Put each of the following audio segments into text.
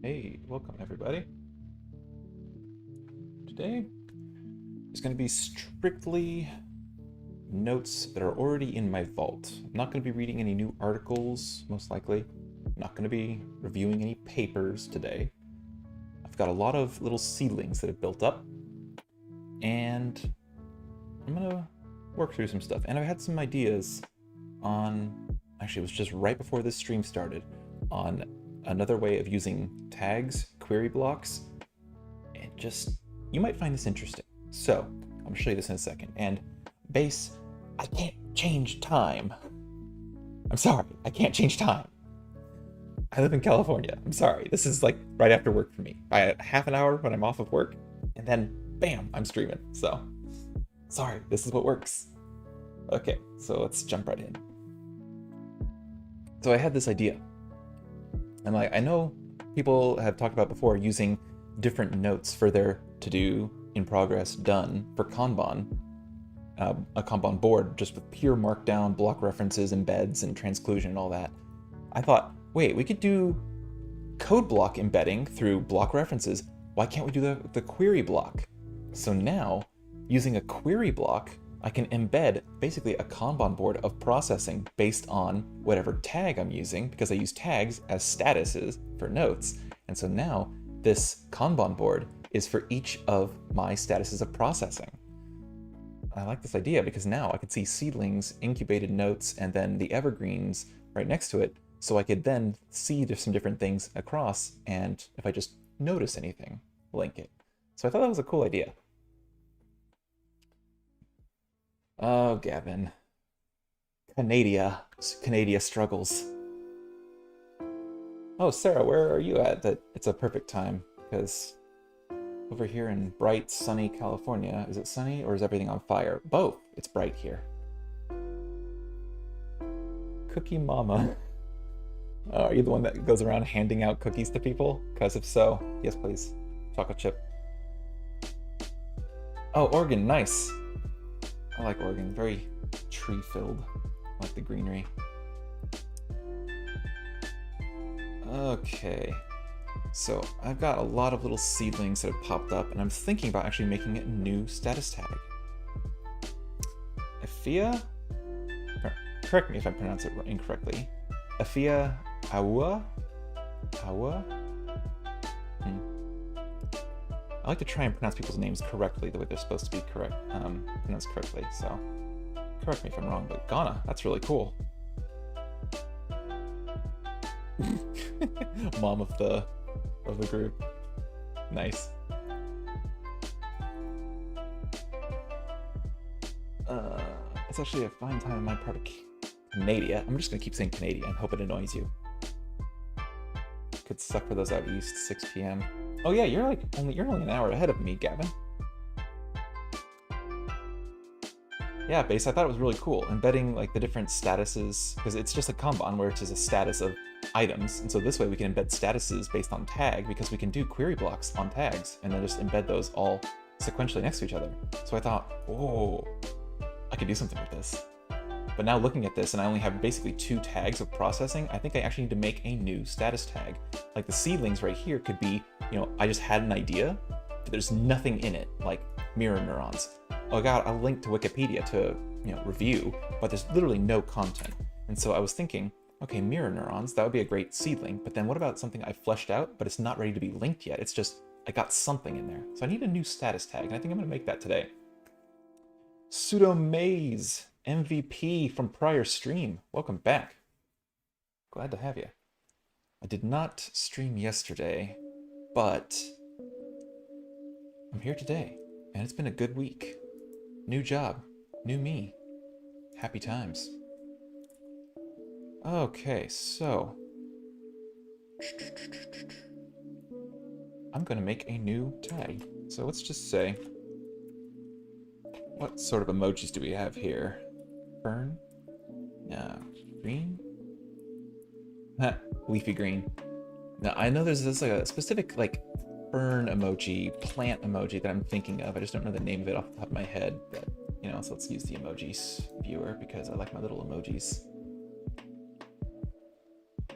Hey, welcome everybody. Today is going to be strictly notes that are already in my vault. I'm not going to be reading any new articles, most likely. I'm not going to be reviewing any papers today. I've got a lot of little seedlings that have built up, and I'm going to work through some stuff. And I've had some ideas on, actually it was just right before this stream started, on another way of using tags, query blocks, and just, you might find this interesting. So, I'm gonna show you this in a second. And base, I can't change time. I'm sorry, I can't change time. I live in California, I'm sorry. This is like right after work for me. I have half an hour when I'm off of work, and then bam, I'm streaming. So, sorry, this is what works. Okay, so let's jump right in. So I had this idea. And like, I know people have talked about before using different notes for their to-do, in progress, done for Kanban, a Kanban board just with pure markdown, block references, embeds, and transclusion and all that. I thought, wait, we could do code block embedding through block references. Why can't we do the query block? So now, using a query block, I can embed basically a Kanban board of processing based on whatever tag I'm using, because I use tags as statuses for notes. And so now this Kanban board is for each of my statuses of processing. I like this idea because now I could see seedlings, incubated notes, and then the evergreens right next to it. So I could then see some different things across, and if I just notice anything, link it. So I thought that was a cool idea. Oh, Gavin. Canada struggles. Oh, Sarah, where are you at? That it's a perfect time, because over here in bright, sunny California, is it sunny or is everything on fire? Both. It's bright here. Cookie Mama. Oh, are you the one that goes around handing out cookies to people? Because if so, yes, please. Chocolate chip. Oh, Oregon, nice. I like Oregon, very tree-filled, like the greenery. Okay, so I've got a lot of little seedlings that have popped up, and I'm thinking about actually making a new status tag. Afia, correct me if I pronounce it incorrectly. Afia Awa? Awa? I like to try and pronounce people's names correctly, the way they're supposed to be pronounced correctly, so correct me if I'm wrong, but Ghana, that's really cool. Mom of the group. Nice. It's actually a fine time in my part of Canada. I'm just gonna keep saying Canadian, hope it annoys you. Could suck for those out east, 6 p.m. Oh yeah, you're only an hour ahead of me, Gavin. Yeah, Base, I thought it was really cool, embedding like the different statuses, because it's just a Kanban where it's just a status of items, and so this way we can embed statuses based on tag, because we can do query blocks on tags, and then just embed those all sequentially next to each other. So I thought, whoa, I could do something with this. But now looking at this, and I only have basically 2 tags of processing, I think I actually need to make a new status tag. Like the seedlings right here could be, you know, I just had an idea, but there's nothing in it, like mirror neurons. Oh god, I'll link to Wikipedia to, you know, review, but there's literally no content. And so I was thinking, okay, mirror neurons, that would be a great seedling, but then what about something I fleshed out, but it's not ready to be linked yet? It's just, I got something in there. So I need a new status tag, and I think I'm gonna make that today. Pseudo Maze, MVP from prior stream. Welcome back. Glad to have you. I did not stream yesterday, but I'm here today, and it's been a good week. New job, new me. Happy times. Okay, so I'm gonna make a new tag. So let's just say, what sort of emojis do we have here? Fern? Green? Leafy green. Now I know there's this like a specific like fern emoji, plant emoji that I'm thinking of. I just don't know the name of it off the top of my head, but you know, so let's use the emojis viewer because I like my little emojis.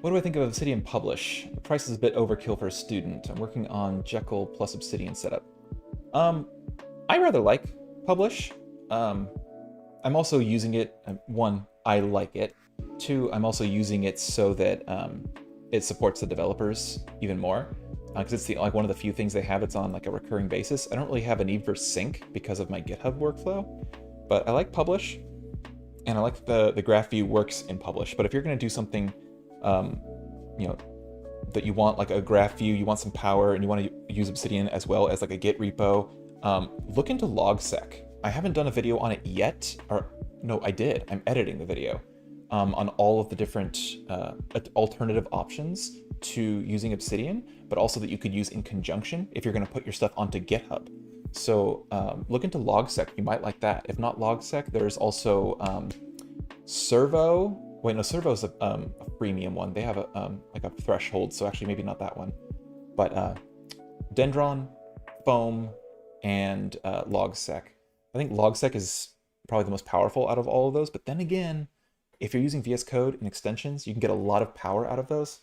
What do I think of Obsidian Publish? The price is a bit overkill for a student. I'm working on Jekyll plus Obsidian setup. I rather like Publish. I'm also using it. One, I like it. Two, I'm also using it so that it supports the developers even more. Because it's like one of the few things they have it's on like a recurring basis. I don't really have a need for sync because of my GitHub workflow, but I like Publish, and I like the graph view works in Publish. But if you're going to do something, you know, that you want like a graph view, you want some power, and you want to use Obsidian as well as like a Git repo, look into logsec. I haven't done a video on it yet, or no, I did. I'm editing the video on all of the different alternative options to using Obsidian, but also that you could use in conjunction if you're going to put your stuff onto GitHub. So look into logsec. You might like that. If not logsec, there's also Servo. Wait, no, Servo's a freemium one. They have a like a threshold, so actually maybe not that one. But Dendron, Foam, and logsec. I think logsec is probably the most powerful out of all of those. But then again, if you're using VS Code and extensions, you can get a lot of power out of those.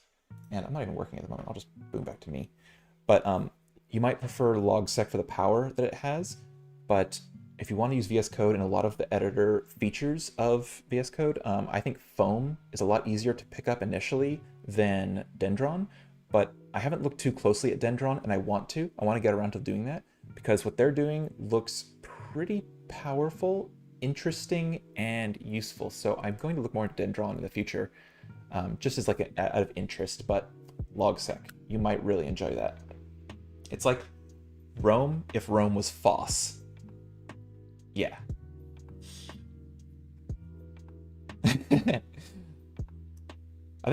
And I'm not even working at the moment. I'll just boom back to me. But you might prefer logsec for the power that it has. But if you want to use VS Code and a lot of the editor features of VS Code, I think Foam is a lot easier to pick up initially than Dendron. But I haven't looked too closely at Dendron, and I want to. I want to get around to doing that because what they're doing looks pretty powerful, interesting, and useful. So I'm going to look more at Dendron in the future, just as like out of interest. But logsec, you might really enjoy that. It's like Rome if Rome was Foss. Yeah. I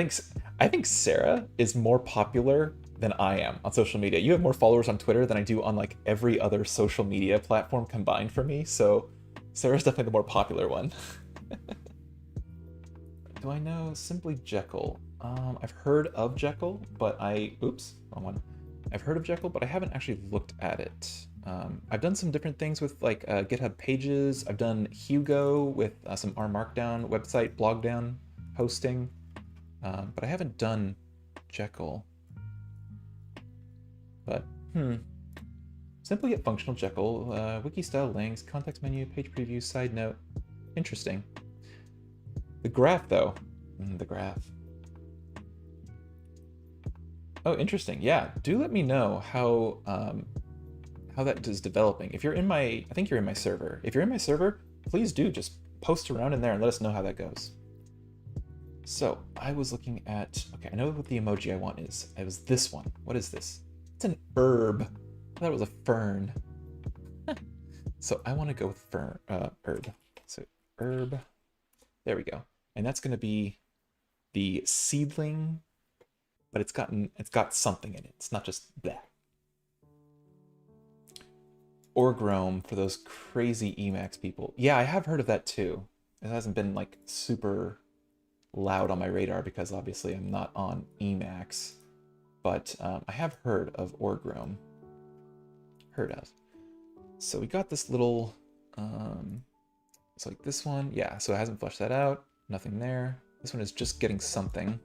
think Sarah is more popular than I am on social media. You have more followers on Twitter than I do on like every other social media platform combined for me. So Sarah's definitely the more popular one. Do I know Simply Jekyll? I've heard of Jekyll, but oops, wrong one. I've heard of Jekyll, but I haven't actually looked at it. I've done some different things with like GitHub Pages. I've done Hugo with some R Markdown website blogdown hosting, but I haven't done Jekyll. But simply get functional Jekyll, wiki style links, context menu, page preview, side note. Interesting. The graph though, the graph. Oh, interesting. Yeah, do let me know how that is developing. If you're in I think you're in my server. If you're in my server, please do just post around in there and let us know how that goes. So I was looking at, okay, I know what the emoji I want is. It was this one. What is this? It's an herb. I thought it was a fern. So I want to go with herb. So herb, there we go. And that's going to be the seedling, but it's got something in it. It's not just that. Orgrome for those crazy Emacs people. Yeah, I have heard of that too. It hasn't been like super loud on my radar because obviously I'm not on Emacs, but I have heard of Orgrome. Heard of. So we got this little, so like this one, yeah, so it hasn't fleshed that out, nothing there. This one is just getting something.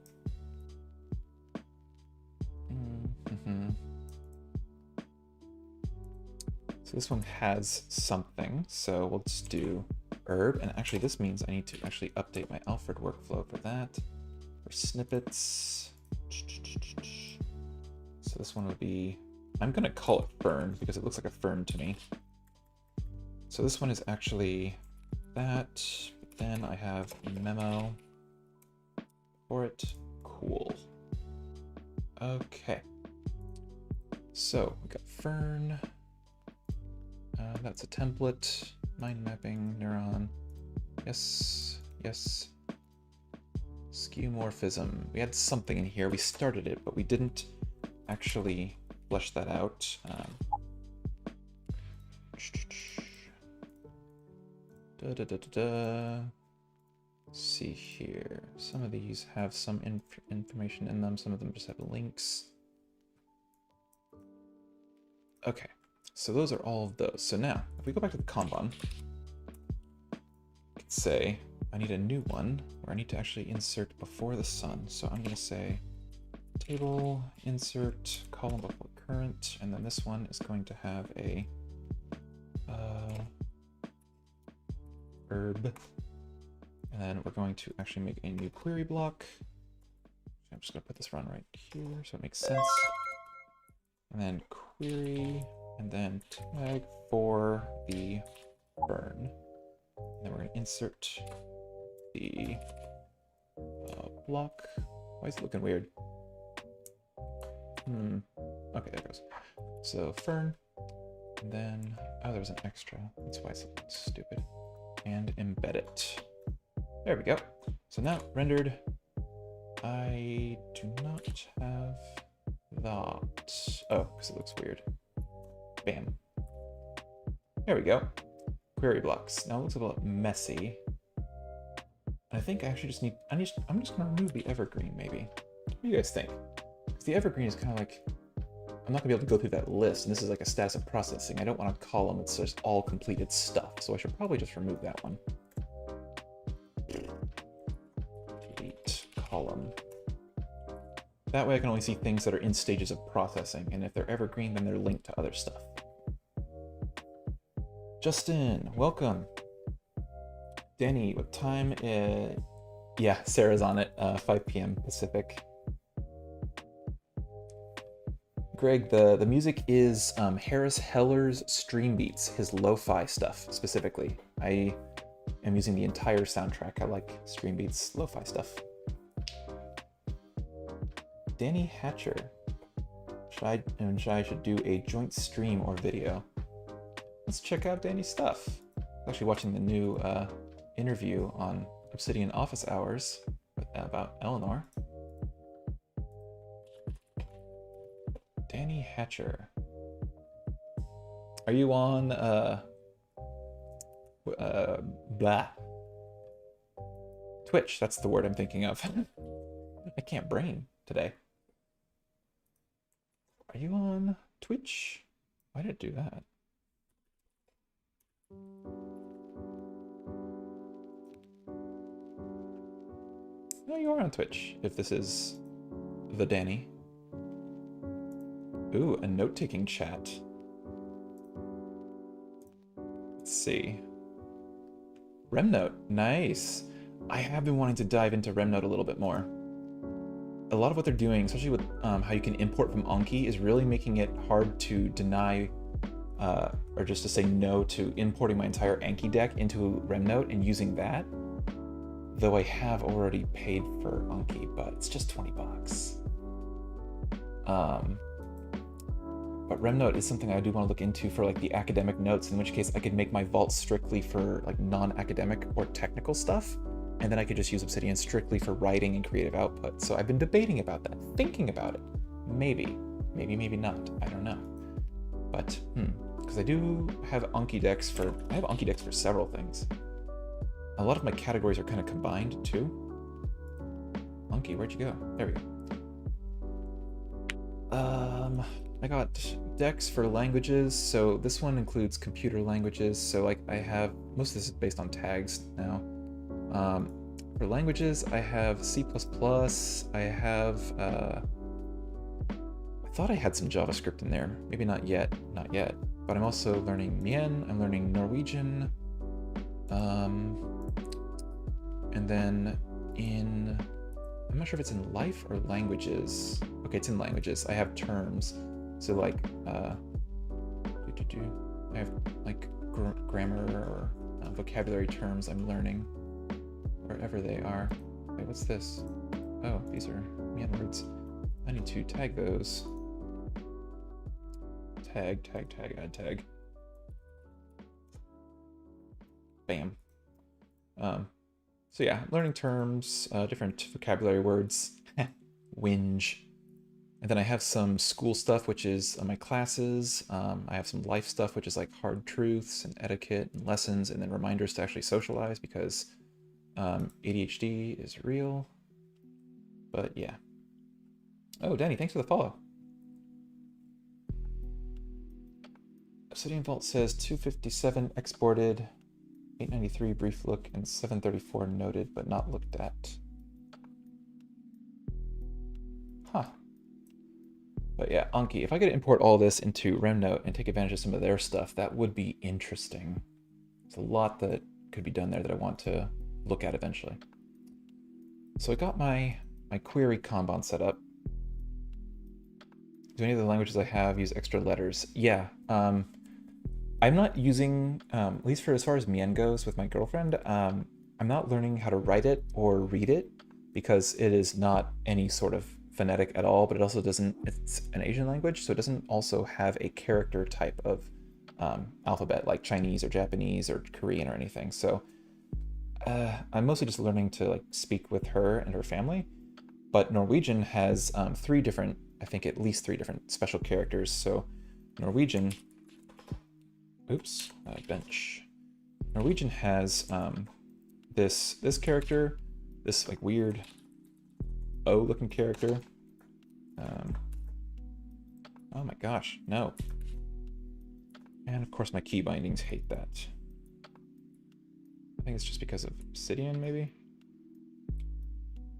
So this one has something, so we'll just do herb, and actually this means I need to actually update my Alfred workflow for that. For snippets. So this one will be, I'm gonna call it fern because it looks like a fern to me. So this one is actually that, but then I have a memo for it. Cool. Okay. So we got fern. That's a template, mind mapping, neuron. Yes, yes. Skeuomorphism. We had something in here. We started it, but we didn't actually flesh that out. Let's see here. Some of these have some information in them. Some of them just have links. Okay. So those are all of those. So now, if we go back to the Kanban, we could say I need a new one where I need to actually insert before the sun. So I'm going to say table, insert, column before current, and then this one is going to have a herb. And then we're going to actually make a new query block. I'm just going to put this run right here so it makes sense. And then query, and then tag for the burn. And then we're going to insert the block. Why is it looking weird? Okay, there it goes. So fern, and then, oh, there was an extra. That's why it's looking stupid. And embed it. There we go. So now rendered. I do not have that. Oh, because it looks weird. Bam. There we go. Query blocks. Now it looks a little messy. I think I actually just need, I'm just gonna remove the evergreen maybe. What do you guys think? Because the evergreen is kind of like, I'm not gonna be able to go through that list, and this is like a status of processing. I don't want a column that's just all completed stuff, so I should probably just remove that one. Delete column. That way I can only see things that are in stages of processing, and if they're evergreen, then they're linked to other stuff. Justin, welcome. Danny, what time is... Yeah, Sarah's on it, 5 p.m. Pacific. Greg, the music is Harris Heller's Stream Beats, his lo-fi stuff, specifically. I am using the entire soundtrack. I like Stream Beats lo-fi stuff. Danny Hatcher. I should do a joint stream or video. Let's check out Danny's stuff. I'm actually watching the new interview on Obsidian Office Hours about Eleanor. Danny Hatcher. Are you on blah. Twitch, that's the word I'm thinking of. I can't brain today. Are you on Twitch? Why did it do that? No, you are on Twitch, if this is the Danny. Ooh, a note-taking chat. Let's see. Remnote, nice. I have been wanting to dive into Remnote a little bit more. A lot of what they're doing, especially with how you can import from Anki, is really making it hard to deny or just to say no to importing my entire Anki deck into Remnote and using that. Though I have already paid for Anki, but it's just 20 bucks. But Remnote is something I do want to look into for like the academic notes, in which case I could make my vault strictly for like non-academic or technical stuff, and then I could just use Obsidian strictly for writing and creative output. So I've been debating about that, thinking about it. Maybe, maybe not, I don't know. But, because I do have Anki decks for, I have Anki decks for several things. A lot of my categories are kind of combined too. Anki, where'd you go? There we go. I got decks for languages, so this one includes computer languages, so like I have, most of this is based on tags now. For languages, I have C++, I have, I thought I had some JavaScript in there, maybe not yet, but I'm also learning Mien, I'm learning Norwegian, and then in, I'm not sure if it's in life or languages. Okay, it's in languages. I have terms. So like, I have like grammar or vocabulary terms I'm learning wherever they are. Wait, what's this? Oh, these are Mien words. I need to tag those. Tag, add tag. Bam. So yeah, learning terms, different vocabulary words, whinge. And then I have some school stuff, which is my classes. I have some life stuff, which is like hard truths and etiquette and lessons, and then reminders to actually socialize because ADHD is real. But yeah. Oh, Danny, thanks for the follow. Obsidian Vault says 257 exported. 893 brief look and 734 noted but not looked at. Huh. But yeah, Anki, if I could import all this into Remnote and take advantage of some of their stuff, that would be interesting. There's a lot that could be done there that I want to look at eventually. So I got my query Kanban set up. Do any of the languages I have use extra letters? Yeah. I'm not using, at least for as far as Mien goes with my girlfriend, I'm not learning how to write it or read it because it is not any sort of phonetic at all, but it also doesn't, it's an Asian language, so it doesn't also have a character type of alphabet like Chinese or Japanese or Korean or anything. So I'm mostly just learning to like speak with her and her family, but Norwegian has three different, I think at least three different special characters. So Norwegian, oops, bench. Norwegian has this character, this like weird O looking character. Oh my gosh, no. And of course my key bindings hate that. I think it's just because of Obsidian, maybe?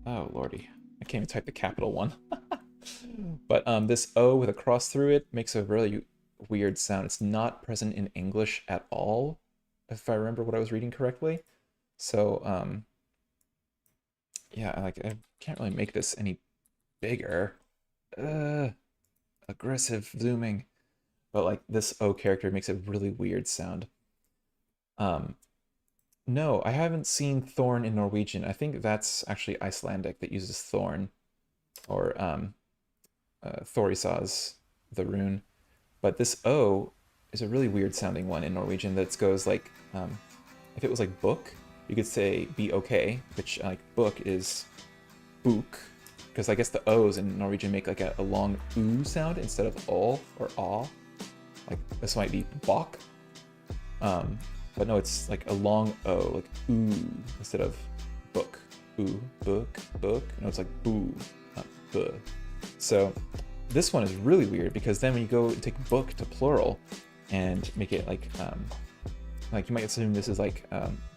Oh lordy, I can't even type the capital one. But this O with a cross through it makes a really weird sound. It's not present in English at all, if I remember what I was reading correctly. So yeah, like I can't really make this any bigger. Aggressive zooming. But like this O character makes a really weird sound. No, I haven't seen Thorn in Norwegian. I think that's actually Icelandic that uses Thorn, or Thorisaz, the rune. But this O is a really weird sounding one in Norwegian that goes like, if it was like book, you could say be okay, which like book is book, because I guess the O's in Norwegian make like a long oo sound instead of o or ah. Like this might be bok. But no, it's like a long O, like ooh, instead of book. Ooh, book, book. No, it's like boo, not buh. So this one is really weird because then when you go take book to plural and make it like you might assume this is like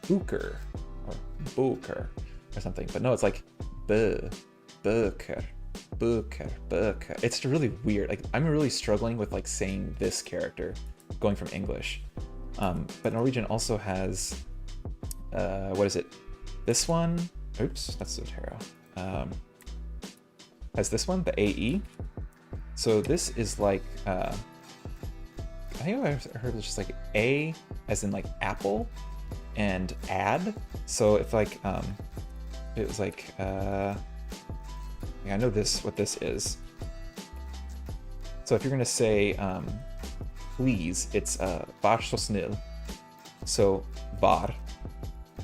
booker or booker or something, but no, it's like buh, booker, booker, booker. It's really weird. Like I'm really struggling with like saying this character going from English. But Norwegian also has, what is it? This one, oops, that's Zotero. Has this one, the AE. So this is like, I think I heard it was just like A as in like apple and add. So if like, it was like, I know what this is. So if you're gonna say, please, it's var så snill. So var,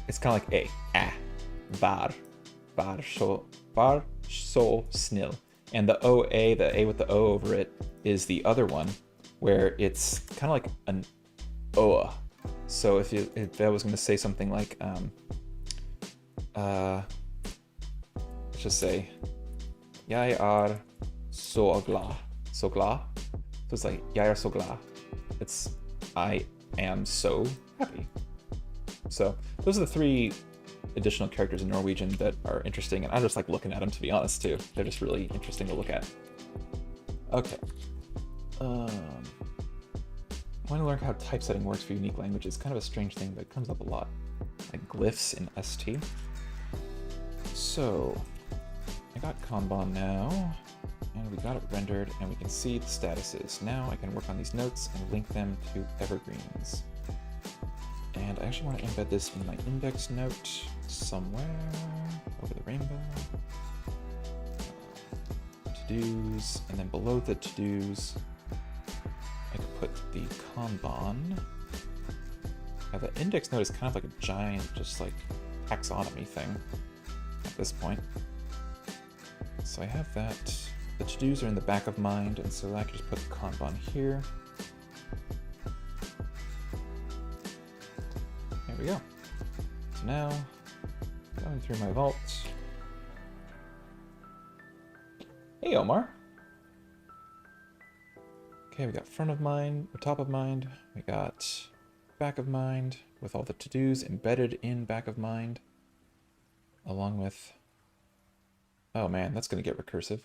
it's kind of like var så snill. And the OA, the A with the O over it, is the other one, where it's kind of like an OA. So if I was going to say something like, let's just say, jeg så glad. Så glad. So it's like, jeg så glad. It's, I am so happy. So those are the three additional characters in Norwegian that are interesting, and I just like looking at them, to be honest, too. They're just really interesting to look at. Okay. I want to learn how typesetting works for unique languages. Kind of a strange thing, but it comes up a lot. Like glyphs in ST. So, I got Kanban now, and we got it rendered, and we can see the statuses. Now I can work on these notes and link them to evergreens. And I actually want to embed this in my index note somewhere over the rainbow. To-dos, and then below the to-dos, I could put the Kanban. Now the index note is kind of like a giant, just like taxonomy thing at this point. So I have that. The to-dos are in the back of mind, and so I can just put the Kanban here. There we go. So now, going through my vault. Hey, Omar. Okay, we got front of mind, or top of mind. We got back of mind. with all the to-dos embedded in back of mind, along with, oh man, that's going to get recursive.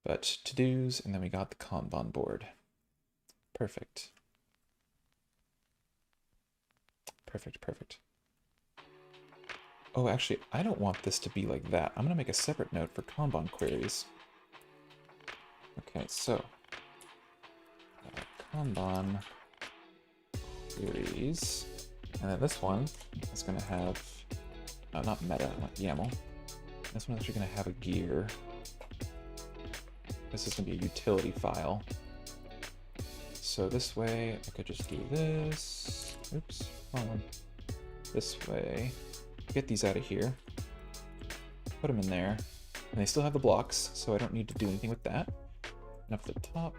But to-dos, and then we got the Kanban board. Perfect. Perfect, perfect. Oh, actually, I don't want this to be like that. I'm going to make a separate note for Kanban queries. Okay, so Kanban queries, and then this one is going to have, not meta, not YAML. This one is actually going to have a gear. This is going to be a utility file. So this way, I could just do this. Oops, wrong one. This way, get these out of here, put them in there, and they still have the blocks, so I don't need to do anything with that. And up the top,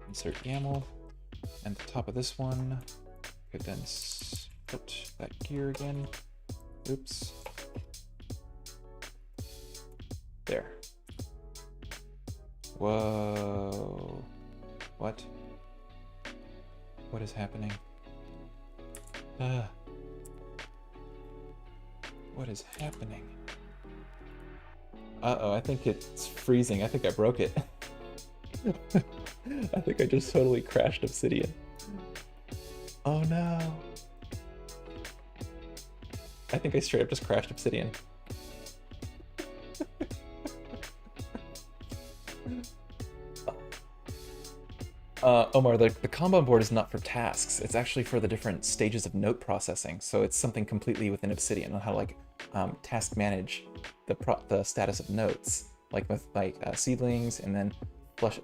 insert YAML, and the top of this one, could then put that gear again. Oops. There. Whoa. What? What is happening? What is happening? Uh-oh, I think it's freezing. I think I broke it. I think I just totally crashed Obsidian. Oh no. I think I straight up just crashed Obsidian. Omar, the Kanban board is not for tasks. It's actually for the different stages of note processing. So it's something completely within Obsidian on how to like task manage the status of notes, like with seedlings, and then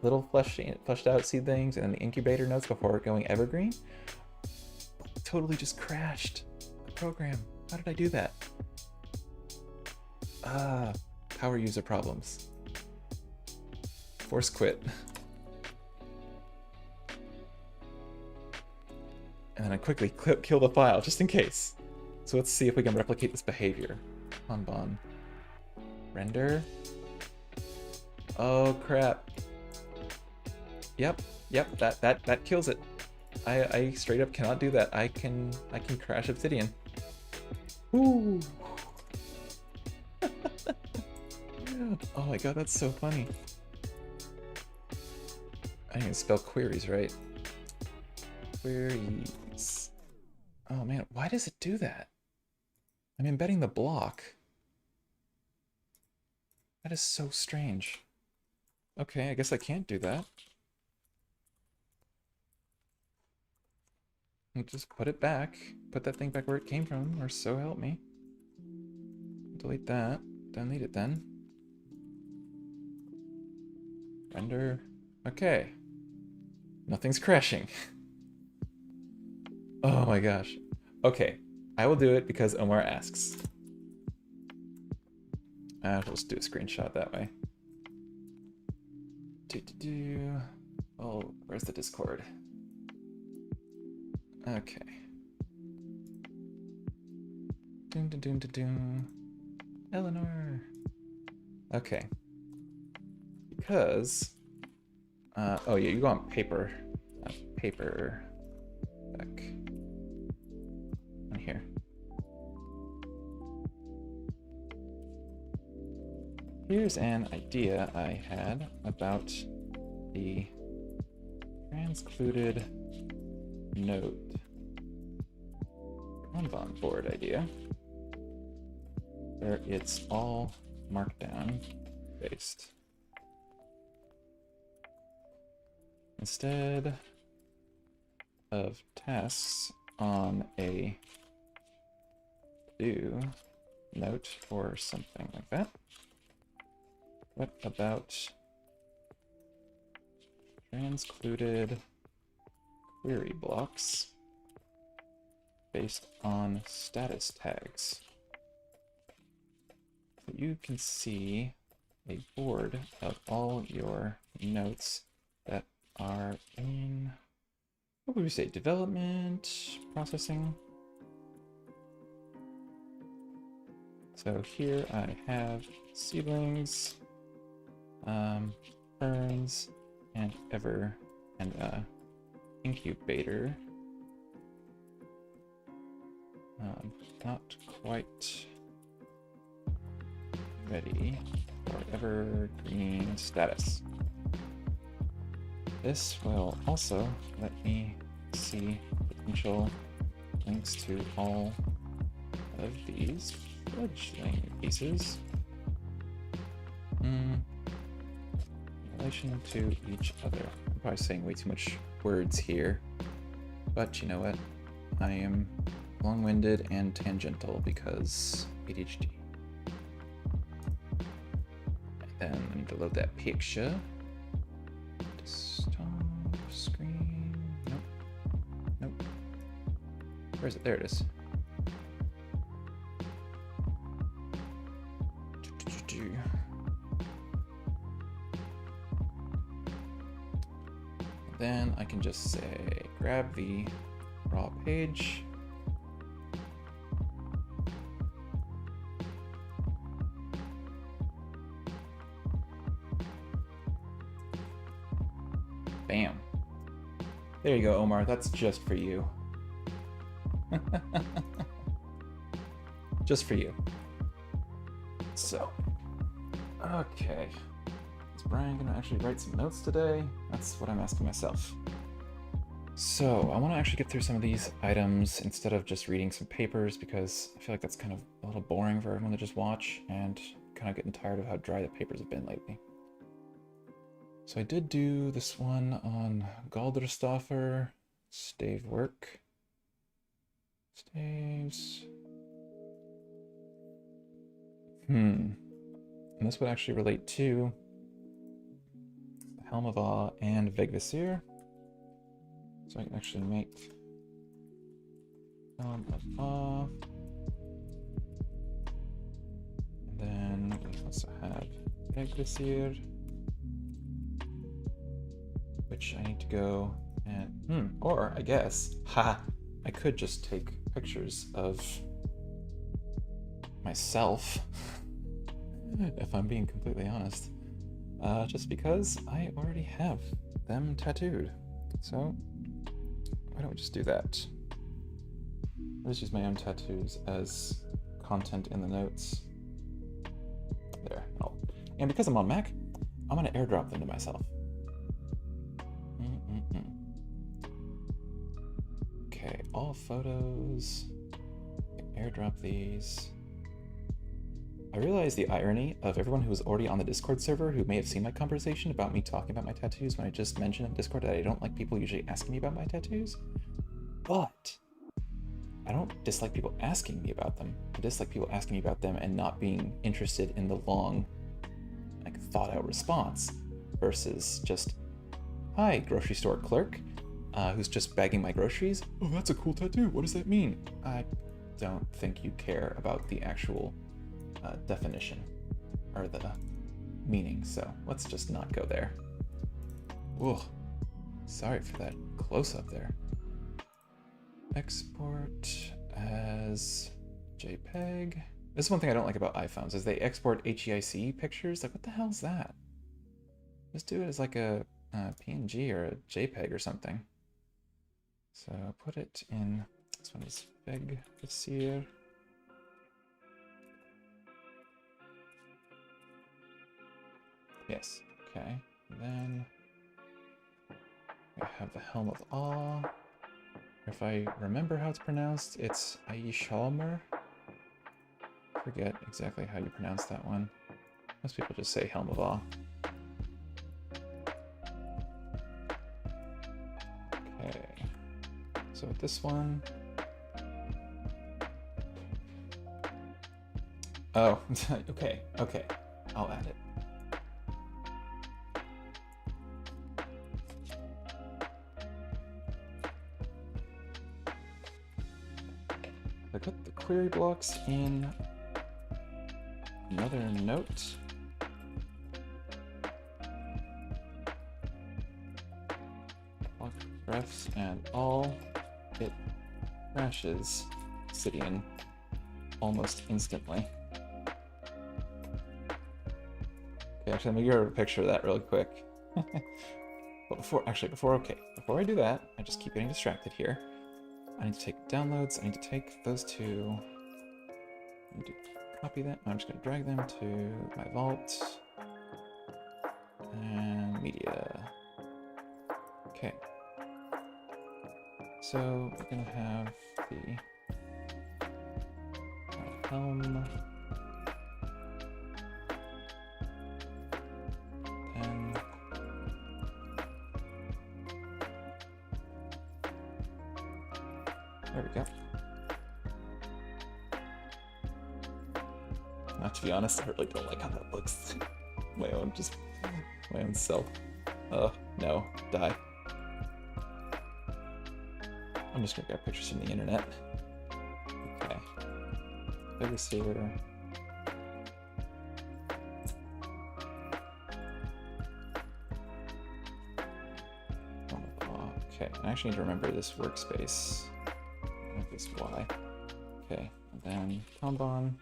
little fleshed out seedlings, and then the incubator notes before going evergreen. Totally just crashed the program. How did I do that? Power user problems. Force quit. And then I quickly kill the file, just in case. So let's see if we can replicate this behavior. Kanban. Render. Oh crap. Yep, that kills it. I straight up cannot do that. I can crash Obsidian. Woo! Oh my god, that's so funny. I can spell queries right. Queries. Oh man, why does it do that? I'm embedding the block. That is so strange. Okay, I guess I can't do that. I'll just put it back. Put that thing back where it came from, or so help me. Delete that. Delete it then. Render. Okay. Nothing's crashing. Oh my gosh. Okay, I will do it because Omar asks. We'll just do a screenshot that way. Oh, where's the Discord? Okay. Doom, doom, doom, doom, doom. Eleanor. Okay. Because, oh yeah, you go on paper. Paper. Back. On here. Here's an idea I had about the transcluded note Kanban board idea, where it's all markdown based. Instead of tasks on a do note or something like that, what about transcluded query blocks based on status tags? So you can see a board of all your notes that are in, what would we say, development, processing. So here I have seedlings, ferns, and incubator. Not quite ready for evergreen status. This will also let me see potential links to all of these fledgling pieces in relation to each other. I'm probably saying way too much words here, but you know what? I am long-winded and tangential because ADHD. And then I need to load that picture. Stop screen. Nope. Nope. Where is it? There it is. Then I can just say, grab the raw page. Bam. There you go, Omar. That's just for you. Just for you. So, okay. Is Brian gonna actually write some notes today? That's what I'm asking myself. So, I want to actually get through some of these items instead of just reading some papers, because I feel like that's kind of a little boring for everyone to just watch, and kind of getting tired of how dry the papers have been lately. So I did do this one on Galderstoffer, stave work. Staves. And this would actually relate to the Helm of Awe and Vegvisir. So I can actually make Helm of Awe. And then we also have Vegvisir, which I need to go and, or I guess, I could just take pictures of myself, if I'm being completely honest, just because I already have them tattooed. So why don't we just do that? I'll just use my own tattoos as content in the notes. There. And because I'm on Mac, I'm gonna airdrop them to myself. Okay, all photos. Airdrop these. I realize the irony of everyone who was already on the Discord server who may have seen my conversation about me talking about my tattoos when I just mentioned in Discord that I don't like people usually asking me about my tattoos. But I don't dislike people asking me about them. I dislike people asking me about them and not being interested in the long, like, thought-out response versus just, hi, grocery store clerk, who's just bagging my groceries. Oh, that's a cool tattoo. What does that mean? I don't think you care about the actual definition or the meaning, so let's just not go there. Whoa, sorry for that close-up there. Export as JPEG. This is one thing I don't like about iPhones, is they export HEIC pictures. Like, what the hell is that? Just do it as like a PNG or a JPEG or something. So put it in, this one is Vegvisir. Yes, okay. And then we have the Helm of Awe. If I remember how it's pronounced, it's Aishalmer. Forget exactly how you pronounce that one. Most people just say Helm of Awe. Okay. So with this one. Oh, okay, okay. I'll add it. I put the query blocks in another note. Block refs and all. It crashes Obsidian almost instantly. Okay, actually, let me get a picture of that really quick. But before I do that, I just keep getting distracted here. I need to take downloads. I need to take those two. I need to copy that. I'm just going to drag them to my vault. And media. Okay. So we're going to have the helm. Then there we go. Not to be honest, I really don't like how that looks. my own self. No, die. I'm just gonna grab pictures from the internet. Okay. Overseer. Okay, I actually need to remember this workspace. This Y. Okay, and then Kanban.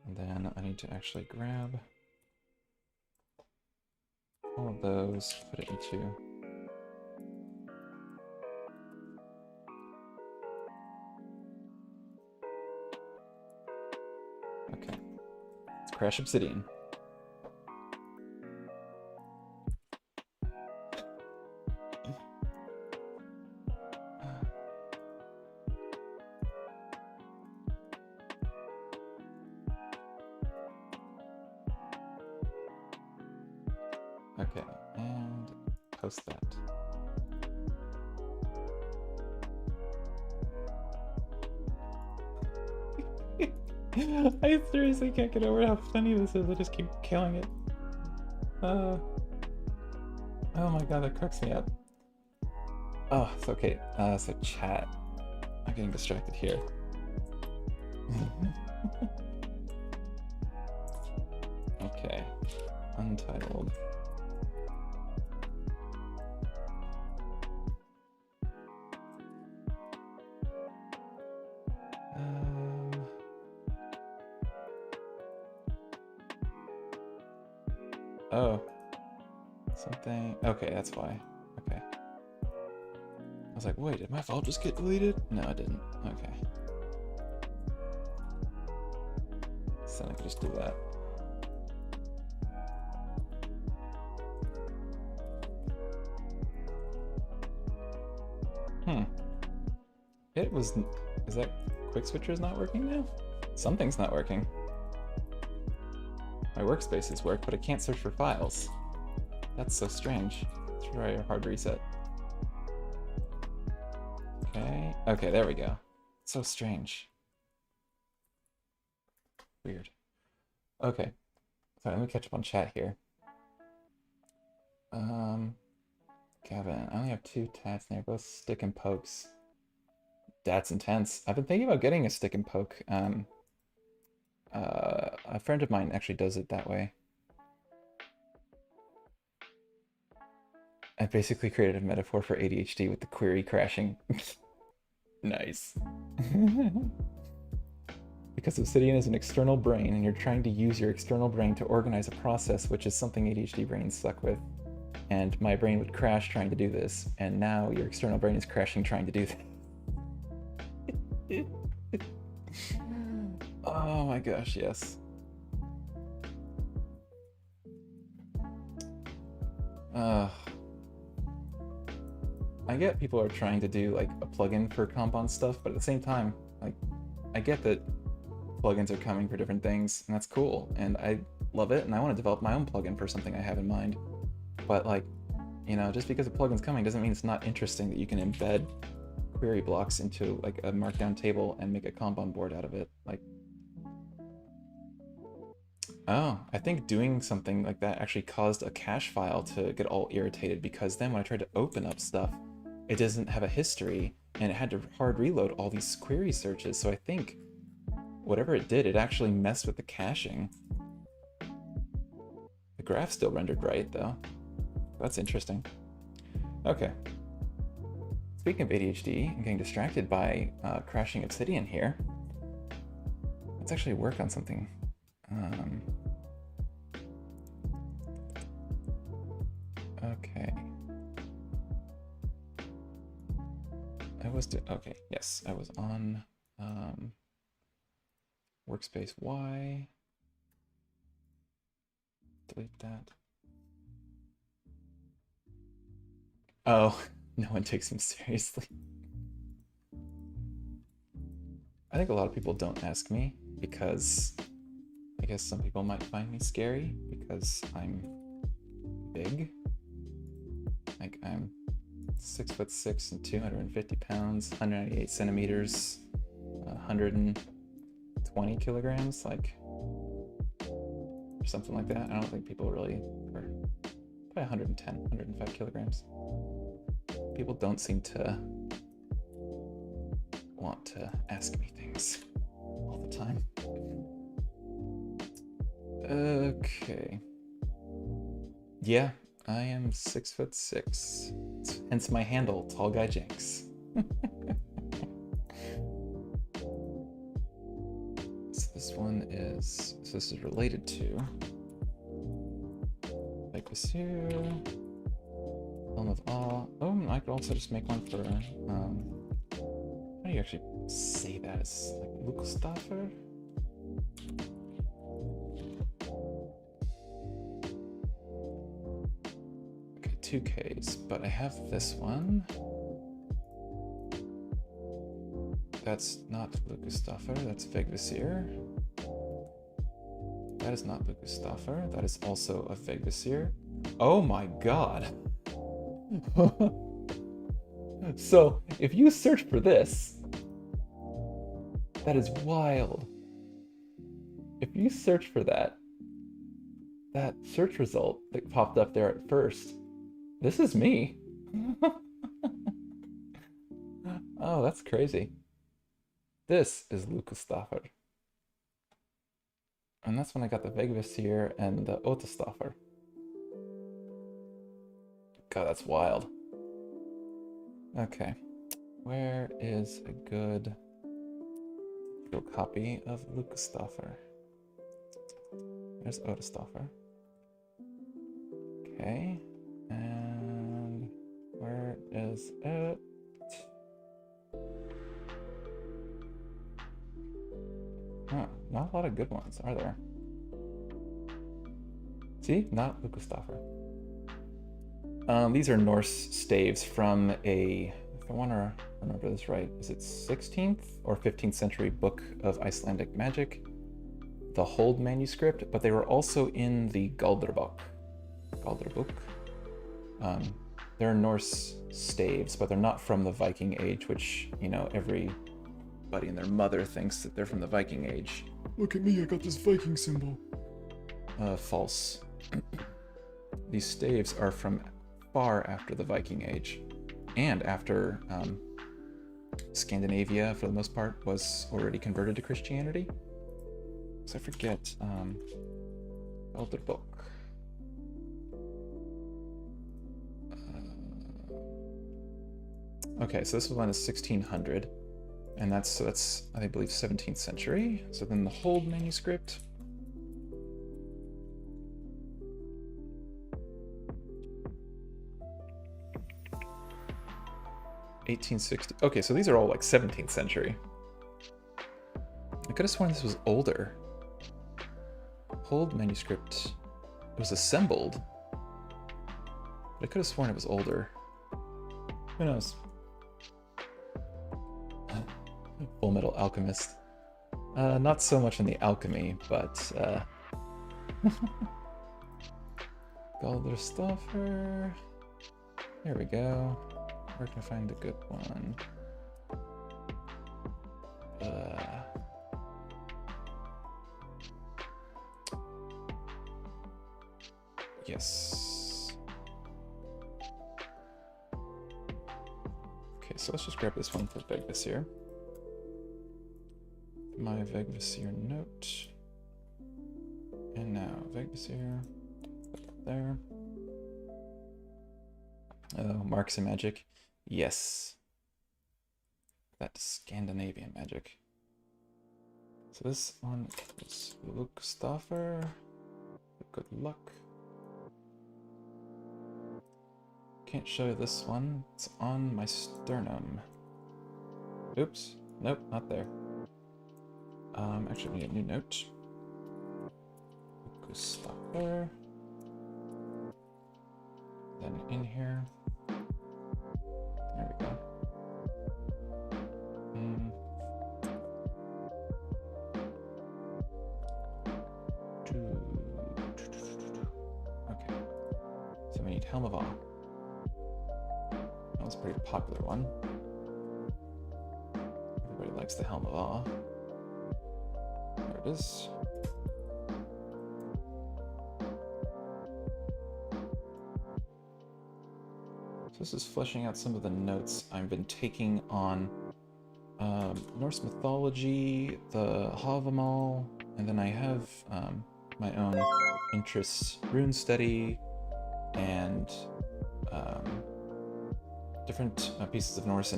And then I need to actually grab all of those, put it into okay. Let's crash Obsidian. Okay, and post that. I seriously can't get over how funny this is. I just keep killing it. Oh my god, that cracks me up. Oh, it's okay. So chat. I'm getting distracted here. Okay. Untitled. Oh. Something. Okay, that's why. Okay. I was like, wait, did my vault just get deleted? No, it didn't. Okay. So I could just do that. It was. Is that quick switcher is not working now? Something's not working. My workspaces work, but I can't search for files. That's so strange. Let's try a hard reset. Okay. Okay, there we go. So strange. Weird. Okay. Sorry, let me catch up on chat here. Gavin, I only have 2 tats and they're both stick and pokes. That's intense. I've been thinking about getting a stick and poke. A friend of mine actually does it that way. I basically created a metaphor for ADHD with the query crashing. Nice. Because Obsidian is an external brain and you're trying to use your external brain to organize a process, which is something ADHD brains suck with. And my brain would crash trying to do this, and now your external brain is crashing trying to do that. Oh my gosh, yes. I get people are trying to do like a plugin for compound stuff, but at the same time, like, I get that plugins are coming for different things, and that's cool, and I love it, and I want to develop my own plugin for something I have in mind. But like, you know, just because a plugin's coming doesn't mean it's not interesting that you can embed query blocks into like a markdown table and make a Kanban board out of it. Like, oh, I think doing something like that actually caused a cache file to get all irritated, because then when I tried to open up stuff, it doesn't have a history, and it had to hard reload all these query searches. So I think whatever it did, it actually messed with the caching. The graph still rendered right though. That's interesting. Okay. Speaking of ADHD, I'm getting distracted by crashing Obsidian here. Let's actually work on something. okay, yes, I was on workspace Y. Delete that. Oh, no one takes him seriously. I think a lot of people don't ask me because I guess some people might find me scary because I'm big. Like I'm 6'6" and 250 pounds, 198 centimeters, 120 kilograms, like, or something like that. I don't think people really, or probably 110, 105 kilograms. People don't seem to want to ask me things all the time. Okay. Yeah, I am 6'6". Hence my handle, Tall Guy Jinx. So this one is, so this is related to like this here. Helm of Awe. Oh, I could also just make one for, how do you actually say that? It's like Lukostoffer? Okay, 2Ks, but I have this one. That's not Lukostoffer, that's Vegvisir. That is not Lukostoffer, that is also a Vegvisir. Oh my god! So, if you search for this, that is wild. If you search for that, that search result that popped up there at first, this is me. Oh, that's crazy. This is Lukostoffer. And that's when I got the Vegvisir and the Otostoffer. God, that's wild. Okay, where is a good copy of Lukostoffer? There's Otostoffer. Okay, and where is it? Huh, not a lot of good ones, are there? See, not Lukostoffer. These are Norse staves from a, if I want to remember this right, is it 16th or 15th century book of Icelandic magic? The Hold manuscript, but they were also in the Galdrbok. They're Norse staves, but they're not from the Viking Age, which, you know, everybody and their mother thinks that they're from the Viking Age. Look at me, I got this Viking symbol. False. These staves are from far after the Viking Age, and after Scandinavia, for the most part, was already converted to Christianity. So I forget, Galdrbok. Okay, so this one is 1600, and that's I believe 17th century. So then the Hold manuscript. (1860). Okay, so these are all like 17th century. I could have sworn this was older. Hold manuscript. It was assembled. But I could have sworn it was older. Who knows? Full Metal Alchemist. Not so much in the alchemy, but Galdrbokr. There we go. Where can I find a good one? Yes. Okay, so let's just grab this one for Vegvisir. My Vegvisir note. And now Vegvisir. Put that there. Oh, Marks and Magic. Yes. That's Scandinavian magic. So this one is Lukostoffer. Good luck. Can't show you this one. It's on my sternum. Oops. Nope, not there. Actually, we need a new note. Go stop there. Then in here. There we go. Okay. So we need Helm of Awe. That was a pretty popular one. Everybody likes the Helm of Awe. There it is. So this is fleshing out some of the notes I've been taking on Norse mythology, the Havamal, and then I have my own interests, rune study, and different pieces of Norse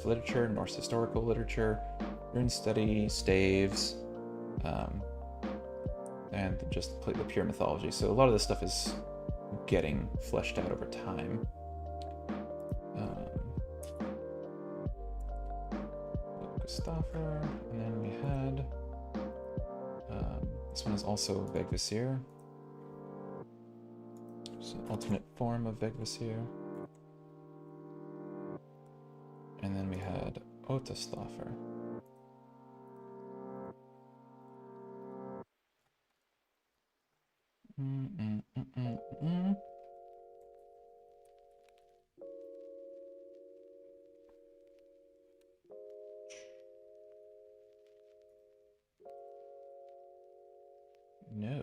literature, Norse historical literature, rune study, staves, and just the pure mythology. So a lot of this stuff is getting fleshed out over time. Stoffer, and then we had this one is also Vegvisir. It's an alternate form of Vegvisir. And then we had Otastoffer. No,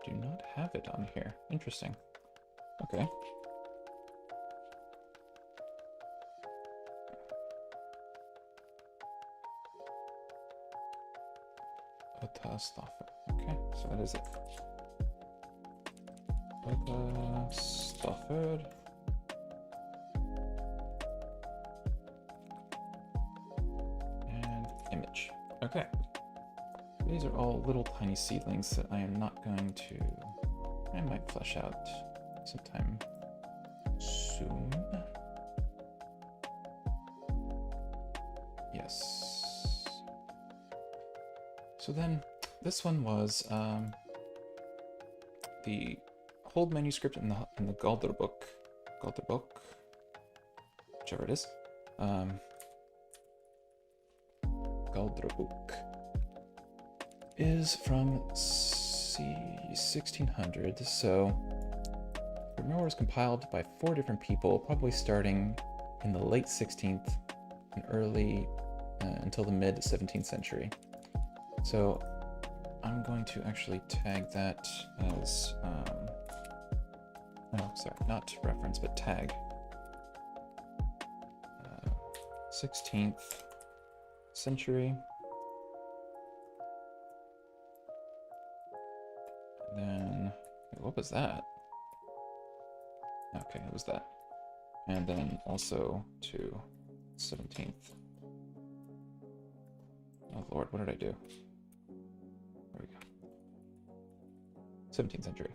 do not have it on here. Interesting. Okay. Otastoffer. Okay, so that is it. Otastoffer. And image. Okay. These are all little tiny seedlings that I am not going to... I might flesh out sometime soon. Yes. So then, this one was the Hold manuscript in the Galderbook, whichever it is. Galderbook is from C1600, so the memoir was compiled by 4 different people, probably starting in the late 16th and early until the mid 17th century. So I'm going to actually tag that as, oh, sorry, not reference, but tag. 16th century. And then, wait, what was that? Okay, it was that. And then also to 17th. Oh Lord, what did I do? There we go. 17th century.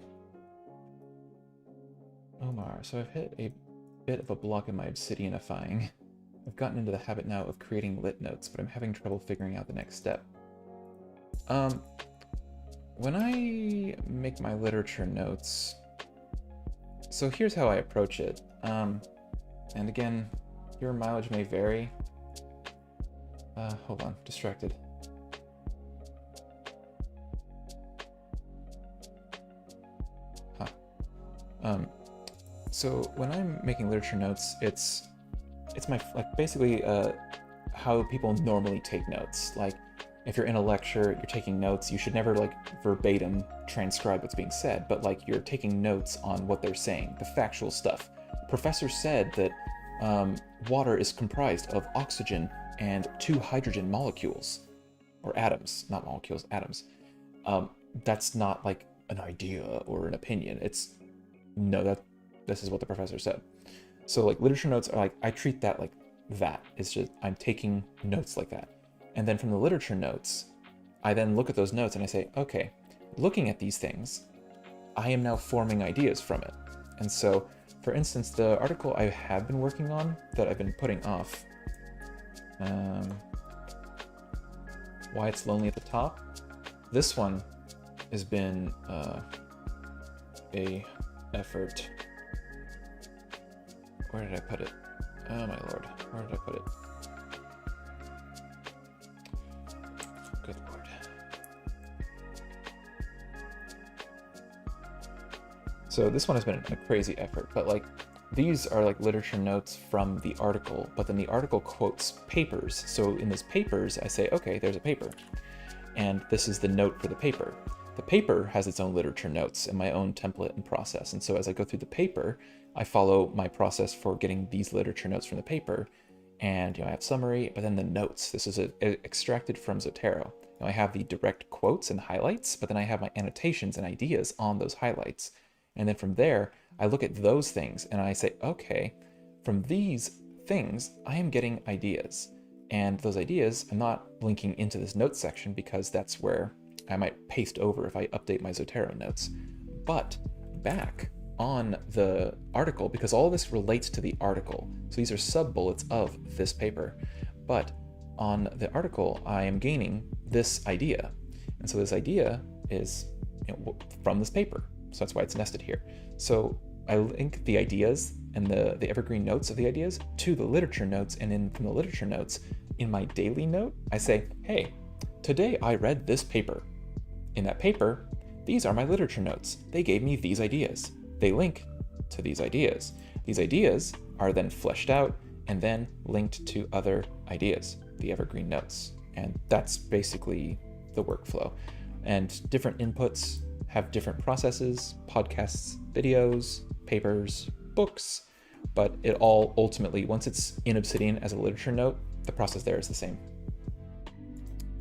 Omar, so I've hit a bit of a block in my obsidianifying. I've gotten into the habit now of creating lit notes, but I'm having trouble figuring out the next step. When I make my literature notes, so here's how I approach it. And again, your mileage may vary. Hold on, distracted. So when I'm making literature notes, it's my, like, basically how people normally take notes. Like, if you're in a lecture, you're taking notes, you should never, like, verbatim transcribe what's being said, but, like, you're taking notes on what they're saying, the factual stuff. The professor said that water is comprised of oxygen and 2 hydrogen molecules, or atoms, not molecules, atoms. That's not, like, an idea or an opinion. It's, no, this is what the professor said. So, like, literature notes are, like, I treat that like that. It's just, I'm taking notes like that. And then from the literature notes, I then look at those notes and I say, okay, looking at these things, I am now forming ideas from it. And so, for instance, the article I have been working on that I've been putting off, Why it's lonely at the top. This one has been a effort. Where did I put it? Oh my lord, where did I put it? Good lord. So this one has been a crazy effort, but like these are like literature notes from the article, but then the article quotes papers. So in those papers, I say, okay, there's a paper. And this is the note for the paper. The paper has its own literature notes and my own template and process. And so as I go through the paper, I follow my process for getting these literature notes from the paper. And I have summary, but then the notes. This is extracted from Zotero. Now I have the direct quotes and highlights, but then I have my annotations and ideas on those highlights. And then from there, I look at those things and I say, okay, from these things, I am getting ideas. And those ideas, I'm not linking into this notes section because that's where I might paste over if I update my Zotero notes. But back on the article, because all of this relates to the article, so these are sub-bullets of this paper, but on the article, I am gaining this idea. And so this idea is from this paper. So that's why it's nested here. So I link the ideas and the evergreen notes of the ideas to the literature notes, and in from the literature notes, in my daily note, I say, hey, today I read this paper. In that paper, these are my literature notes. They gave me these ideas. They link to these ideas. These ideas are then fleshed out and then linked to other ideas, the evergreen notes. And that's basically the workflow. And different inputs have different processes, podcasts, videos, papers, books, but it all ultimately, once it's in Obsidian as a literature note, the process there is the same.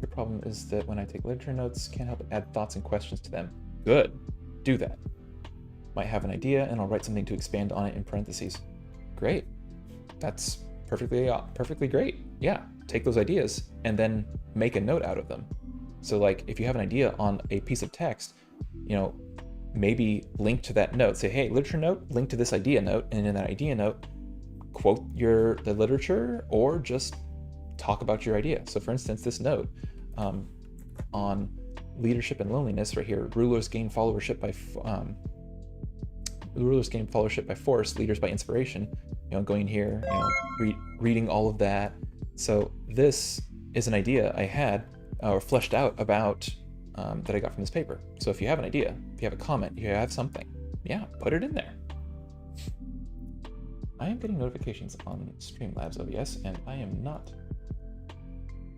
The problem is that when I take literature notes, can't help but add thoughts and questions to them. Good, do that. Might have an idea and I'll write something to expand on it in parentheses. Great, that's perfectly great. Yeah, take those ideas and then make a note out of them. So like if you have an idea on a piece of text, maybe link to that note. Say, hey, literature note, link to this idea note, and in that idea note, quote the literature or just talk about your idea. So for instance, this note on leadership and loneliness right here, rulers gain followership by force, leaders by inspiration. Going here, reading all of that. So this is an idea I had or fleshed out about that I got from this paper. So if you have an idea, if you have a comment, if you have something, yeah, put it in there. I am getting notifications on Streamlabs OBS, and I am not.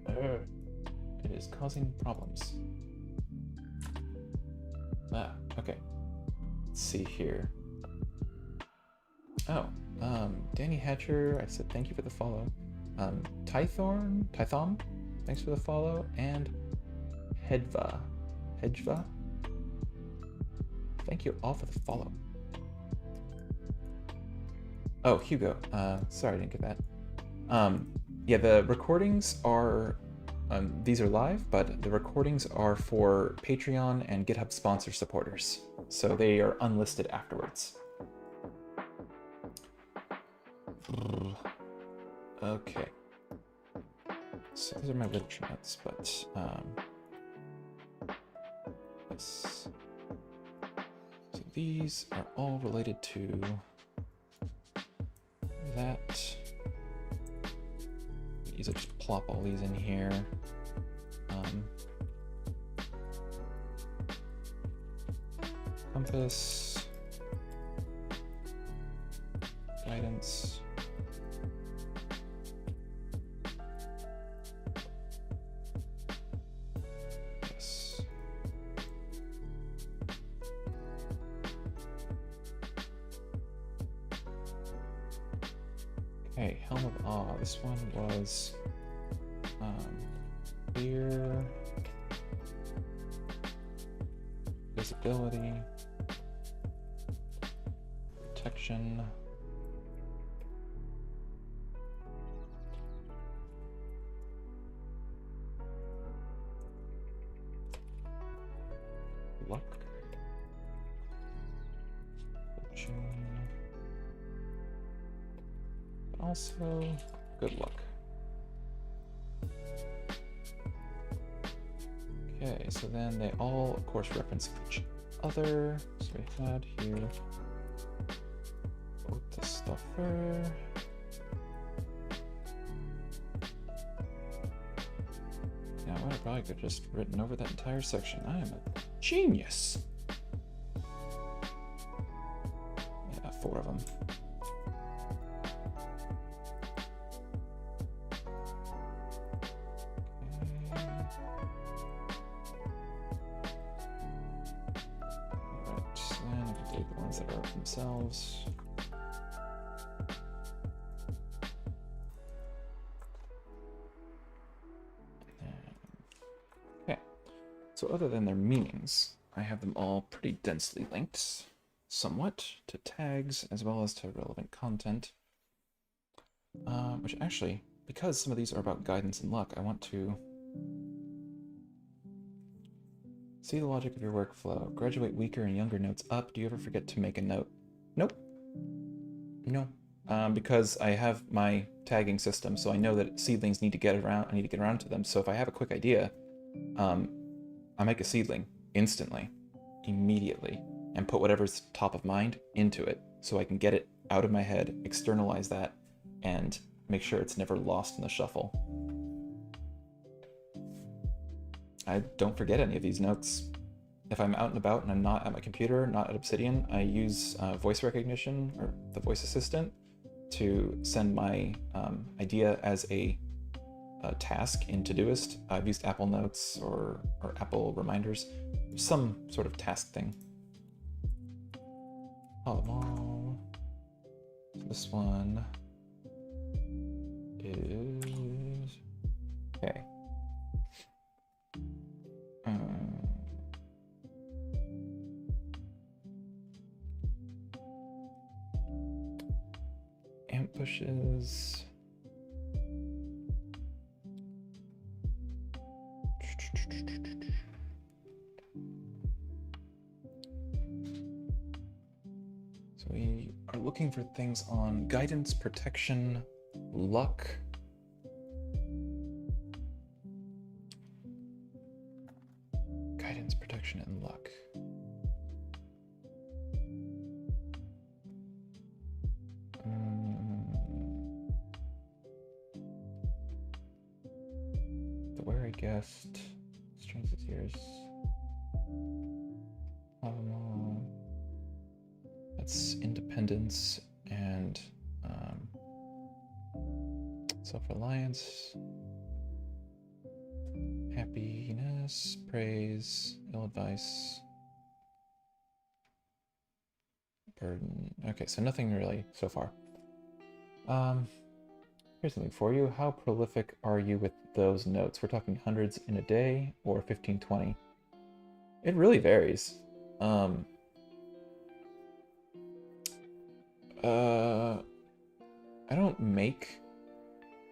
It is causing problems. Okay. Let's see here. Oh, Danny Hatcher, I said thank you for the follow. Tythom, thanks for the follow, and Hedva, thank you all for the follow. Oh, Hugo, sorry I didn't get that. Yeah, the recordings are, these are live, but the recordings are for Patreon and GitHub sponsor supporters. So they are unlisted afterwards. Okay. So these are my literature notes, but so these are all related to that. I'll just plop all these in here. Compass, guidance, yes. Okay, Helm of Awe. This one was fear, visibility, protection, luck, fortune, but also good luck. so then they all, of course, reference each other. So we had here both the stuffer. Now, I probably could have just written over that entire section. I am a genius. Yeah, 4 of them. That are themselves. Okay, so other than their meanings, I have them all pretty densely linked, somewhat, to tags as well as to relevant content. Which actually, because some of these are about guidance and luck, I want to see the logic of your workflow. Graduate weaker and younger notes up. Do you ever forget to make a note? Nope. No. Because I have my tagging system, so I know that seedlings need to get around. I need to get around to them. So if I have a quick idea, I make a seedling instantly, immediately, and put whatever's top of mind into it, so I can get it out of my head, externalize that, and make sure it's never lost in the shuffle. I don't forget any of these notes. If I'm out and about and I'm not at my computer, not at Obsidian, I use voice recognition, or the voice assistant, to send my idea as a task in Todoist. I've used Apple Notes or Apple Reminders, some sort of task thing. Oh, this one is... okay. Ambushes. So we are looking for things on guidance, protection, luck. Guidance, protection, and luck. The wary guest, strings his ears. That's independence and self-reliance. Happiness, praise, ill advice, burden. Okay, so nothing really so far. Here's something for you. How prolific are you with those notes? We're talking hundreds in a day or 15, 20? It really varies. I don't make...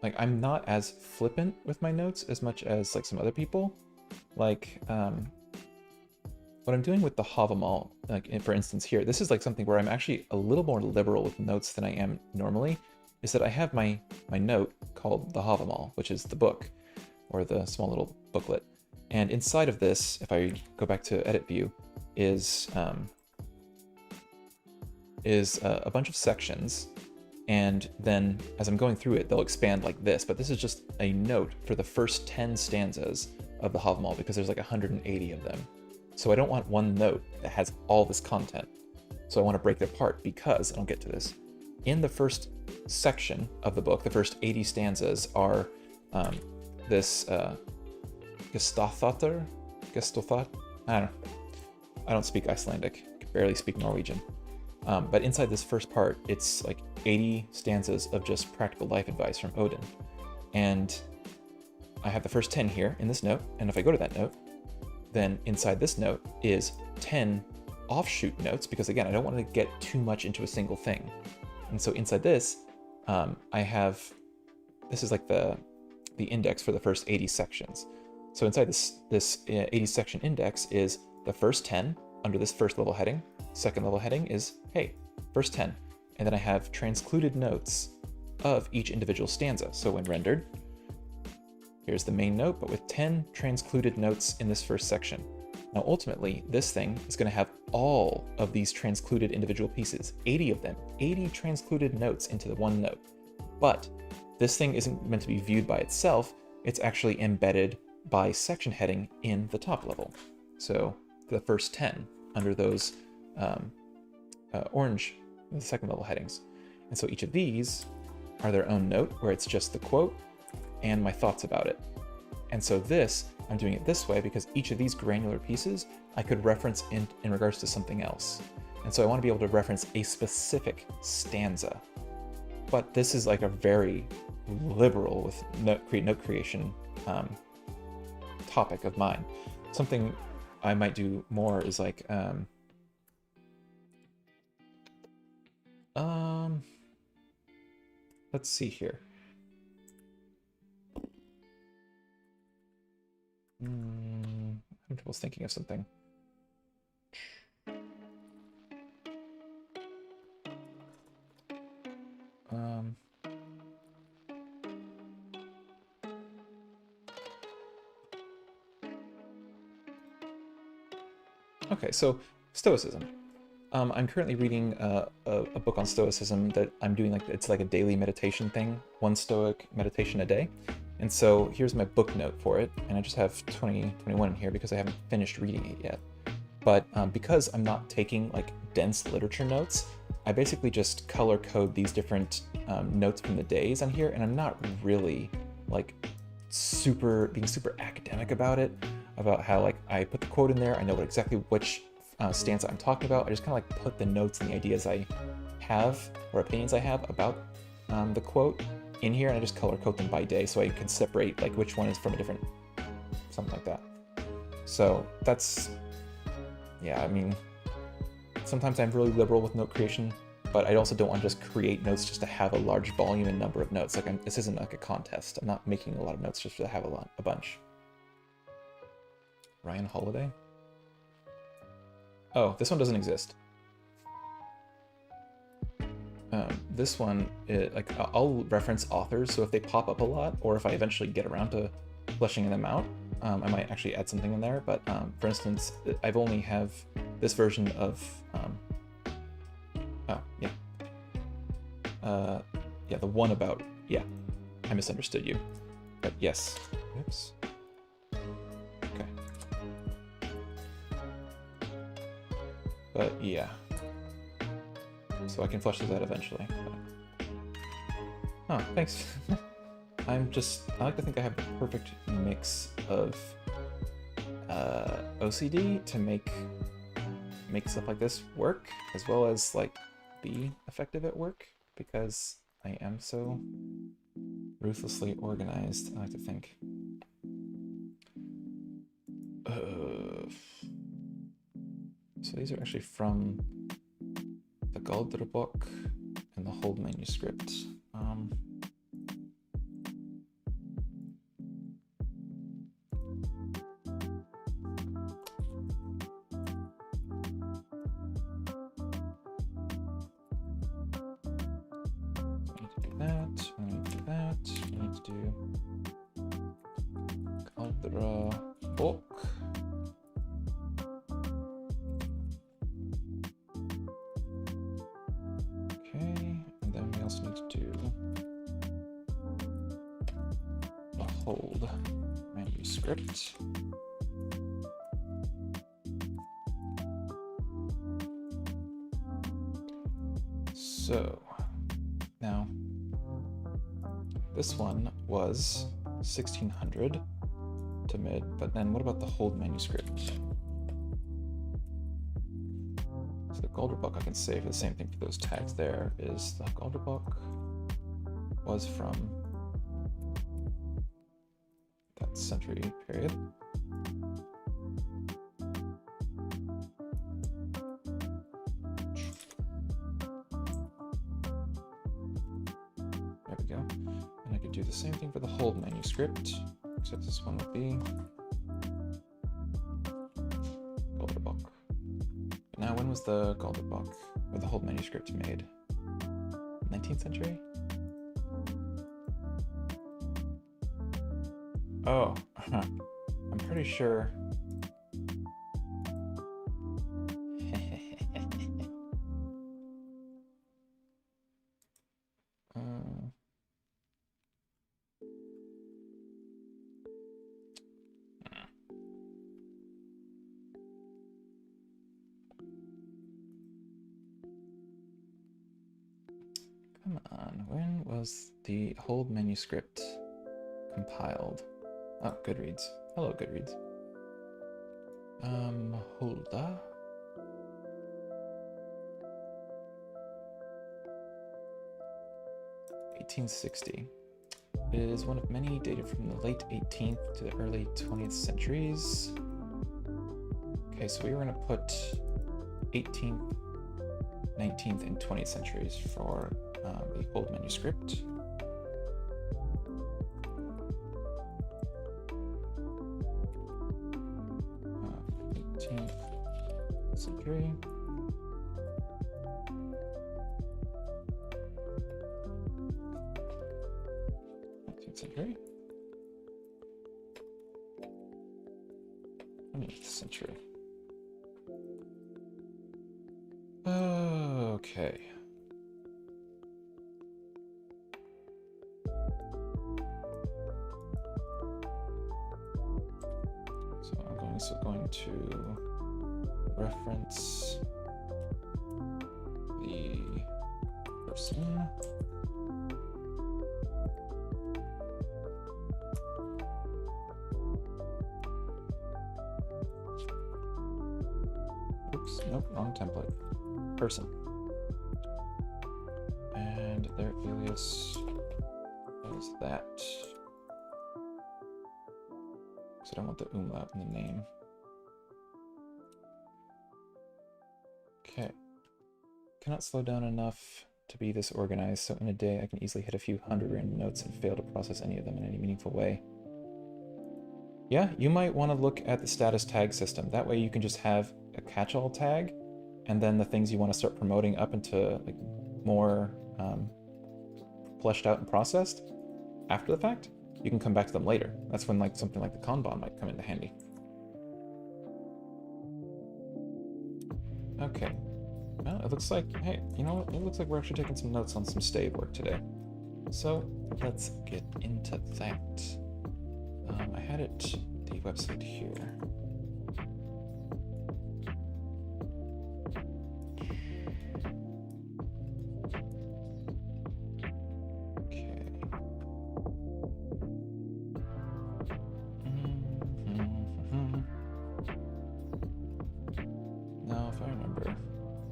like, I'm not as flippant with my notes as much as, like, some other people. Like, what I'm doing with the Havamal, like, for instance here, this is, like, something where I'm actually a little more liberal with notes than I am normally, is that I have my note called the Havamal, which is the book, or the small little booklet. And inside of this, if I go back to edit view, is a bunch of sections. And then as I'm going through it, they'll expand like this, but this is just a note for the first 10 stanzas of the Havamal, because there's like 180 of them. So I don't want one note that has all this content. So I want to break it apart because, and I'll get to this, in the first section of the book, the first 80 stanzas are this Gestothater? I don't speak Icelandic, I barely speak Norwegian. But inside this first part, it's like 80 stanzas of just practical life advice from Odin. And I have the first 10 here in this note, and if I go to that note, then inside this note is 10 offshoot notes, because again, I don't want to get too much into a single thing. And so inside this, I have, this is like the index for the first 80 sections. So inside this 80 section index is the first 10 under this first level heading. Second level heading is, hey, first 10. And then I have transcluded notes of each individual stanza. So when rendered, Here's the main note, but with 10 transcluded notes in this first section. Now, ultimately, this thing is going to have all of these transcluded individual pieces, 80 of them, 80 transcluded notes into the one note. But this thing isn't meant to be viewed by itself. It's actually embedded by section heading in the top level. So the first 10 under those orange, the second level headings. And so each of these are their own note where it's just the quote and my thoughts about it. And so this, I'm doing it this way because each of these granular pieces I could reference in regards to something else. And so I want to be able to reference a specific stanza. But this is like a very liberal with note creation topic of mine. Something I might do more is like, let's see here. I'm trouble thinking of something. Okay, so Stoicism. I'm currently reading a book on Stoicism that I'm doing it's like a daily meditation thing, one Stoic meditation a day. And so here's my book note for it, and I just have 2021 in here because I haven't finished reading it yet. But because I'm not taking like dense literature notes, I basically just color code these different notes from the days on here, and I'm not really like being super academic about it, about how like I put the quote in there, I know exactly which stanza I'm talking about. I just kind of like put the notes and the ideas I have or opinions I have about the quote in here, and I just color code them by day so I can separate like which one is from a different something like that. So that's, yeah, I mean, sometimes I'm really liberal with note creation, but I also don't want to just create notes just to have a large volume and number of notes. Like this isn't like a contest. I'm not making a lot of notes just to have a bunch. Ryan Holiday? Oh, this one doesn't exist. This one, like I'll reference authors, so if they pop up a lot, or if I eventually get around to fleshing them out, I might actually add something in there. But for instance, I've only have this version of, oh yeah, yeah, the one about, yeah, I misunderstood you, but yes, oops, okay, but yeah. So I can flesh those out eventually. But... oh, thanks. I like to think I have the perfect mix of OCD to make stuff like this work, as well as like be effective at work, because I am so ruthlessly organized. I like to think. So these are actually from the Galderbok and the whole manuscript. I need to do that. I need to do Galderbok. Hold manuscript. So now this one was 1600 to mid, but then what about the Hold manuscript? So the Galderbok I can save the same thing for those tags there. Is the Galderbok was from that century period. There we go. And I could do the same thing for the Hold manuscript, except this one would be Galderbok. Now, when was the Galderbok or the Hold manuscript made? 19th century? Oh, I'm pretty sure. uh, Come on, when was the whole manuscript compiled? Oh, Goodreads. Hello, Goodreads. Hulda? 1860. It is one of many dated from the late 18th to the early 20th centuries. Okay, so we were going to put 18th, 19th, and 20th centuries for the old manuscript. Uh, 18th century. Century? 20th century. Okay. So I'm going to reference the person. Oops, nope, wrong template. Person. And their alias is that. Because I don't want the umlaut in the name. Okay. Cannot slow down enough to be this organized, so in a day I can easily hit a few hundred random notes and fail to process any of them in any meaningful way. Yeah, you might want to look at the status tag system. That way you can just have a catch-all tag, and then the things you want to start promoting up into like more fleshed out and processed after the fact, you can come back to them later. That's when like something like the Kanban might come into handy. Okay. Well, it looks like, hey, you know what? It looks like we're actually taking some notes on some stave work today. So let's get into that. I had the website here. Okay. Now, if I remember,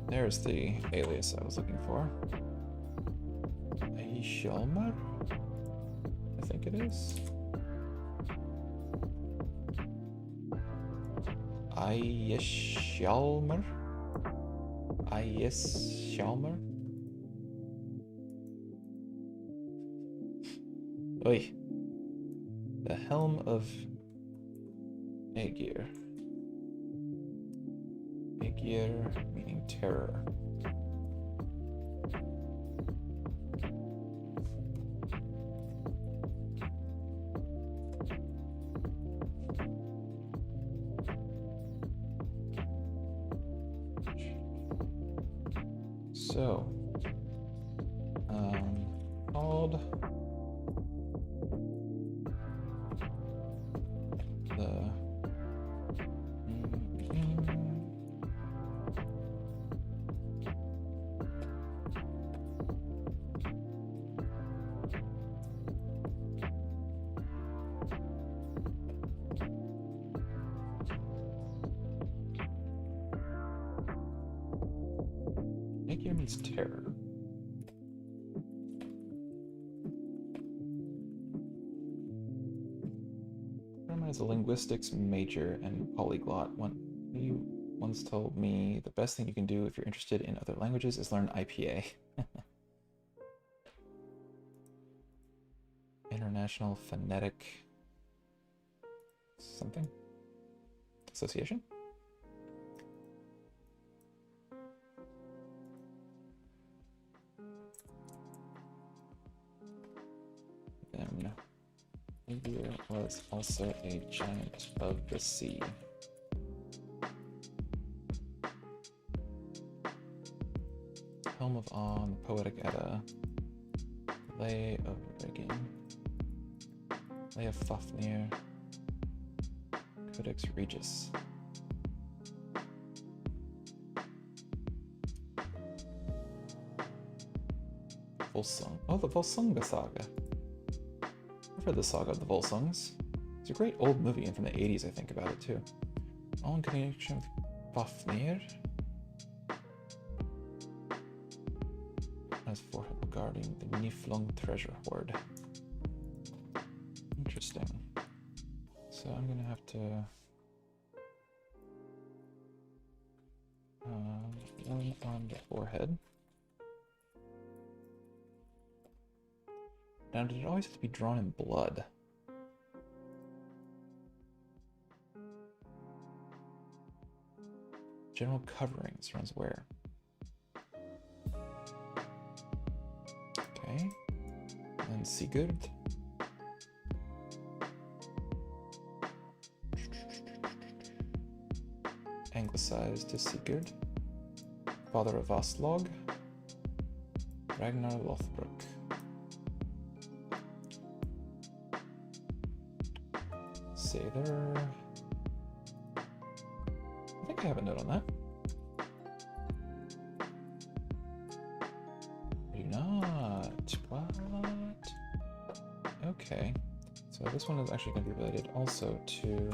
there's the alias I was looking for. Aishalmar? I think it is. Aishalmar? Aishalmar? Oi. The Helm of Aegir. Aegir meaning terror. So, called the Aegir means terror. Is a linguistics major and polyglot. He once told me the best thing you can do if you're interested in other languages is learn IPA. International Phonetic something? Association? There was also a giant of the sea. Helm of On, Poetic Edda, Lay of Rigging, Lay of Fafnir, Codex Regis. Volsung. Oh, the Volsunga saga. I've read the saga of the Volsungs. It's a great old movie and from the 80s, I think, about it too. All in connection with Fafnir. As for regarding the Niflung treasure hoard. Interesting. So I'm gonna have to one on the forehead. Now, did it always have to be drawn in blood? General coverings runs where? Okay. And then Sigurd. Anglicized to Sigurd. Father of Aslog. Ragnar Lothbrok. Sather. I think I have a note on that. I do not. What? Okay. So this one is actually going to be related also to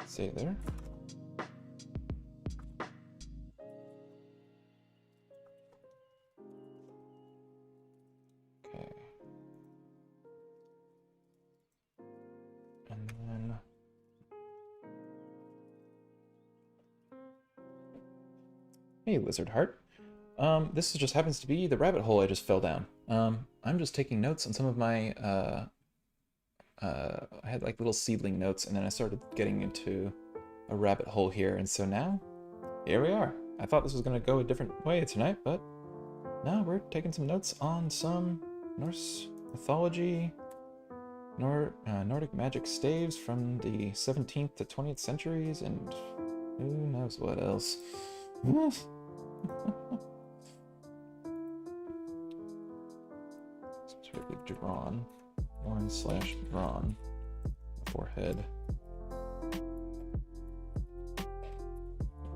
Sather. Okay. And then hey, Lizard Heart. This just happens to be the rabbit hole I just fell down. I'm just taking notes on some of my, I had like little seedling notes, and then I started getting into a rabbit hole here, and so now, here we are. I thought this was going to go a different way tonight, but no, we're taking some notes on some Norse mythology, Nordic magic staves from the 17th to 20th centuries, and who knows what else. Specifically drawn, /drawn, forehead,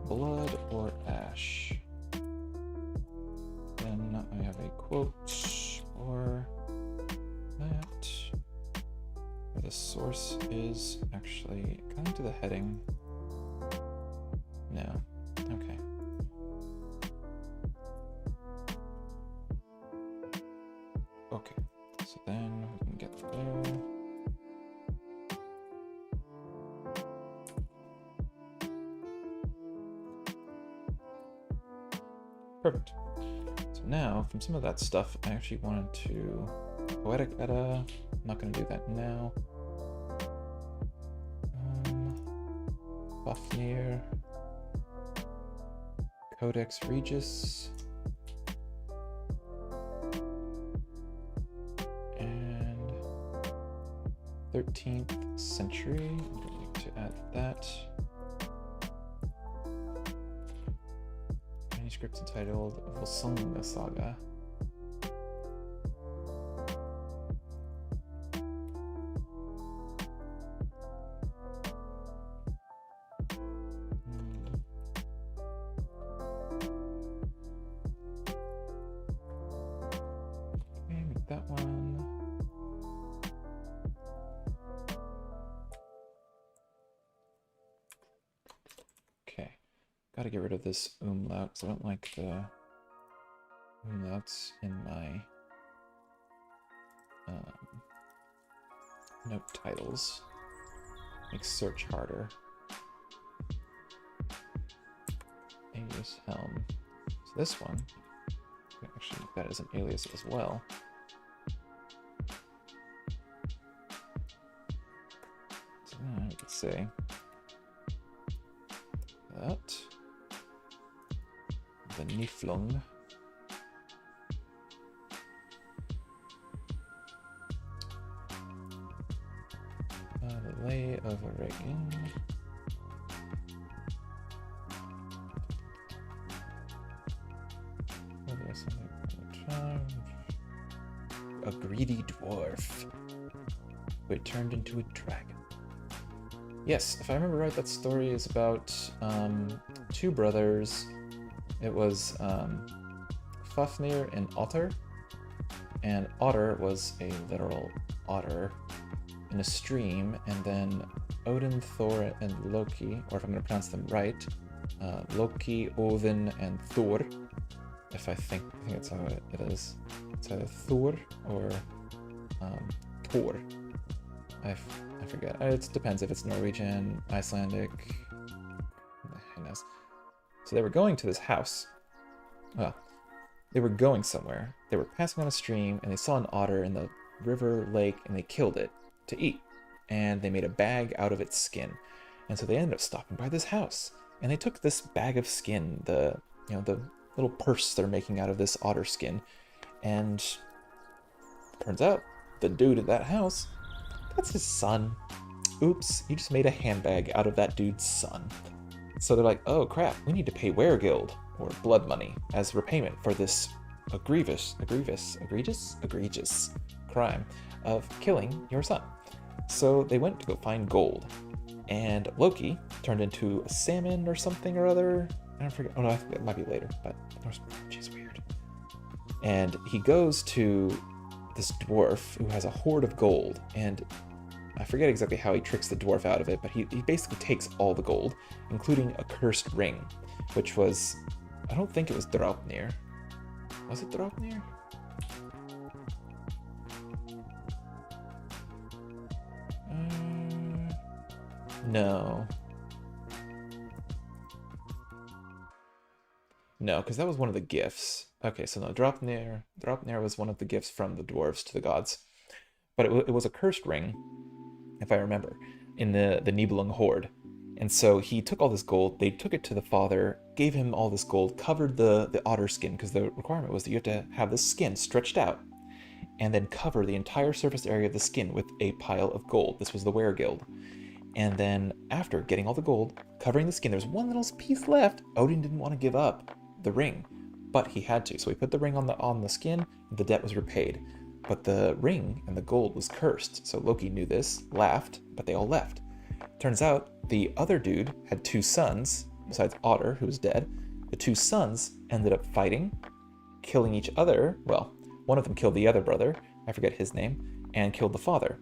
blood or ash. Then I have a quote for that, where the source is actually going to the heading. No, okay. Okay, so then we can get there. Perfect. So now, from some of that stuff, I actually wanted to Poetic Edda. I'm not going to do that now. Fafnir. Codex Regis. And 13th century. I'm going to add that. Manuscripts entitled Volsunga Saga. Okay, make that one. Okay, gotta get rid of this umlaut because I don't like the umlauts in my note titles. Makes search harder. Alias Helm. So this one, we can actually make that as an alias as well. So now we could say that the Niflung dragon. A greedy dwarf who had turned into a dragon. Yes, if I remember right, that story is about two brothers. It was Fafnir and Otter. And Otter was a literal otter in a stream, and then Odin, Thor, and Loki, or if I'm going to pronounce them right, Loki, Odin, and Thor. If I think that's how it is. It's either Thor or Thor. I forget. It depends if it's Norwegian, Icelandic. Who knows? So they were going to this house. Well, they were going somewhere. They were passing on a stream, and they saw an otter in the river lake, and they killed it to eat. And they made a bag out of its skin. And so they ended up stopping by this house, and they took this bag of skin, the little purse they're making out of this otter skin, and turns out the dude at that house, that's his son. Oops, you just made a handbag out of that dude's son. So they're like, oh crap, we need to pay Weregild, or blood money, as repayment for this egregious crime of killing your son. So they went to go find gold, and Loki turned into a salmon or something or other. I don't forget. Oh no, I think it might be later, but she's weird. And he goes to this dwarf who has a hoard of gold, and I forget exactly how he tricks the dwarf out of it, but he basically takes all the gold, including a cursed ring, which was, I don't think it was Draupnir. Was it Draupnir? No. No, because that was one of the gifts. Okay, so no, Draupnir was one of the gifts from the dwarves to the gods. But it was a cursed ring, if I remember, in the Nibelung Horde. And so he took all this gold, they took it to the father, gave him all this gold, covered the otter skin, because the requirement was that you have to have the skin stretched out, and then cover the entire surface area of the skin with a pile of gold. This was the Weregild. And then after getting all the gold, covering the skin, there's one little piece left. Odin didn't want to give up the ring, but he had to. So he put the ring on the skin, and the debt was repaid. But the ring and the gold was cursed. So Loki knew this, laughed, but they all left. Turns out the other dude had two sons, besides Otter, who was dead. The two sons ended up fighting, killing each other. Well, one of them killed the other brother, I forget his name, and killed the father.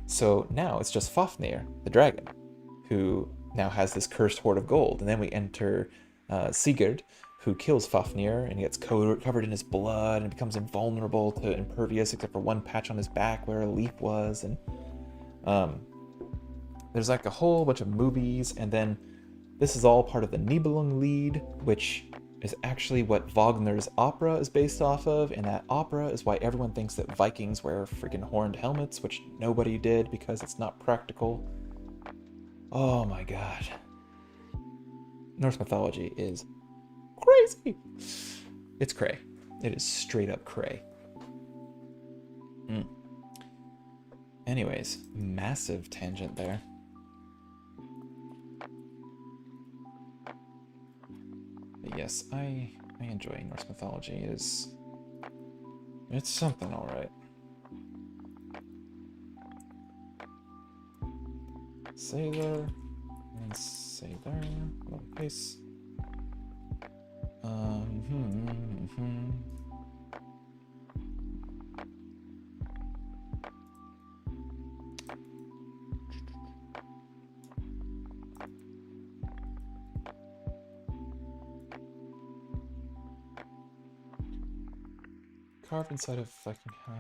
So now it's just Fafnir, the dragon, who now has this cursed hoard of gold. And then we enter Sigurd, who kills Fafnir and gets covered in his blood and becomes invulnerable to impervious except for one patch on his back where a leaf was. And there's like a whole bunch of movies, and then this is all part of the Nibelung Lied, which is actually what Wagner's opera is based off of, and that opera is why everyone thinks that Vikings wear freaking horned helmets, which nobody did because it's not practical. Oh my god. Norse mythology is crazy. It's cray. It is straight up cray. Anyways, massive tangent there. But yes, I enjoy Norse mythology. It's something alright. Sailor and Sailor. Little case. Carved inside of Viking have.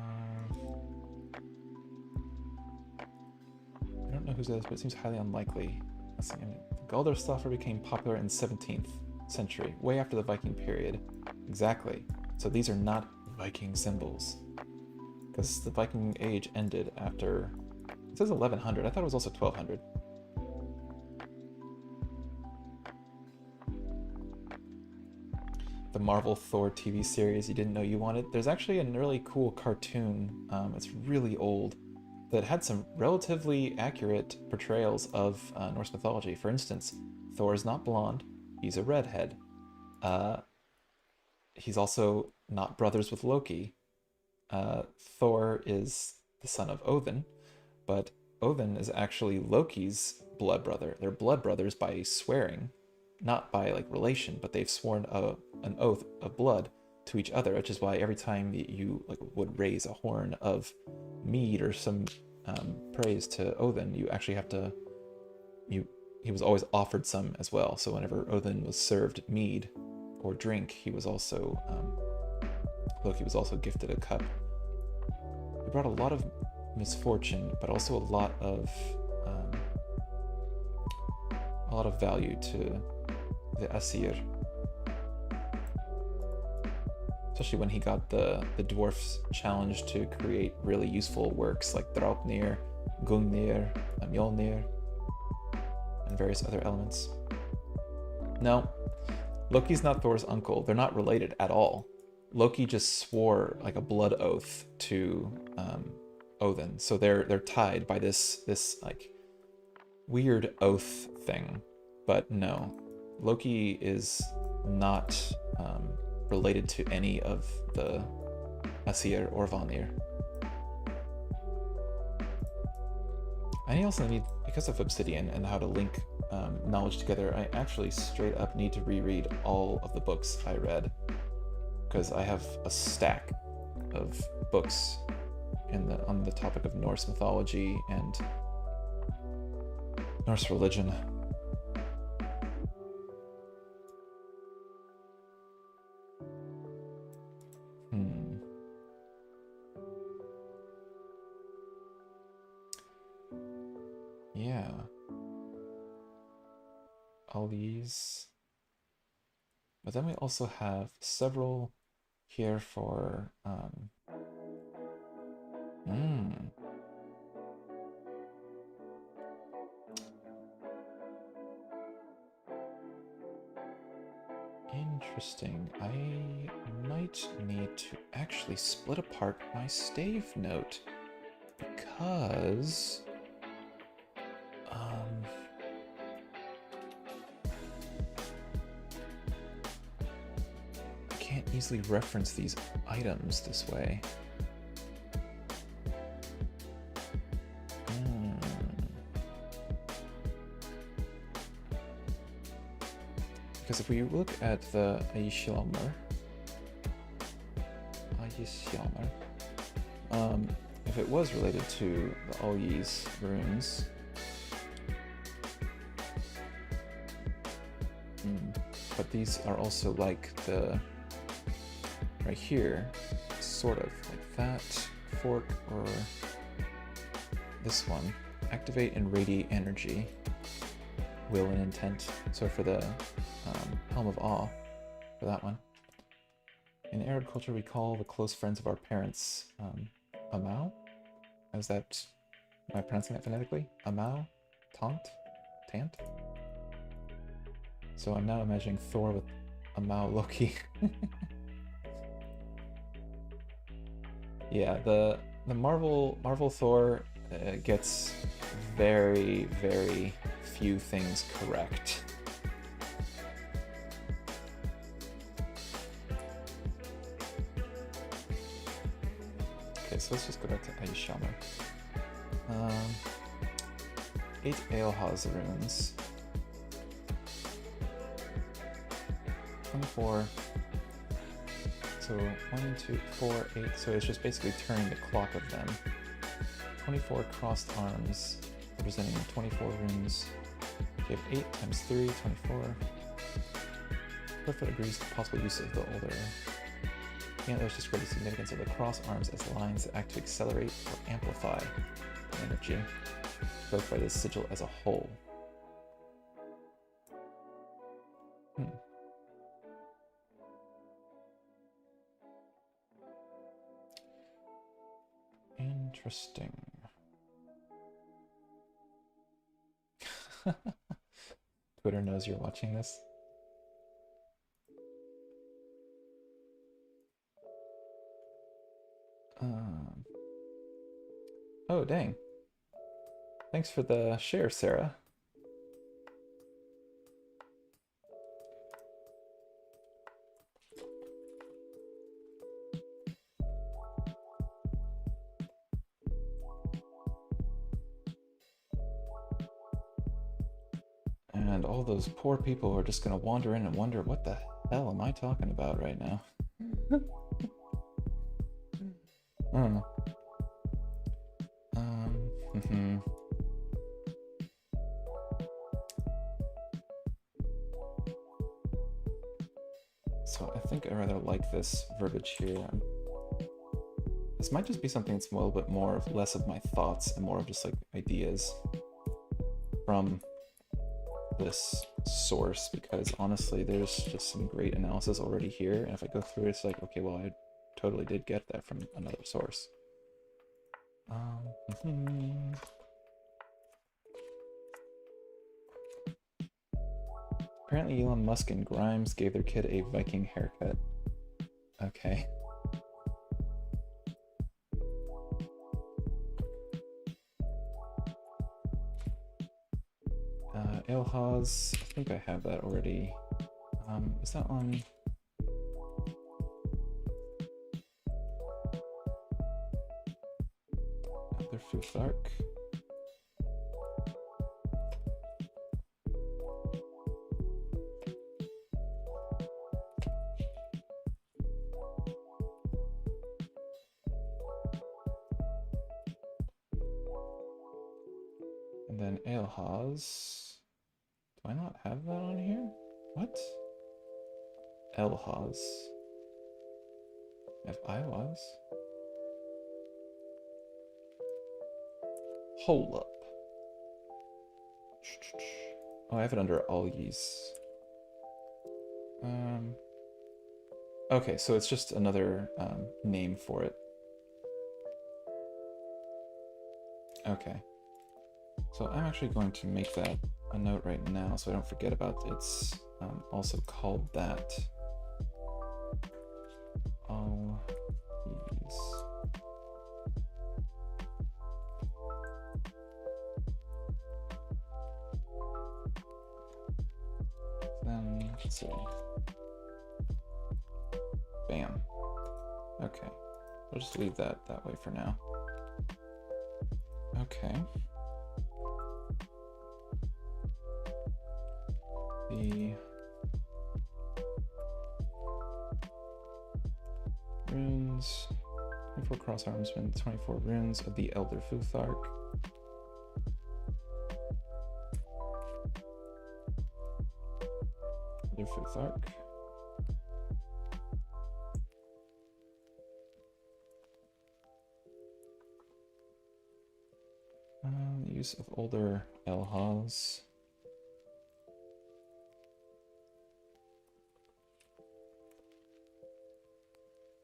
I don't know who's this, but it seems highly unlikely. Let's see. The Galdorstafr became popular in the 17th century, way after the Viking period. Exactly. So these are not Viking symbols, because the Viking age ended after. It says 1100. I thought it was also 1200. The Marvel Thor TV series you didn't know you wanted. There's actually a really cool cartoon. It's really old. that had some relatively accurate portrayals of Norse mythology. For instance, Thor is not blonde, he's a redhead. Uh, he's also not brothers with Loki. Thor is the son of Odin, but Odin is actually Loki's blood brother. They're blood brothers by swearing, not by like relation, but they've sworn an oath of blood to each other, which is why every time you like would raise a horn of mead or some praise to Odin, you actually have to he was always offered some as well. So whenever Odin was served mead or drink, he was also Loki was also gifted a cup. It brought a lot of misfortune, but also a lot of value to the Asir. Especially when he got the dwarfs challenged to create really useful works like Draupnir, Gungnir, Mjolnir, and various other elements. No, Loki's not Thor's uncle. They're not related at all. Loki just swore like a blood oath to Odin, so they're tied by this like weird oath thing. But no, Loki is not related to any of the Asir or Vanir. I also need, because of Obsidian and how to link knowledge together, I actually straight up need to reread all of the books I read, because I have a stack of books on the topic of Norse mythology and Norse religion. Yeah. All these. But then we also have several here for Interesting. I might need to actually split apart my stave note, because I can't easily reference these items this way. Because if we look at the Aishilmer, if it was related to the Alyi's runes, but these are also like the, right here, sort of like that fork or this one, activate and radiate energy, will and intent. So for the Helm of Awe, for that one. In Arab culture, we call the close friends of our parents Amau. Is that, am I pronouncing that phonetically? Amau? Tant? So I'm now imagining Thor with Amau Loki. Yeah, the Marvel Thor gets very, very few things correct. Okay, so let's just go back to Aishama. 8 Eohaz runes. 24. So 1, 2, 4, 8. So it's just basically turning the clock of them. 24 crossed arms, representing 24 runes. You have 8 times 3, 24. Clifford agrees to possible use of the older. Antlers describe the significance of the cross arms as lines that act to accelerate or amplify the energy, both by the sigil as a whole. Interesting. Twitter knows you're watching this. Oh, dang. Thanks for the share, Sarah. And all those poor people are just gonna wander in and wonder, what the hell am I talking about right now? Hmm. Um, So I think I rather like this verbiage here. This might just be something that's a little bit more, less of my thoughts and more of just like ideas from this source, because honestly, there's just some great analysis already here. And if I go through it, it's like, okay, well, I totally did get that from another source. Apparently Elon Musk and Grimes gave their kid a Viking haircut. Okay. Elhaz, I think I have that already. Is that on? Elder Futhark. And then Elhaz. Do I not have that on here? What? Elhaz. If I was. Hold up. Oh, I have it under Alyi's. Okay, so it's just another name for it. Okay. So I'm actually going to make that a note right now so I don't forget about it. It's also called that. All these. Then, let's see. Bam. Okay. We'll just leave that way for now. Okay. The runes, 24 cross armsmen, 24 runes of the Elder Futhark. Elder Futhark. Use of older Elhaz.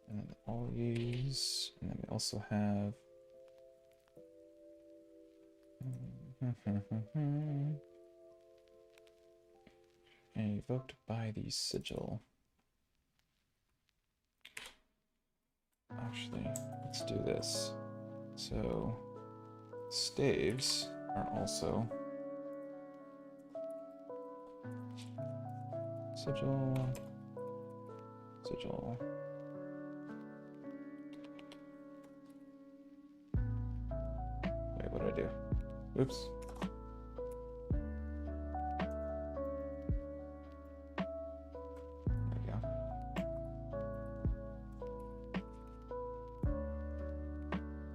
And then all use, and then we also have and evoked by the sigil. Actually, let's do this. So staves are also sigil, sigil. Wait, what did I do? Oops. There we go.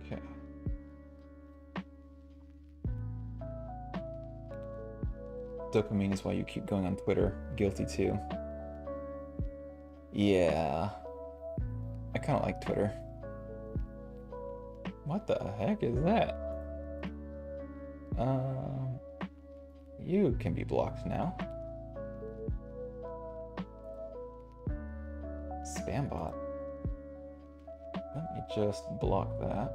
Okay. Dopamine is why you keep going on Twitter. Guilty too. Yeah. I kind of like Twitter. What the heck is that? You can be blocked now. Spam bot. Let me just block that.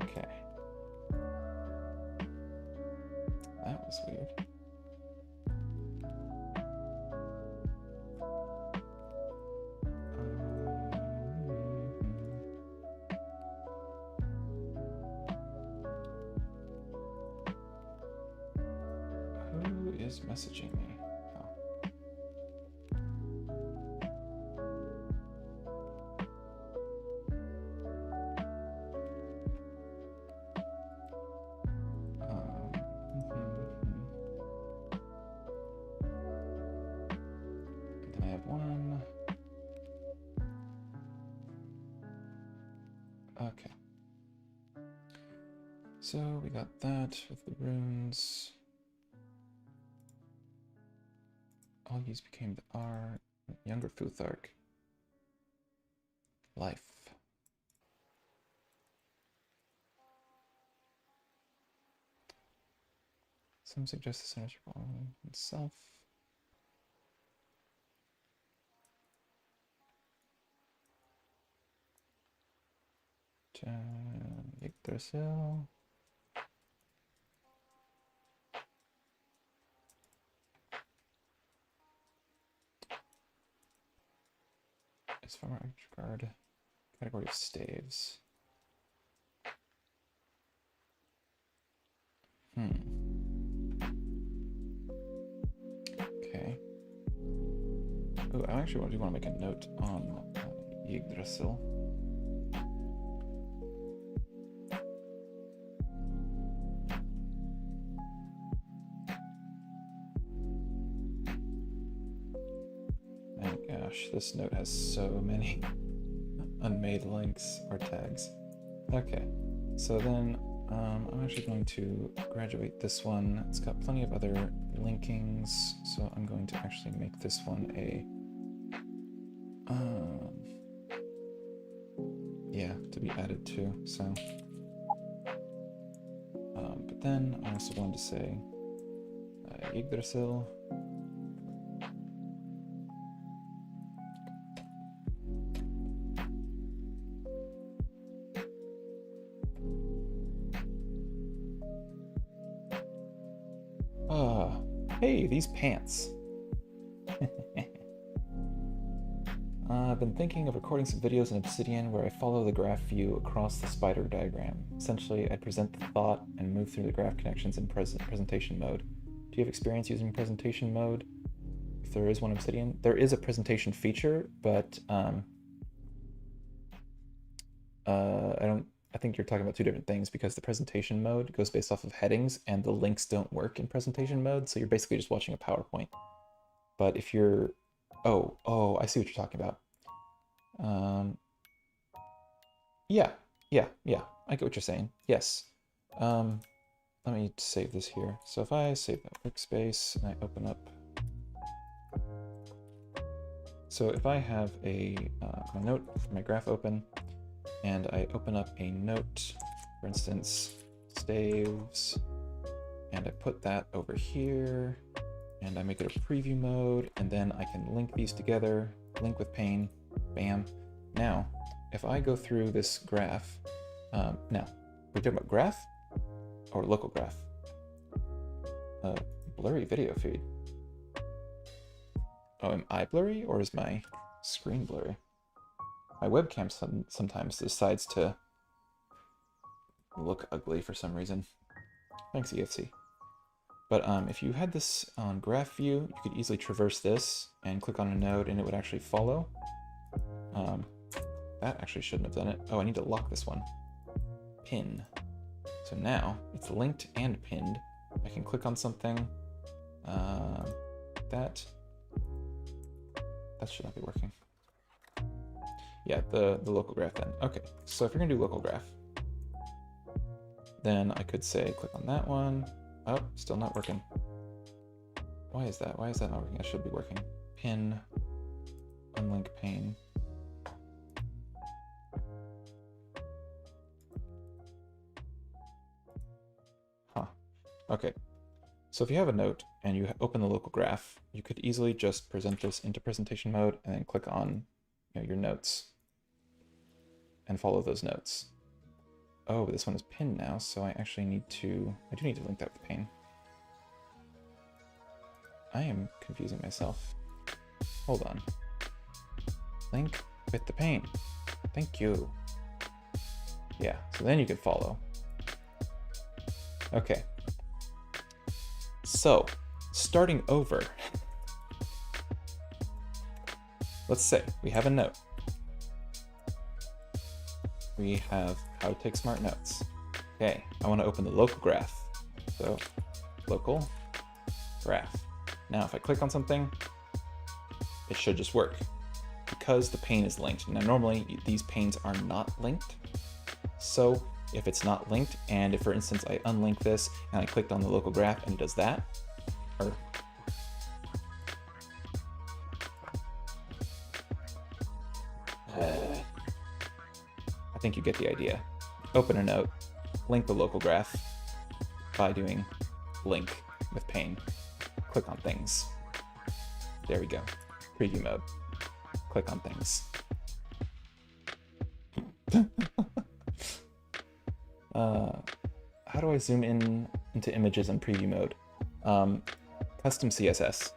Okay. That was weird. Who's messaging me? Then I have one. Okay. So we got that with the runes. All use became the R. Younger Futhark. Life. Some suggest the symmetrical itself. Yggdrasil. Is from our guard. Category of staves. Okay. Oh, I actually do want to make a note on Yggdrasil. Oh gosh, this note has so many unmade links or tags. Okay, so then I'm actually going to graduate this one. It's got plenty of other linkings, so I'm going to actually make this one a yeah, to be added to. So but then I also wanted to say Yggdrasil. Hey, these pants. I've been thinking of recording some videos in Obsidian where I follow the graph view across the spider diagram. Essentially, I present the thought and move through the graph connections in presentation mode. Do you have experience using presentation mode? If there is one Obsidian, there is a presentation feature, but I think you're talking about two different things, because the presentation mode goes based off of headings and the links don't work in presentation mode, so you're basically just watching a PowerPoint. But if you're... Oh, I see what you're talking about. Yeah, I get what you're saying. Yes. Let me save this here. So if I save that workspace and I open up... So if I have a note for my graph open, and I open up a note, for instance, staves, and I put that over here, and I make it a preview mode, and then I can link these together, link with pane, bam. Now, if I go through this graph, now, we're talking about graph or local graph? Blurry video feed. Oh, am I blurry, or is my screen blurry? My webcam sometimes decides to look ugly for some reason. Thanks, EFC. But if you had this on graph view, you could easily traverse this and click on a node and it would actually follow. That actually shouldn't have done it. Oh, I need to lock this one. Pin. So now it's linked and pinned. I can click on something. That should not be working. Yeah, the local graph then. Okay, so if you're gonna do local graph, then I could say click on that one. Oh, still not working. Why is that? Why is that not working? It should be working. Pin, unlink pane. Huh. Okay. So if you have a note and you open the local graph, you could easily just present this into presentation mode and then click on your notes and follow those notes. Oh, but this one is pinned now, so I do need to link that with pane. I am confusing myself. Hold on. Link with the pane. Thank you. Yeah, so then you can follow. Okay. So, starting over. Let's say we have a note. We have how to take smart notes. Okay, I want to open the local graph. So local graph. Now if I click on something, it should just work because the pane is linked. Now normally these panes are not linked. So if it's not linked, and if for instance I unlink this and I clicked on the local graph and it does that, or I think you get the idea. Open a note, link the local graph by doing link with pane. Click on things. There we go. Preview mode. Click on things. How do I zoom in into images in preview mode? Custom CSS.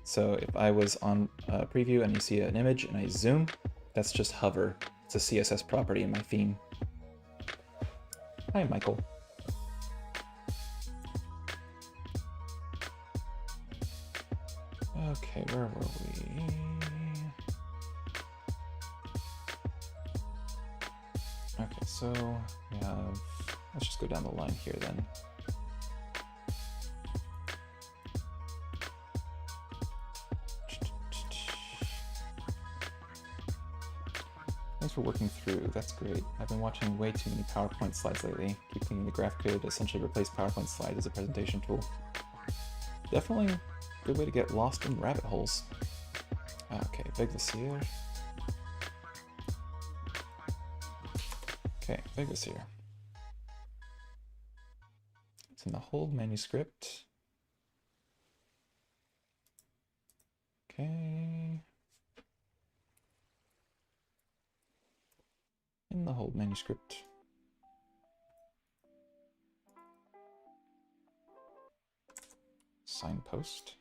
So if I was on preview and you see an image and I zoom, that's just hover. It's a CSS property in my theme. Hi, Michael. Okay, where were we? Okay, so we have, let's just go down the line here then. Thanks for working through, that's great. I've been watching way too many PowerPoint slides lately. Keep thinking the graph could essentially replace PowerPoint slides as a presentation tool. Definitely a good way to get lost in rabbit holes. Okay, big this here. Okay, big this here. It's in the hold manuscript. Okay. In the hold manuscript. Signpost.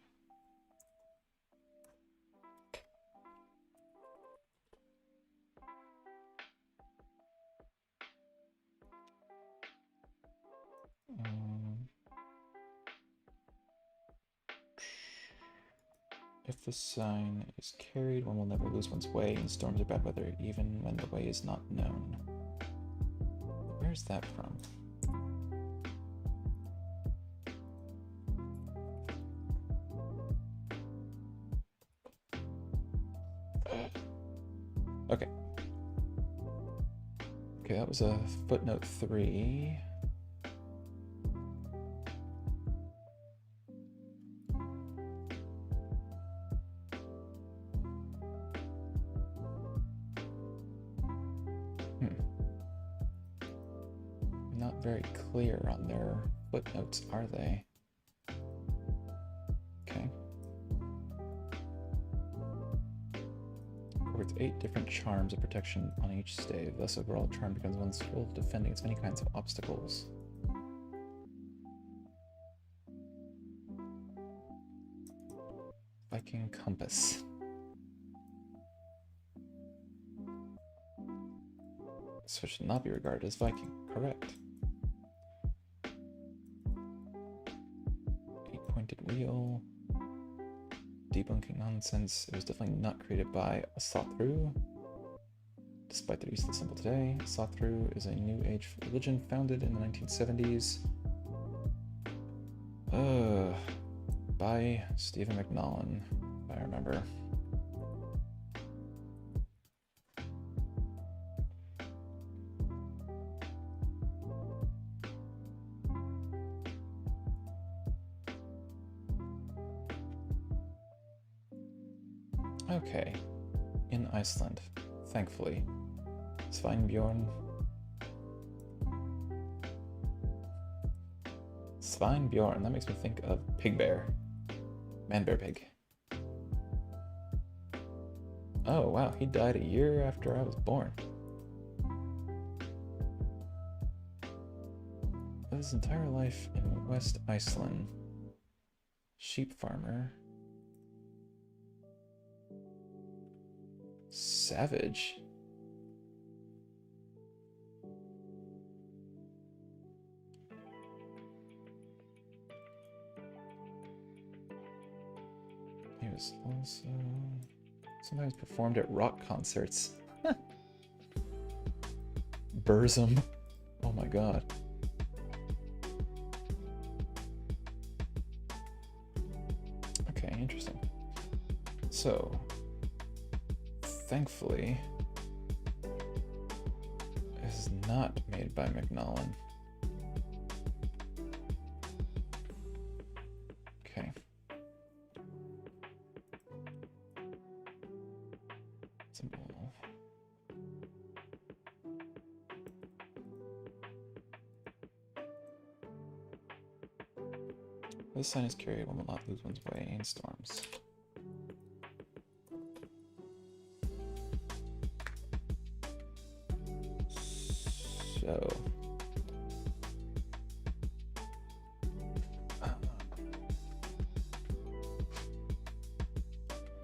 If the sign is carried, one will never lose one's way in storms or bad weather, even when the way is not known. Where's that from? Okay. Okay, that was a footnote 3. Not very clear on their footnotes, are they? Okay. Incorporates 8 different charms of protection on each stave. Thus, overall charm becomes one's role of defending against many kinds of obstacles. Viking compass. So should not be regarded as Viking. Correct. 8-pointed wheel. Debunking nonsense. It was definitely not created by a saw-through. Despite their use of the symbol today, saw-through is a new age religion founded in the 1970s. By Stephen McNaughton, if I remember. Okay, in Iceland, thankfully. Sveinbjorn. Sveinbjorn, that makes me think of Pig Bear. Man Bear Pig. Oh wow, he died a year after I was born. Lived his entire life in West Iceland. Sheep farmer. Savage. was also sometimes performed at rock concerts. Burzum. Oh my god. Okay, interesting. So, thankfully, this is not made by McNollan. Okay. Symbol. This sign is carried, one will not lose one's way in storms. So,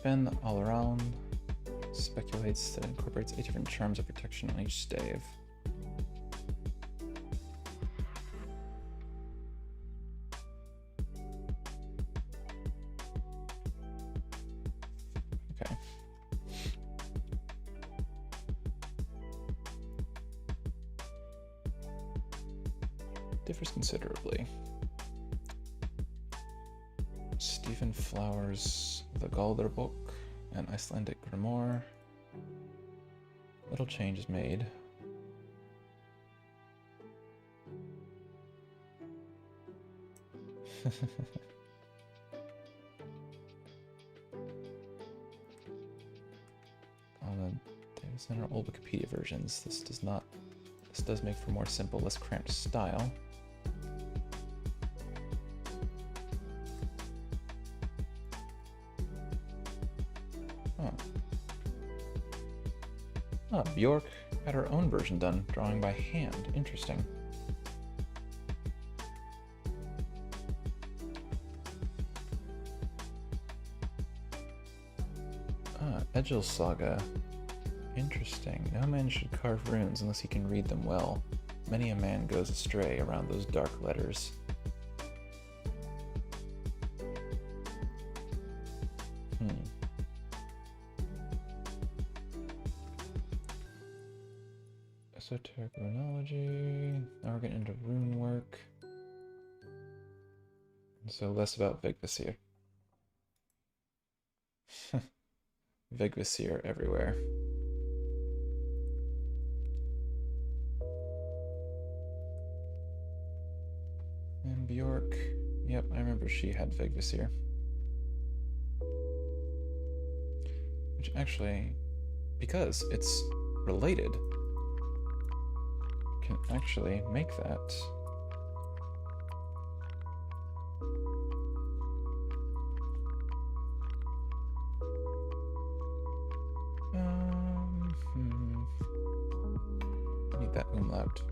Ben all around speculates that it incorporates 8 different charms of protection on each stave. Okay. Differs considerably. Stephen Flowers, The Galder Book, and Icelandic Grimoire. Little change is made. On the Data Center old Wikipedia versions, this does make for more simple, less cramped style. Bjork had her own version done, drawing by hand. Interesting. Egil Saga. Interesting. No man should carve runes unless he can read them well. Many a man goes astray around those dark letters. Esoteric runology. Now we're getting into rune work. And so less about Vigvisir. Vigvisir everywhere. And Bjork. Yep, I remember she had Vigvisir. Which actually, because it's related, can actually make that. Need that umlaut.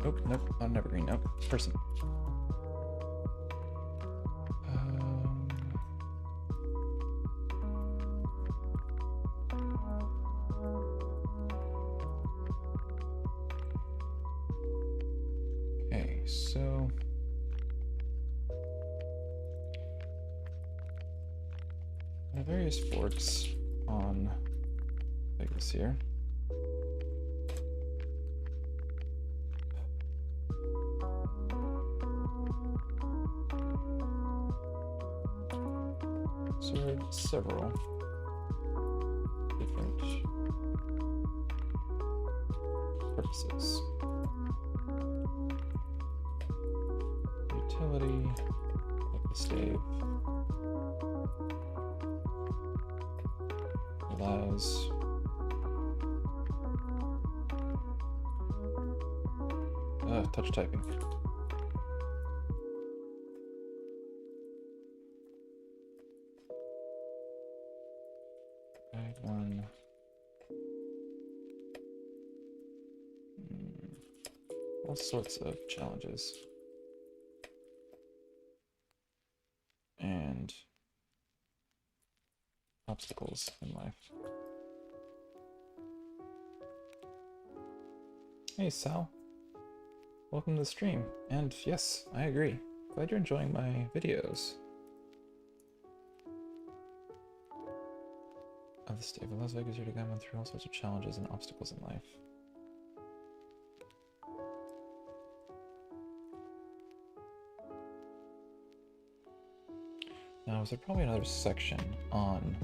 Nope, nope, not an evergreen. Nope, person. Okay, so there are various forks on like this here. Serve several different purposes. Utility, like the stave, allows touch typing. One. All sorts of challenges. And obstacles in life. Hey Sal, welcome to the stream. And yes, I agree. Glad you're enjoying my videos. Of the state of Las Vegas, you're to guide one through all sorts of challenges and obstacles in life. Now, is there probably another section on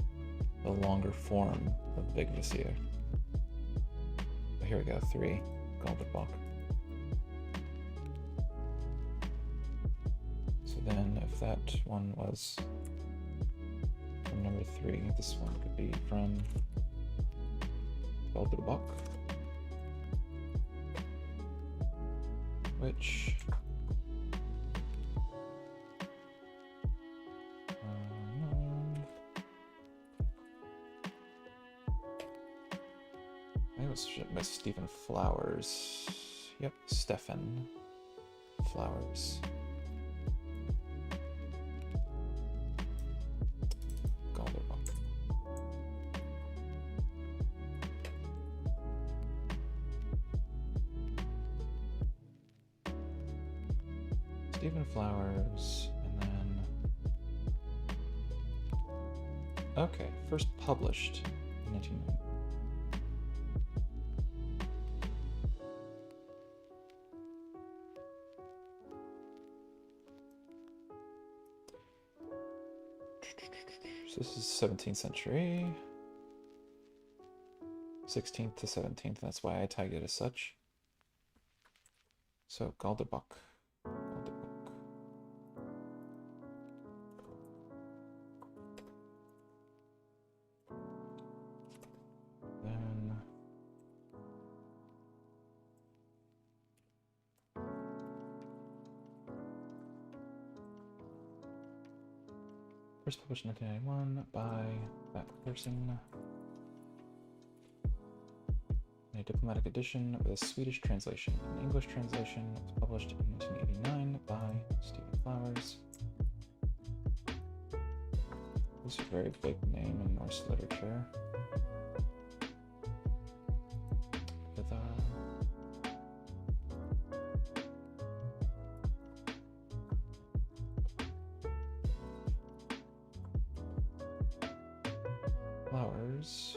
the longer form of the Big Vizier? Oh, here we go, 3. Galderbach. So then, if that one was from number 3, this one could be from Galderbach, which maybe it was Miss Stephen Flowers. Yep, Stefan Flowers. Galderbach. Stephen Flowers, and then okay, first published in 1990. So this is 17th century, 16th to 17th. That's why I tagged it as such. So Galderbach. Then first published in 1991 by that person. In a diplomatic edition with a Swedish translation. An English translation was published in 1989 by Stephen Flowers. This is a very big name in Norse literature. With Flowers.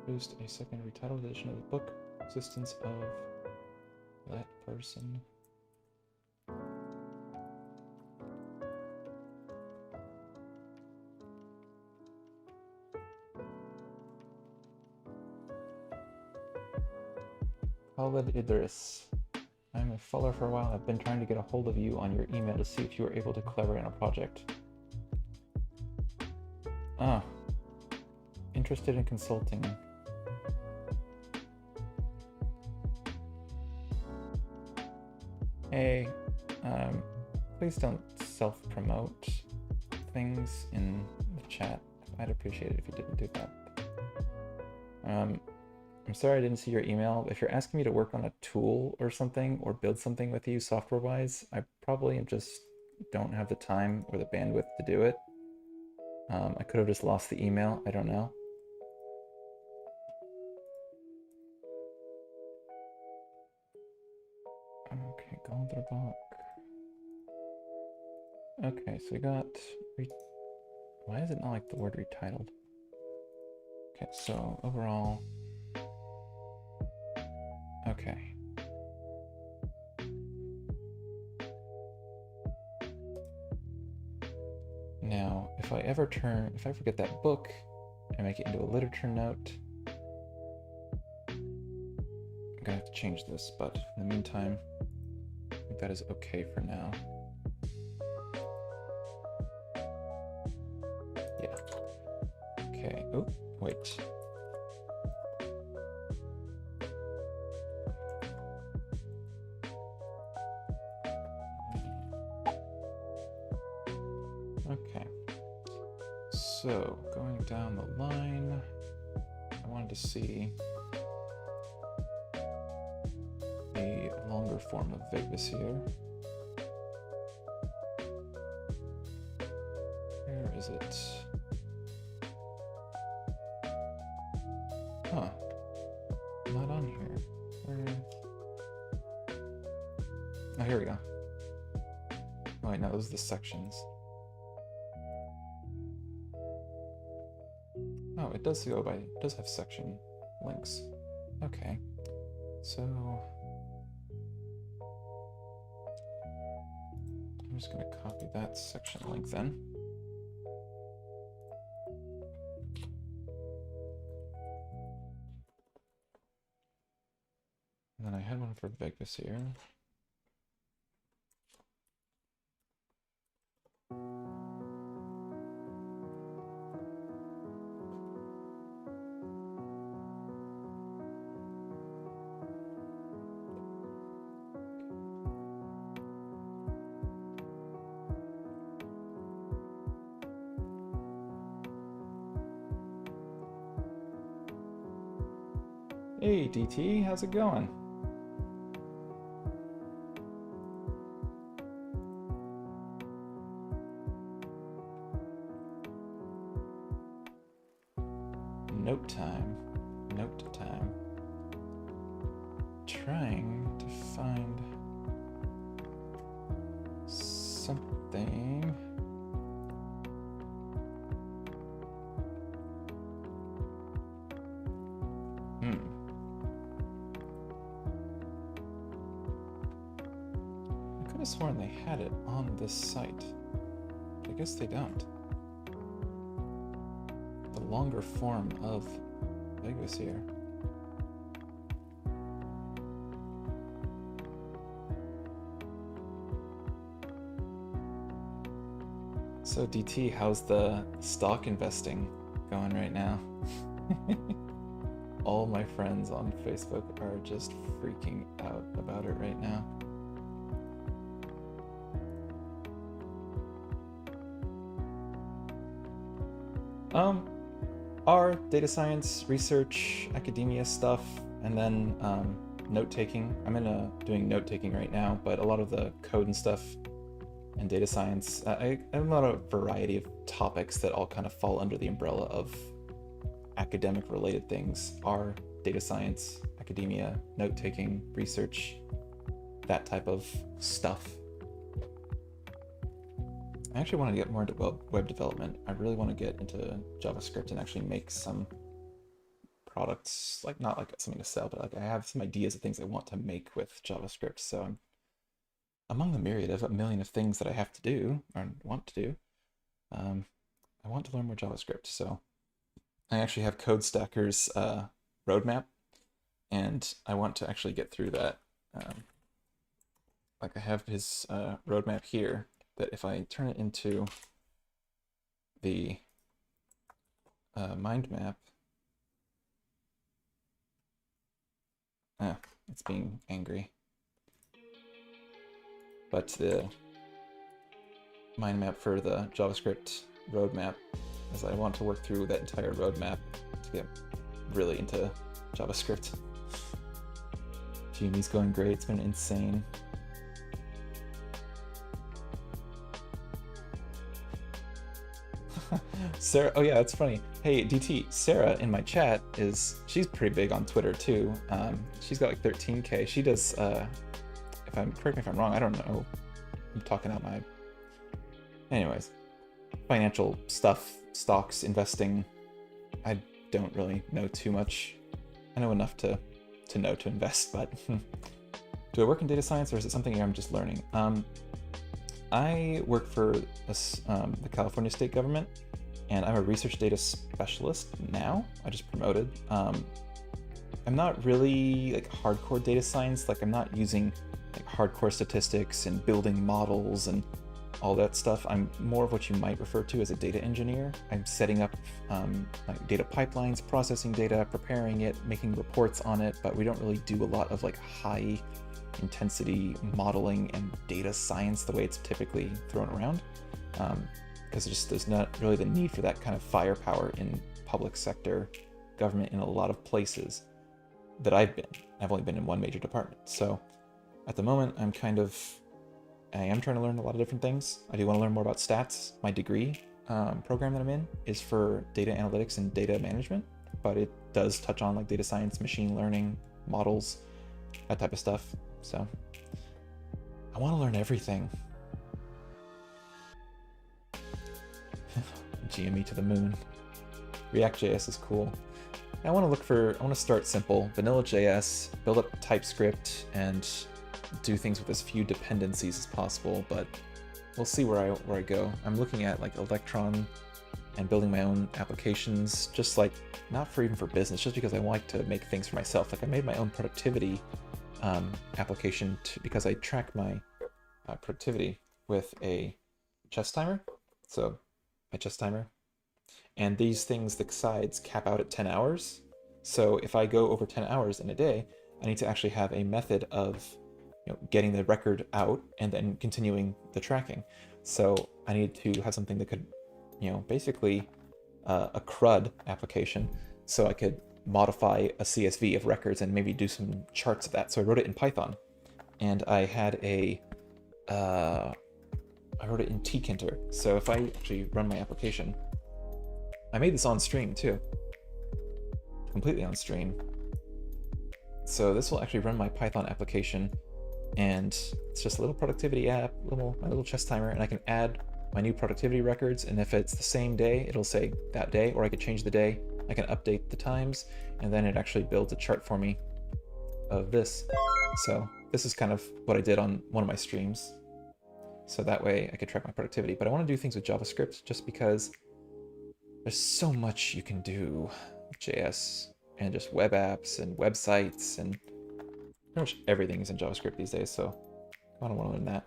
Produced a second retitled edition of the book, Existence of That Person. Khaled Idris. I'm a follower for a while. I've been trying to get a hold of you on your email to see if you were able to collaborate on a project. Ah. Interested in consulting. Hey, please don't self-promote things in the chat. I'd appreciate it if you didn't do that. I'm sorry I didn't see your email. If you're asking me to work on a tool or something, or build something with you software-wise, I probably just don't have the time or the bandwidth to do it. I could have just lost the email. I don't know. Okay, Galderbach. Okay, so we got... Why is it not like the word retitled? Okay, so overall... Okay. Now, if I forget that book and make it into a literature note, I'm gonna have to change this, but in the meantime, I think that is okay for now. Yeah. Okay. Oh, wait. Okay. So, going down the line, I wanted to see the form of vagueness here. Where is it? Huh. Not on here. Oh, here we go. Oh wait, no, those are the sections. Oh, it does go by, it does have section links. Okay. So I'm just gonna copy that section link then. And then I had one for vagueness here. Hey DT, how's it going? Note time. Note time. Trying to find something. I could have sworn they had it on this site. But I guess they don't. The longer form of vagueness here. So DT, how's the stock investing going right now? All my friends on Facebook are just freaking out about it right now. Our data science, research, academia stuff, and then note-taking. I'm doing note-taking right now, but a lot of the code and stuff and data science, I have a lot of variety of topics that all kind of fall under the umbrella of academic related things are data science, academia, note-taking, research, that type of stuff. I actually want to get more into web development. I really want to get into JavaScript and actually make some products, like not like something to sell, but like I have some ideas of things I want to make with JavaScript. So I'm among the myriad of a million of things that I have to do or want to do. I want to learn more JavaScript. So I actually have CodeStacker's roadmap, and I want to actually get through that. Like I have his roadmap here, that if I turn it into the mind map, it's being angry. But the mind map for the JavaScript roadmap is I want to work through that entire roadmap to get really into JavaScript. Jamie's going great. It's been insane. Sarah, oh yeah, that's funny. Hey, DT, Sarah in my chat she's pretty big on Twitter too. She's got like 13K. She does, correct me if I'm wrong, I don't know. I'm talking out my... Anyways, financial stuff, stocks, investing. I don't really know too much. I know enough to know to invest, but do I work in data science or is it something I'm just learning? I work for the California state government, and I'm a research data specialist now. I just promoted. I'm not really like hardcore data science. Like I'm not using like hardcore statistics and building models and all that stuff. I'm more of what you might refer to as a data engineer. I'm setting up like data pipelines, processing data, preparing it, making reports on it, but we don't really do a lot of like high intensity modeling and data science the way it's typically thrown around, because there's not really the need for that kind of firepower in public sector government in a lot of places that I've been. I've only been in one major department, so At the moment, I am trying to learn a lot of different things. I do want to learn more about stats. My degree program that I'm in is for data analytics and data management, but it does touch on like data science, machine learning, models, that type of stuff. So I want to learn everything. GME to the moon. React.js is cool. I want to start simple, vanilla JS, build up TypeScript, and do things with as few dependencies as possible, but we'll see where I go. I'm looking at like Electron and building my own applications, just like, not even for business, just because I like to make things for myself. Like I made my own productivity application because I track my productivity with a chess timer. So my chess timer. And these things, the sides cap out at 10 hours. So if I go over 10 hours in a day, I need to actually have a method of getting the record out and then continuing the tracking. So I need to have something that could, basically a CRUD application. So I could modify a CSV of records and maybe do some charts of that. So I wrote it in Python, and I had I wrote it in tkinter. So if I actually run my application, I made this on stream too, completely on stream. So this will actually run my Python application, and it's just a little productivity app, my little chess timer, and I can add my new productivity records, and if it's the same day, it'll say that day, or I could change the day. I can update the times, and then it actually builds a chart for me of this. So this is kind of what I did on one of my streams. So that way I could track my productivity. But I want to do things with JavaScript just because there's so much you can do with JS and just web apps and websites, and pretty much everything is in JavaScript these days, so I don't want to learn that.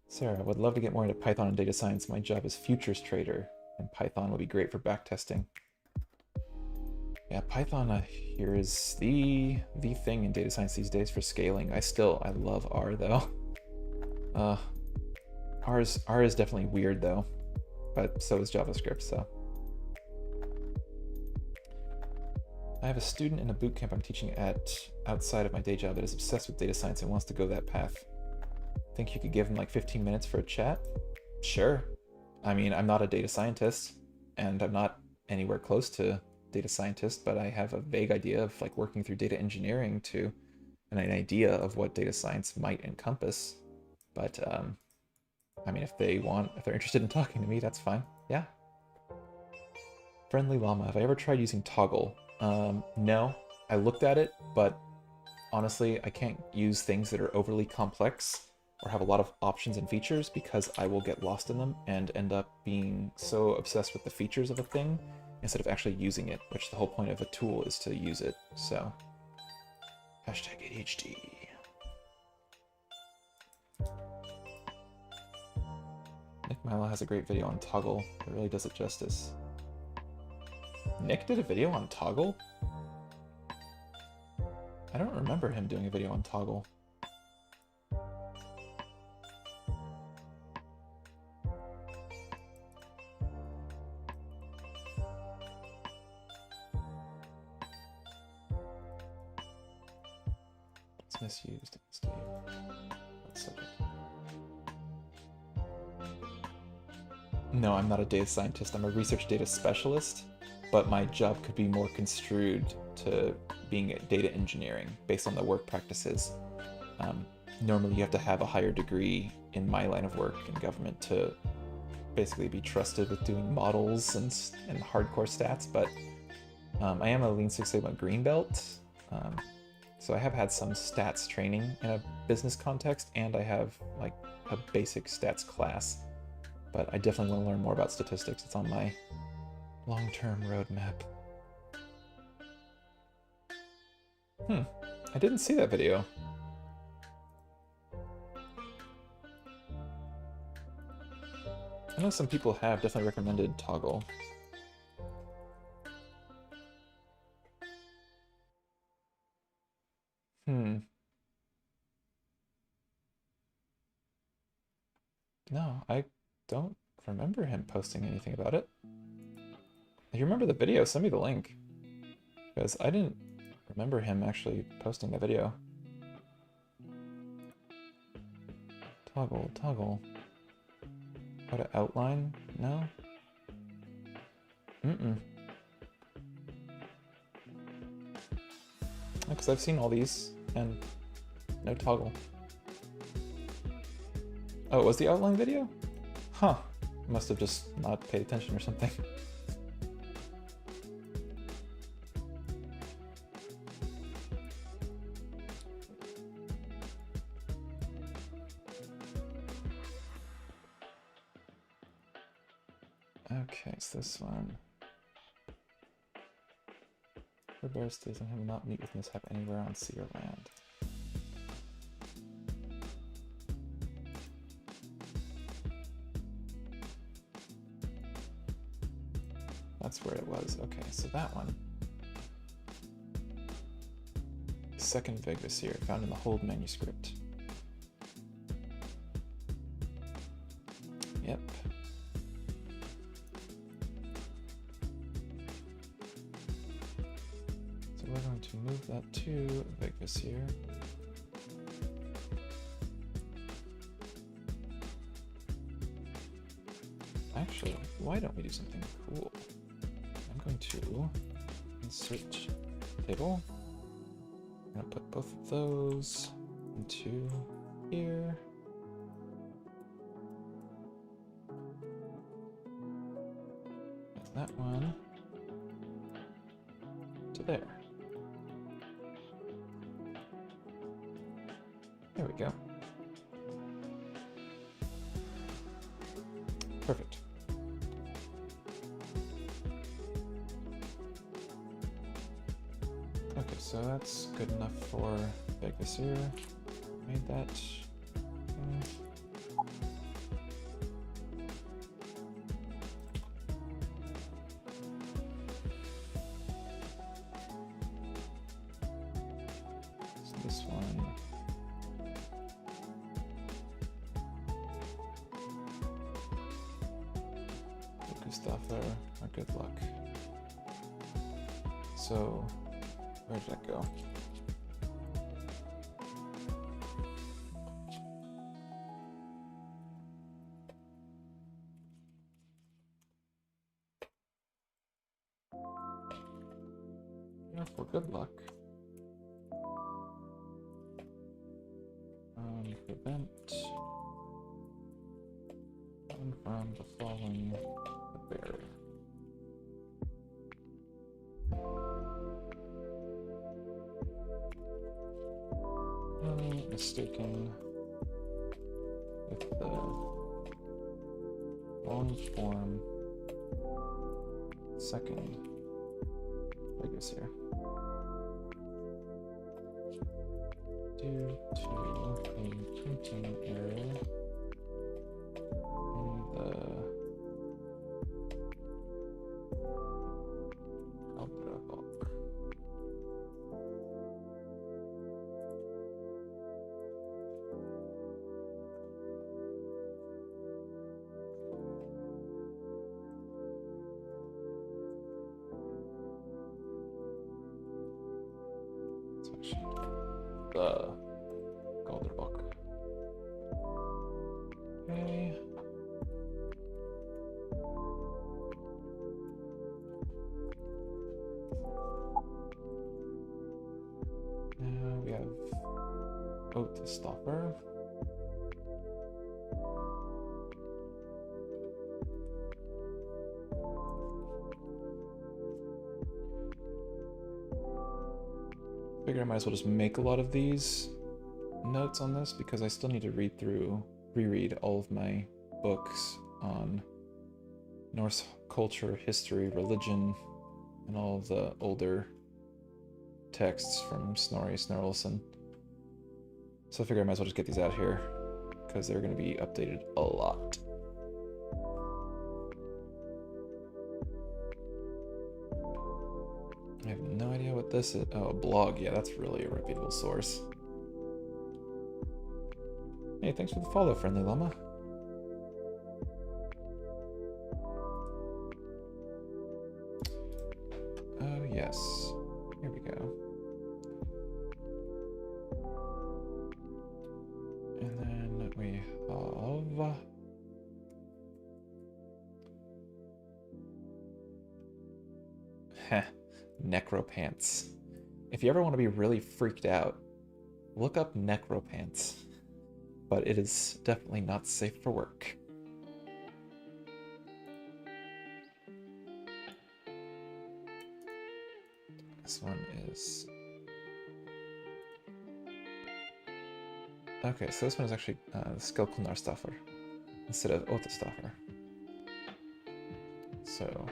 Sarah, I would love to get more into Python and data science. My job is futures trader, and Python would be great for backtesting. Yeah, Python here is the thing in data science these days for scaling. I love R though. R is definitely weird though, but so is JavaScript, so. I have a student in a bootcamp I'm teaching at outside of my day job that is obsessed with data science and wants to go that path. Think you could give him like 15 minutes for a chat? Sure. I mean, I'm not a data scientist, and I'm not anywhere close to data scientist, but I have a vague idea of like working through data engineering to an idea of what data science might encompass. But I mean, if they're interested in talking to me, that's fine. Yeah. Friendly Llama, have I ever tried using Toggle? No. I looked at it, but honestly, I can't use things that are overly complex or have a lot of options and features because I will get lost in them and end up being so obsessed with the features of a thing instead of actually using it, which the whole point of a tool is to use it, so. Hashtag ADHD. Nick Milo has a great video on Toggle. It really does it justice. Nick did a video on Toggle? I don't remember him doing a video on Toggle. It's misused. Steve. What subject? No, I'm not a data scientist. I'm a research data specialist, but my job could be more construed to being data engineering based on the work practices. Normally you have to have a higher degree in my line of work in government to basically be trusted with doing models and hardcore stats, but I am a Lean Six Sigma green belt, so I have had some stats training in a business context, and I have like a basic stats class, but I definitely want to learn more about statistics. It's on my long-term roadmap. I didn't see that video. I know some people have definitely recommended Toggle. No, I don't remember him posting anything about it. If you remember the video, send me the link, because I didn't remember him actually posting the video. Toggle, toggle. How to outline? No? Mm-mm. Because I've seen all these, and no toggle. Oh, it was the outline video? Huh. Must have just not paid attention or something. Okay, it's this one. The bear stays on him will not meet with mishap anywhere on sea or land. That's where it was. Okay, so that one. Second Vigvisir, found in the Hold manuscript. Yep. So we're going to move that to Vigvisir. Actually, why don't we do something cool? I'm going to insert table. I'm gonna put both of those into here. And that one to there. There we go. Perfect. Okay, so that's good enough for Vigvisir. Made that. So this one. Gustafa, or good luck. So, where did that go? For good luck. Prevent one from befalling the bear. Mistaken with the long form second Vigvisir. Due to a printing error in the Ultra book. It's actually the Golden book. Okay. Now we have Oath to Stopper. Figure I might as well just make a lot of these notes on this because I still need to reread all of my books on Norse culture, history, religion, and all of the older texts from Snorri Sturluson. So I figure I might as well just get these out here because they're going to be updated a lot. I have no idea what this is. Oh, a blog. Yeah, that's really a reputable source. Hey, thanks for the follow, Friendly Llama. Oh, yes. Here we go. And then we Heh, necropants. If you ever want to be really freaked out, look up necropants. But it is definitely not safe for work. This one is... Okay, so this one is actually Skelkunarstaffer instead of Otastaffer. So...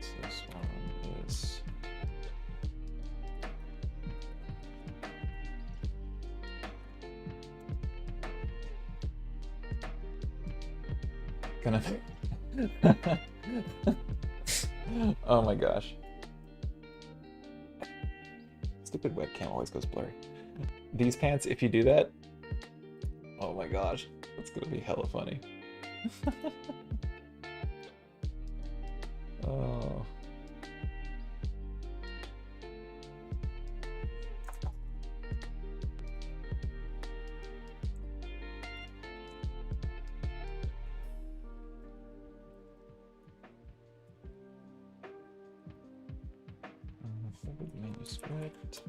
So this one is... Gonna... Oh my gosh. Stupid webcam always goes blurry. These pants, if you do that, oh my gosh, that's gonna be hella funny. Oh. Manuscript.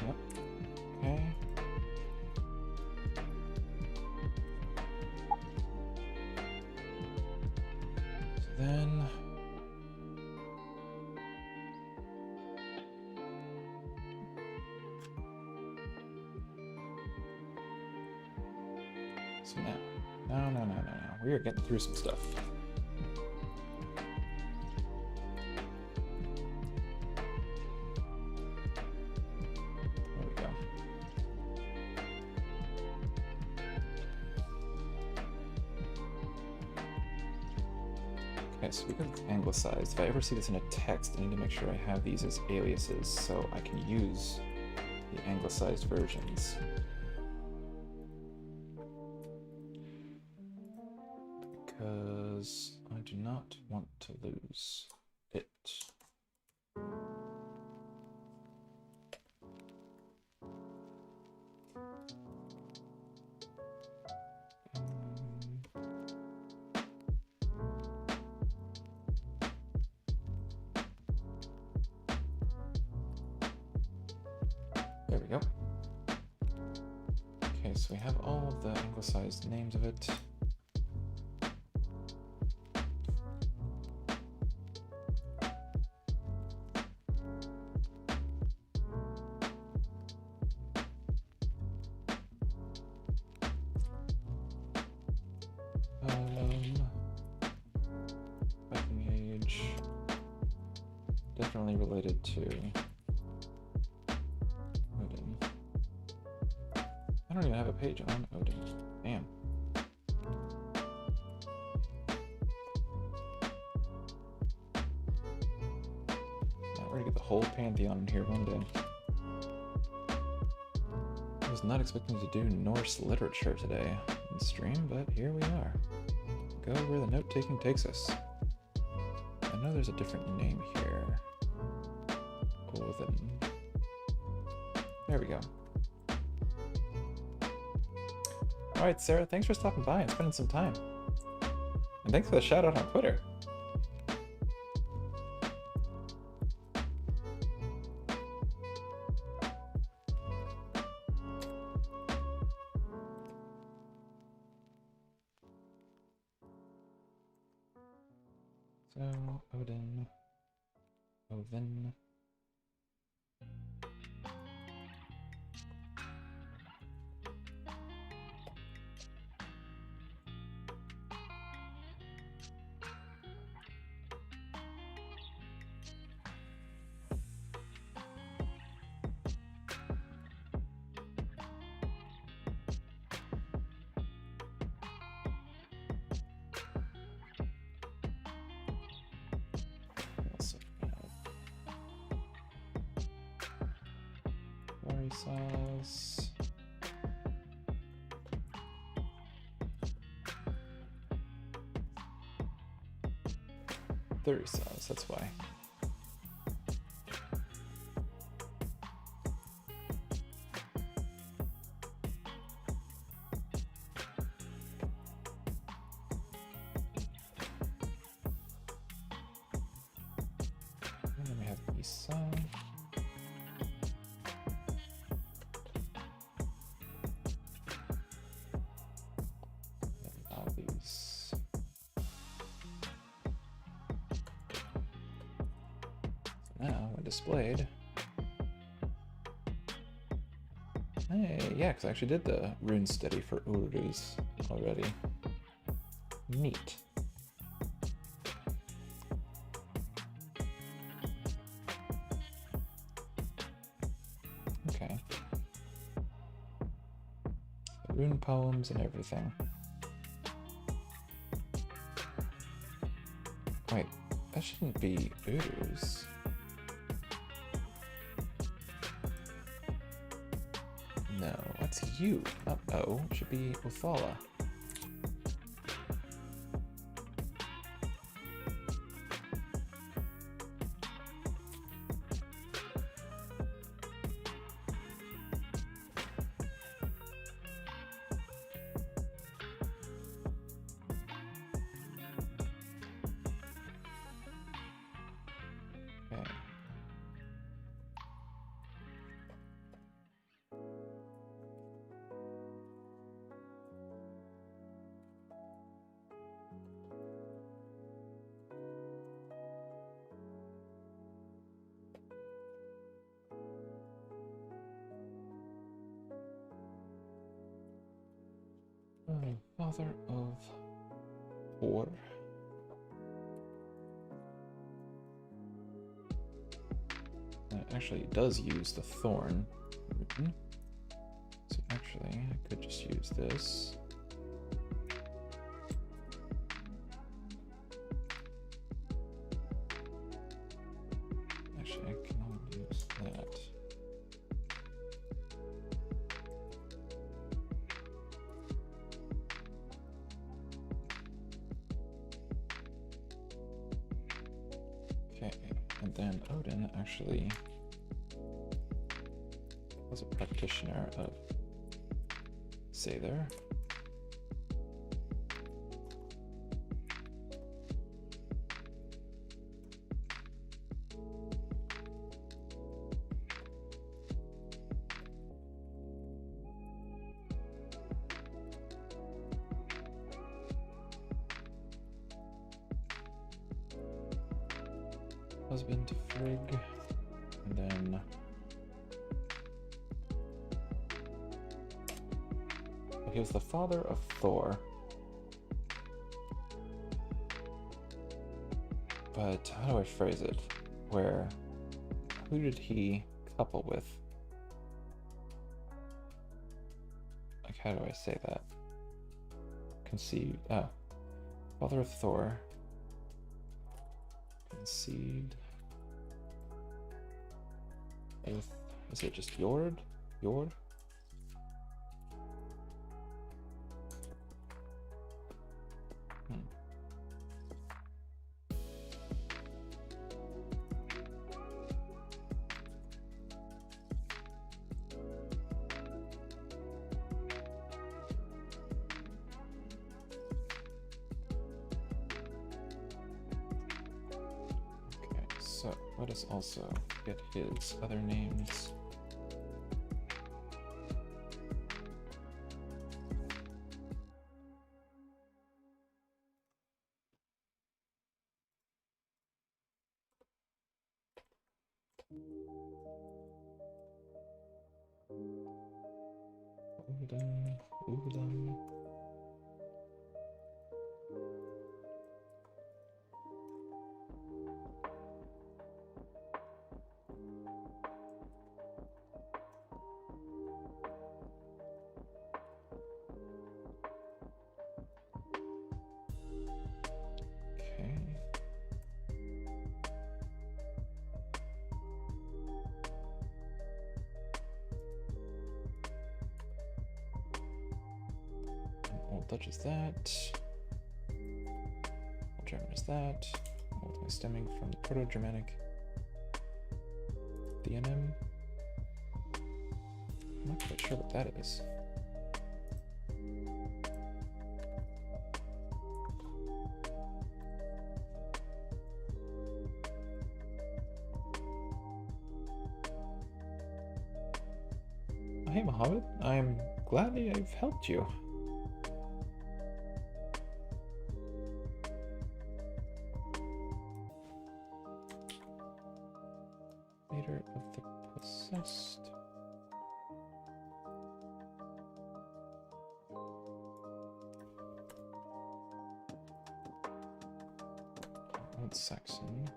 Yep. Okay. Then so no. We are getting through some stuff. There we go. Okay, so we got anglicized. If I ever see this in a text, I need to make sure I have these as aliases so I can use the anglicized versions. Because I do not want to lose it. There we go. Okay, so we have all of the anglicized names of it. Viking Age. Definitely related to Odin. I don't even have a page on Odin. Damn. Now we're gonna get the whole pantheon in here one day. I was not expecting to do Norse literature today in stream, but here we are. Go where the note-taking takes us. I know there's a different name here. Odin. There we go. Alright, Sarah, thanks for stopping by and spending some time. And thanks for the shout out on Twitter. So, Odin. Memory size. Memory size, that's why. And then we have ESA. And all these. Now, when displayed, hey, yeah, because I actually did the rune study for Urus already. Neat. Okay. Rune poems and everything. Wait, that shouldn't be Urus. No, that's you. Uh-oh, it should be Uthala. Okay. Father of Thor. Actually, it does use the thorn rune. So actually, I could just use this. Actually, I can only use that. Okay, and then Odin actually was a practitioner of Sather. Husband to Frigg, and then he was the father of Thor. But how do I phrase it? Where, who did he couple with? Like, how do I say that? Conceived, oh, father of Thor. Conceived with, is it just Jord? Jord? So let us also get his other names. Udam. Dutch is that. Old German is that. Ultimately stemming from the Proto-Germanic. DNM. I'm not quite sure what that is. Hey Mohammed, I'm glad I've helped you. Leader of the possessed. Old Saxon.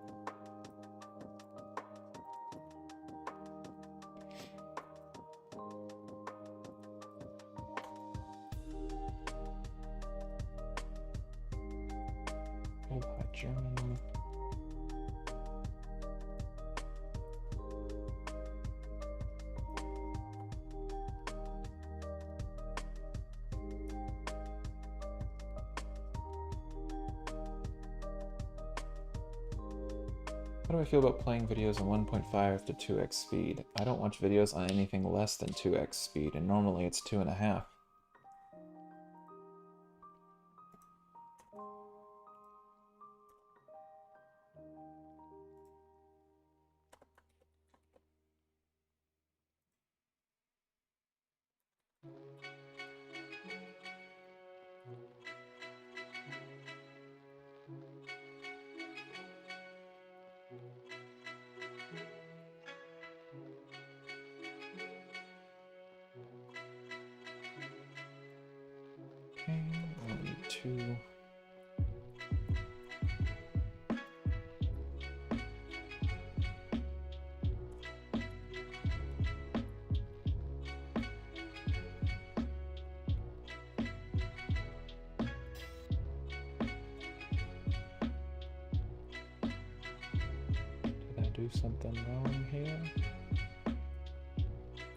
Old High German. How do I feel about playing videos on 1.5 to 2x speed? I don't watch videos on anything less than 2x speed, and normally it's 2.5. Okay, I'll need 2. Did I do something wrong here?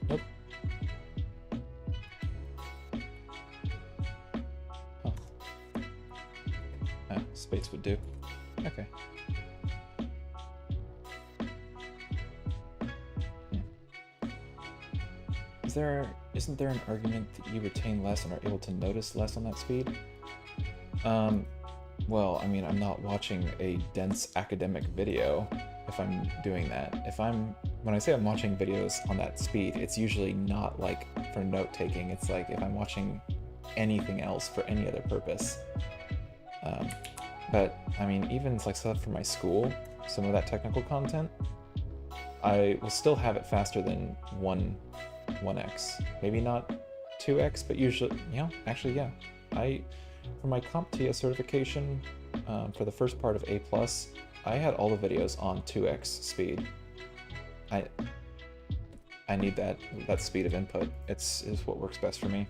Nope. Oh. Ah, space would do. Okay. Isn't there an argument that you retain less and are able to notice less on that speed? Well, I mean, I'm not watching a dense academic video if I'm doing that. When I say I'm watching videos on that speed, it's usually not like for note taking. It's like if I'm watching anything else for any other purpose. But I mean, even like stuff for my school, some of that technical content, I will still have it faster than 1x. Maybe not 2x, but usually, actually, yeah. For my CompTIA certification, for the first part of A+, I had all the videos on 2x speed. I need that speed of input. It's what works best for me.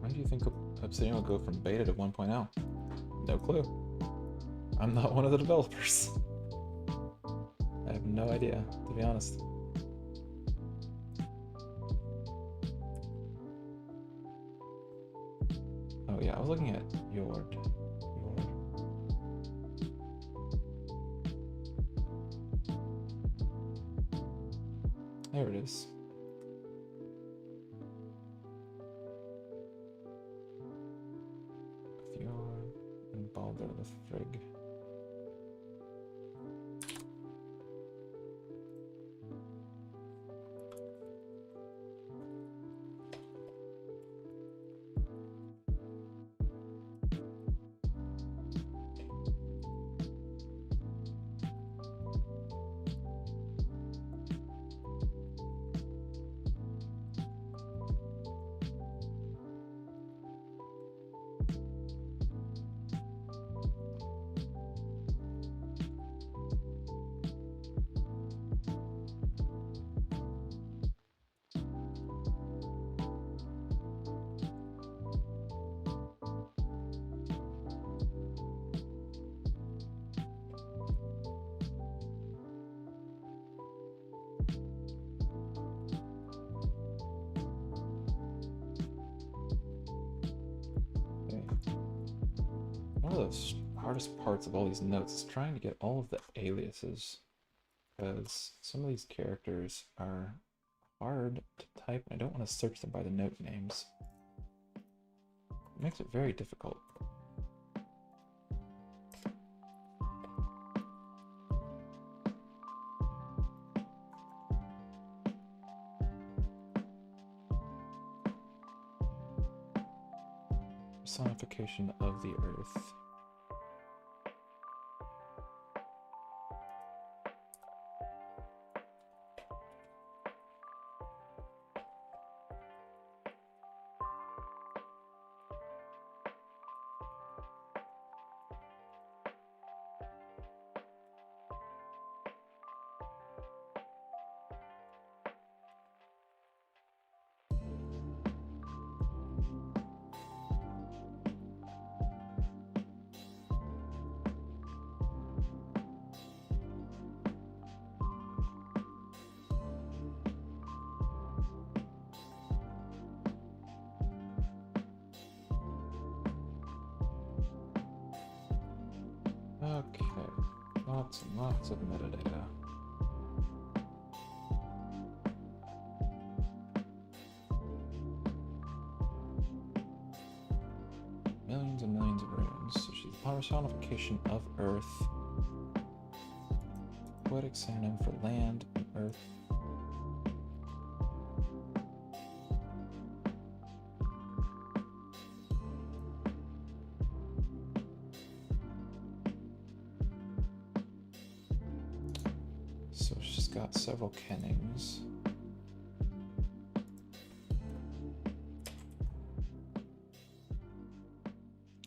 When do you think Obsidian will go from beta to 1.0? No clue. I'm not one of the developers. I have no idea, to be honest. Oh yeah, I was looking at Yord. There it is. Fjord and Balder the Frigg. One of the hardest parts of all these notes is trying to get all of the aliases, because some of these characters are hard to type, and I don't want to search them by the note names. It makes it very difficult. Personification of the earth. Okay, lots and lots of metadata. Millions and millions of runes. So she's the personification of earth. Poetic synonym for land and earth. So she's got several kennings.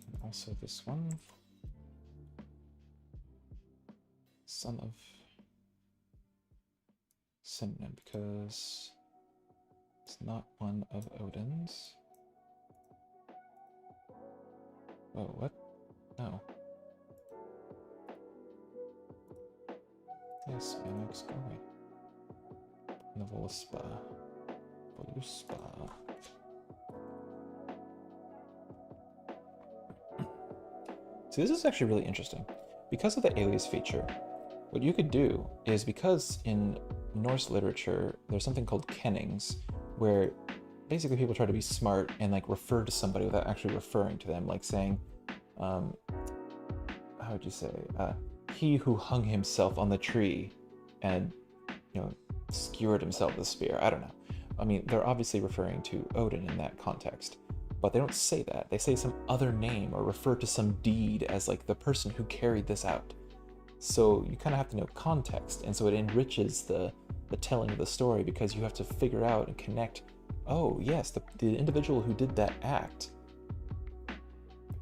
And also this one. Son of synonym, because it's not one of Odin's. Oh, what? No. Yes, Manix, go away. Novoluspa. Voluspa. See, this is actually really interesting. Because of the alias feature, what you could do is, because in Norse literature, there's something called kennings, where basically people try to be smart and like refer to somebody without actually referring to them, like saying, how would you say, he who hung himself on the tree and, you know, skewered himself with a spear. I don't know. I mean, they're obviously referring to Odin in that context, but they don't say that. They say some other name or refer to some deed as like the person who carried this out. So you kind of have to know context, and so it enriches the telling of the story, because you have to figure out and connect, oh yes, the individual who did that act,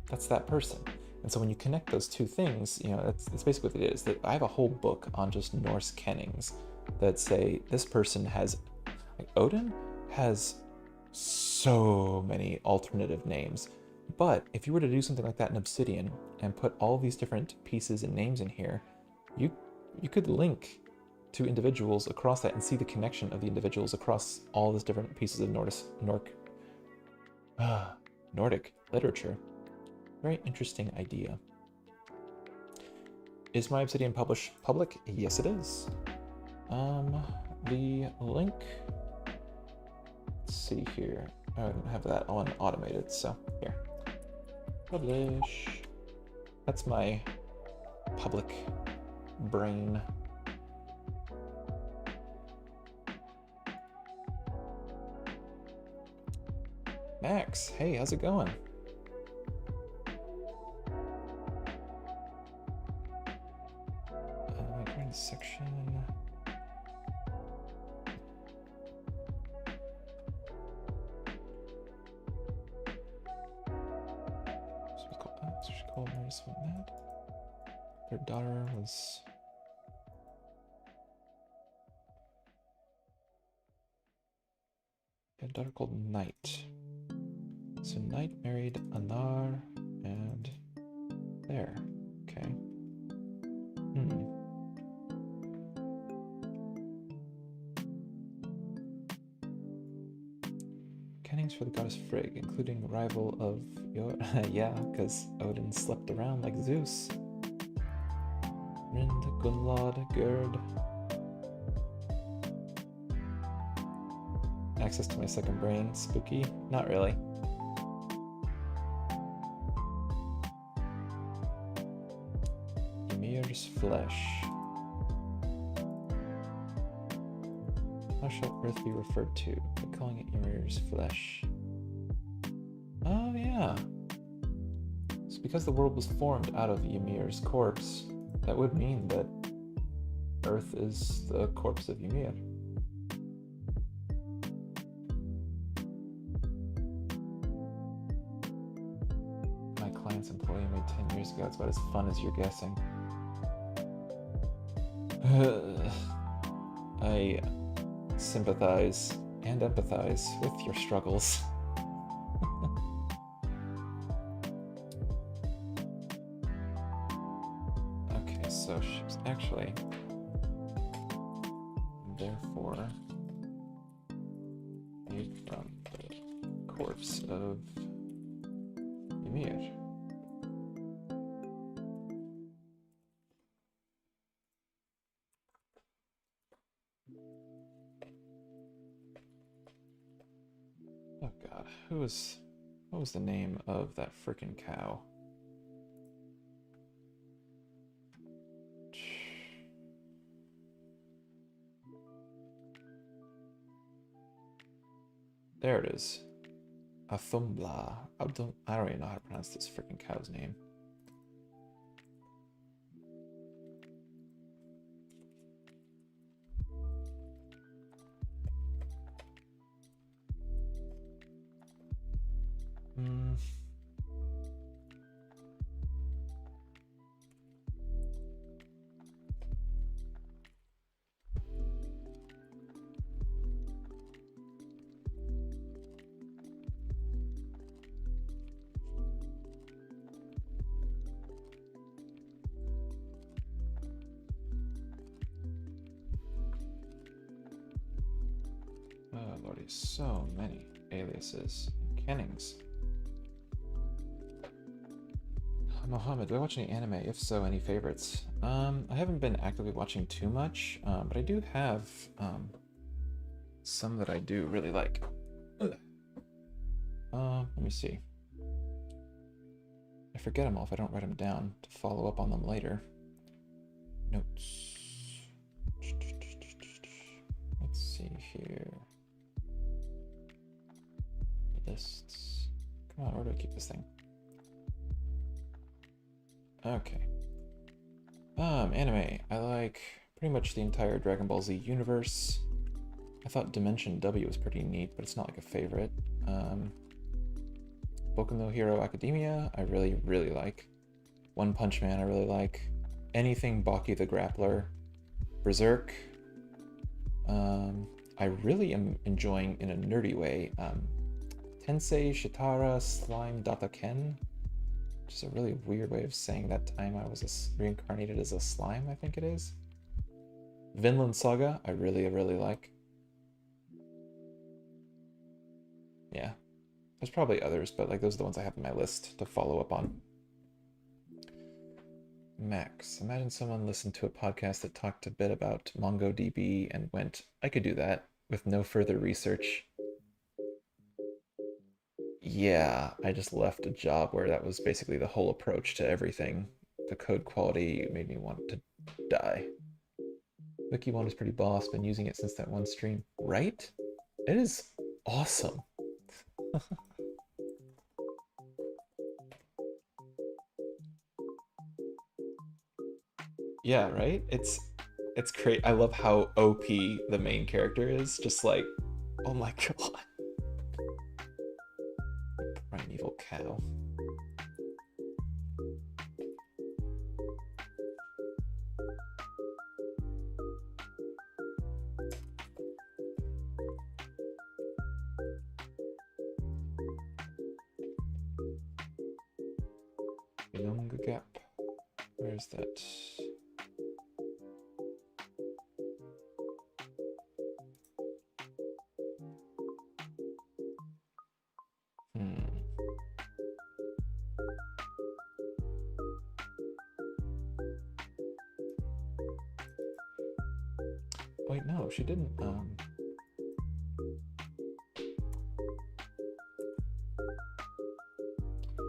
that's that person. And so when you connect those two things, you know, that's basically what it is. That I have a whole book on just Norse kennings that say this person has, like Odin has so many alternative names. But if you were to do something like that in Obsidian and put all these different pieces and names in here, you could link to individuals across that and see the connection of the individuals across all these different pieces of Nordic literature. Very interesting idea. Is my Obsidian public? Yes, it is. The link, let's see here. I don't have that on automated, so here. Publish. That's my public brain. Max, hey, how's it going? Current section. So she called Notice about that. Their daughter was. A daughter called Night. So Night married Anar, and there. Okay. Kennings for the goddess Frigg, including rival of your... yeah, because Odin slept around like Zeus. Rind, Gunlod, Gerd. Access to my second brain, spooky? Not really. Ymir's flesh. How shall Earth be referred to? By calling it Ymir's flesh. Oh yeah. It's because the world was formed out of Ymir's corpse. That would mean that Earth is the corpse of Ymir. My client's employee made 10 years ago. It's about as fun as you're guessing. I sympathize and empathize with your struggles. Okay, so ships actually, therefore, made from the corpse of Ymir. Oh god, what was the name of that frickin' cow? There it is. Athumbla. I don't even know how to pronounce this frickin' cow's name. Oh lordy, so many aliases and kennings. Mohammed, do I watch any anime? If so, any favorites? I haven't been actively watching too much, but I do have some that I do really like. Let me see. I forget them all if I don't write them down to follow up on them later. Notes. Let's see here. Lists. Come on, where do I keep this thing? Okay. Anime. I like pretty much the entire Dragon Ball Z universe. I thought Dimension W was pretty neat, but it's not like a favorite. Boku no Hero Academia, I really, really like. One Punch Man, I really like. Anything Baki the Grappler. Berserk. I really am enjoying, in a nerdy way, Tensei Shitara Slime Dataken, which is a really weird way of saying that time I was reincarnated as a slime, I think it is. Vinland Saga, I really, really like. Yeah. There's probably others, but like those are the ones I have on my list to follow up on. Max, imagine someone listened to a podcast that talked a bit about MongoDB and went, I could do that with no further research. Yeah, I just left a job where that was basically the whole approach to everything. The code quality made me want to die. Wiki1 is pretty boss, been using it since that one stream. Right? It is awesome. Yeah, right? It's great. I love how OP the main character is. Just like, oh my god. Primeval cow. Ilunga Gap. Where's that? Wait, no, she didn't.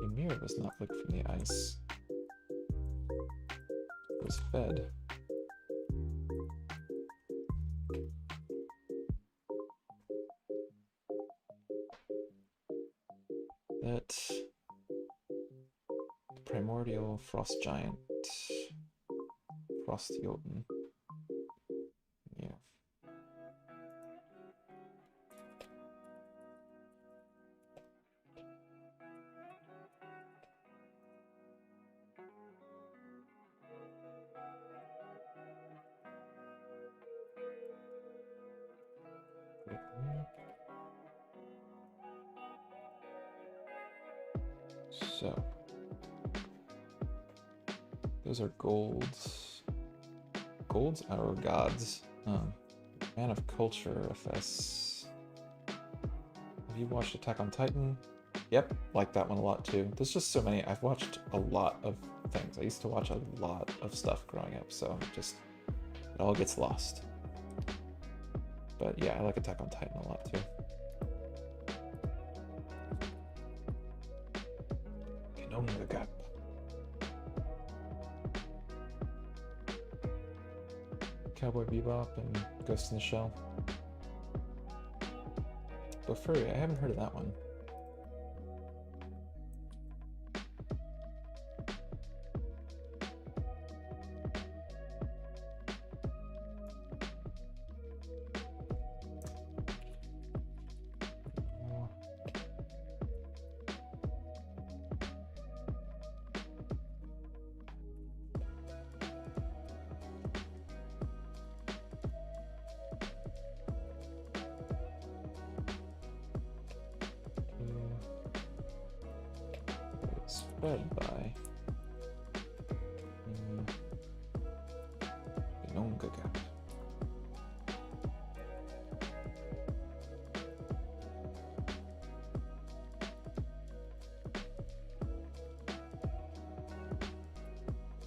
Ymir was not flicked from the ice. It was fed. That primordial frost giant, frost Jotun. Yeah. So, those are golds. Golds are gods. Man of Culture FS. Have you watched Attack on Titan? Yep, like that one a lot too. There's just so many. I've watched a lot of things. I used to watch a lot of stuff growing up, so just it all gets lost. But yeah, I like Attack on Titan a lot too. Gap. Cowboy Bebop and Ghost in the Shell. But Furry, I haven't heard of that one. Spread by Inonga Gap.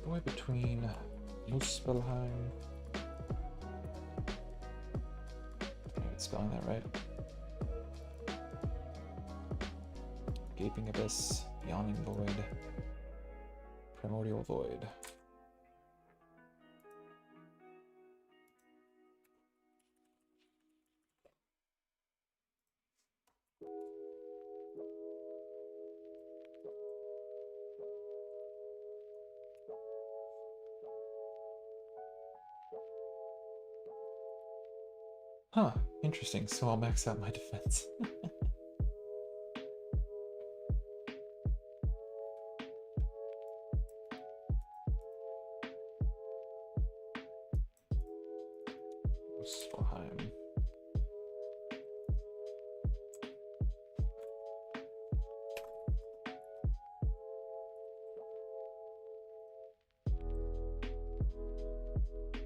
Boy between Muspelheim. Am I spelling that right? Gaping Abyss. Yawning Void. Primordial Void. Huh, interesting. So I'll max out my defense. Muspelheim.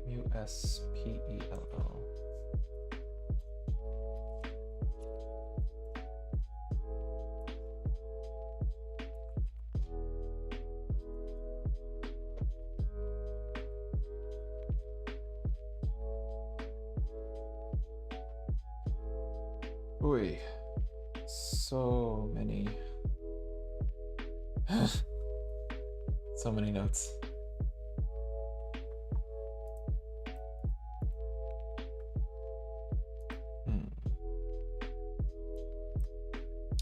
Muspello. Oy, so many, so many notes.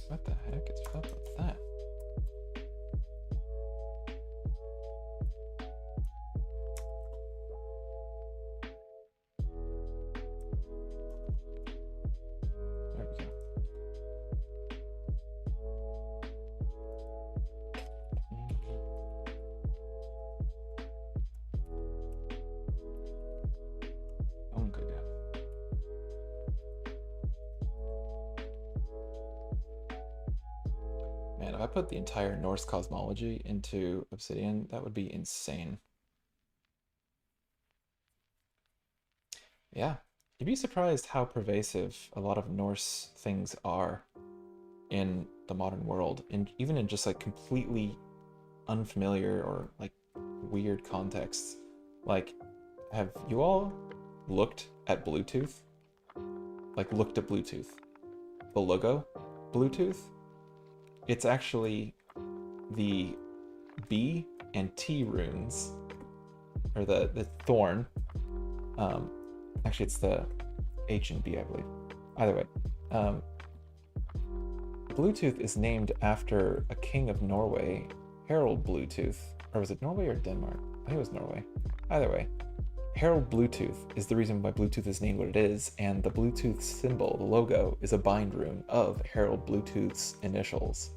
What the heck is up with that? There we go. Oh, good. Man, if I put the entire Norse cosmology into Obsidian, that would be insane. Yeah, you'd be surprised how pervasive a lot of Norse things are in the modern world, and even in just like completely unfamiliar or like weird contexts. Like, have you all looked at Bluetooth, like looked at Bluetooth, the logo, Bluetooth, it's actually the B and T runes, or the thorn. Actually, it's the H and B, I believe. Either way, Bluetooth is named after a king of Norway, Harald Bluetooth. Or was it Norway or Denmark? I think it was Norway. Either way, Harald Bluetooth is the reason why Bluetooth is named what it is, and the Bluetooth symbol, the logo, is a bind rune of Harald Bluetooth's initials.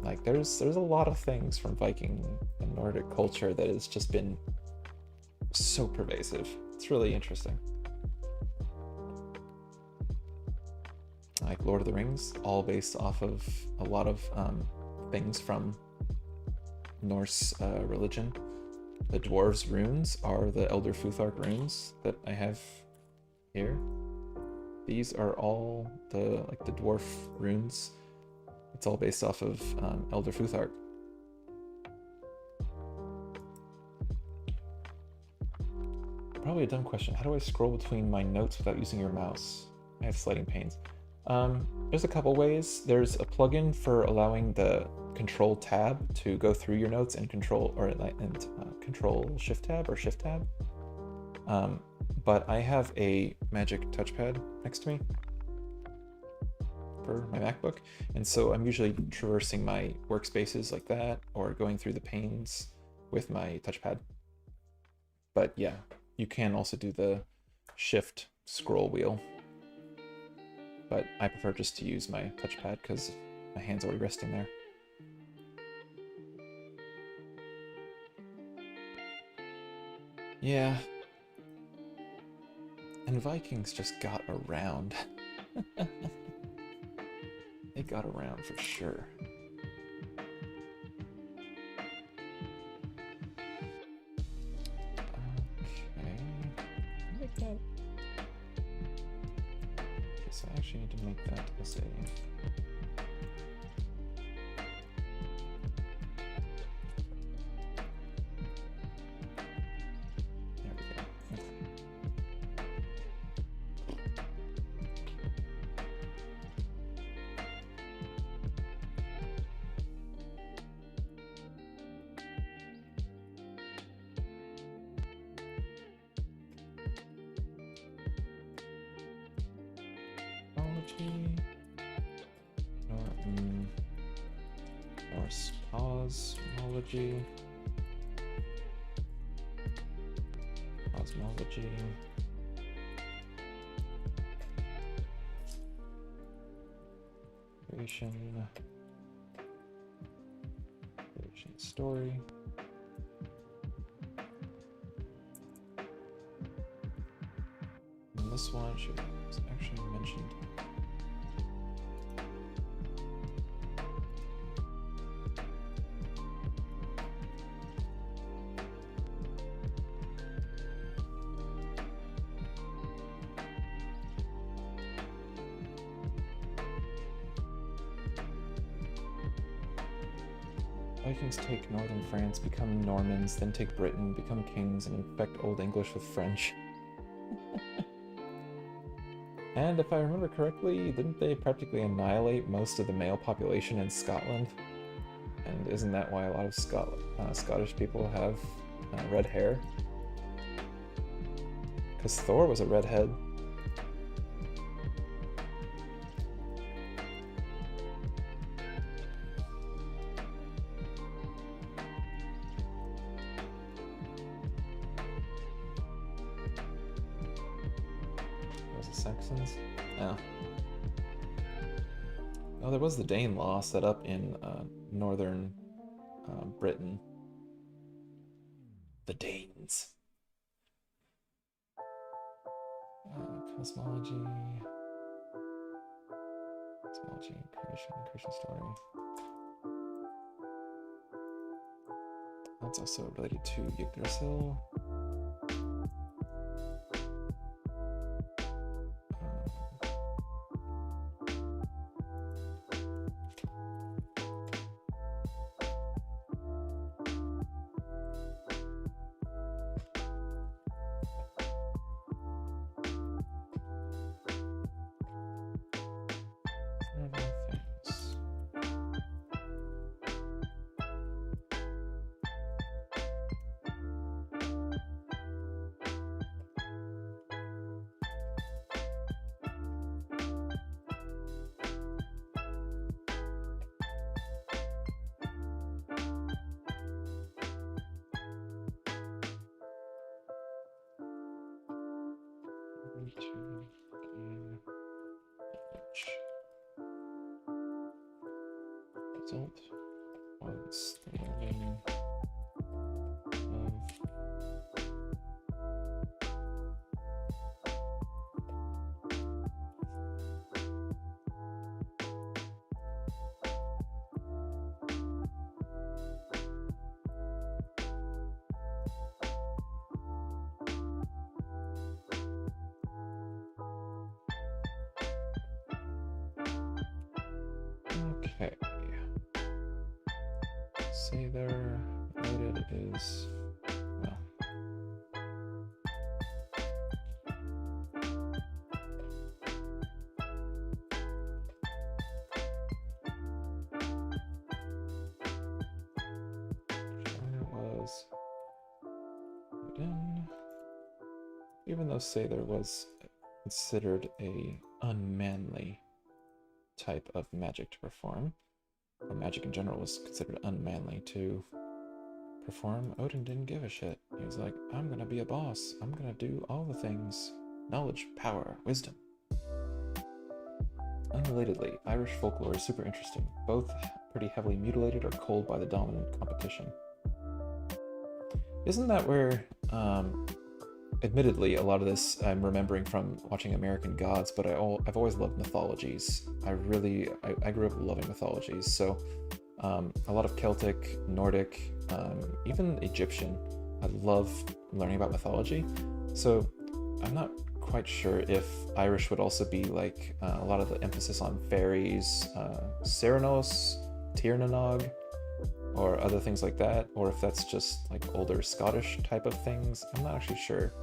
Like, there's a lot of things from Viking and Nordic culture that has just been so pervasive. It's really interesting. Like Lord of the Rings, all based off of a lot of things from Norse religion. The dwarves' runes are the Elder Futhark runes that I have here. These are all the dwarf runes. It's all based off of Elder Futhark. Probably a dumb question. How do I scroll between my notes without using your mouse? I have sliding panes. There's a couple ways. There's a plugin for allowing the Control tab to go through your notes and Control Shift tab or Shift tab. But I have a magic touchpad next to me for my MacBook, and so I'm usually traversing my workspaces like that, or going through the panes with my touchpad. But yeah, you can also do the Shift scroll wheel. But I prefer just to use my touchpad because my hand's already resting there. Yeah. And Vikings just got around. They got around for sure. Okay. Make that. Okay, so I actually need to make that as a. Norse cosmology. Creation story. And this one should actually mentioned. Vikings take northern France, become Normans, then take Britain, become kings, and infect Old English with French. And if I remember correctly, didn't they practically annihilate most of the male population in Scotland? And isn't that why a lot of Scottish people have red hair? Because Thor was a redhead. Saxons? Oh. Oh, there was the Danelaw set up in northern Britain. The Danes. Cosmology. Cosmology and creation story. That's also related to Yggdrasil. Result was the learning of okay. Say there loaded is well. It was in, even though say there was considered a unmanly type of magic to perform, or magic in general was considered unmanly to perform, Odin didn't give a shit. He was like, I'm gonna be a boss. I'm gonna do all the things. Knowledge, power, wisdom. Unrelatedly, Irish folklore is super interesting. Both pretty heavily mutilated or culled by the dominant competition. Isn't that where, admittedly, a lot of this I'm remembering from watching American Gods, but I've always loved mythologies. I grew up loving mythologies, so a lot of Celtic, Nordic, even Egyptian. I love learning about mythology, so I'm not quite sure if Irish would also be like a lot of the emphasis on fairies, Ceranos, Tirnanog, or other things like that, or if that's just like older Scottish type of things. I'm not actually sure,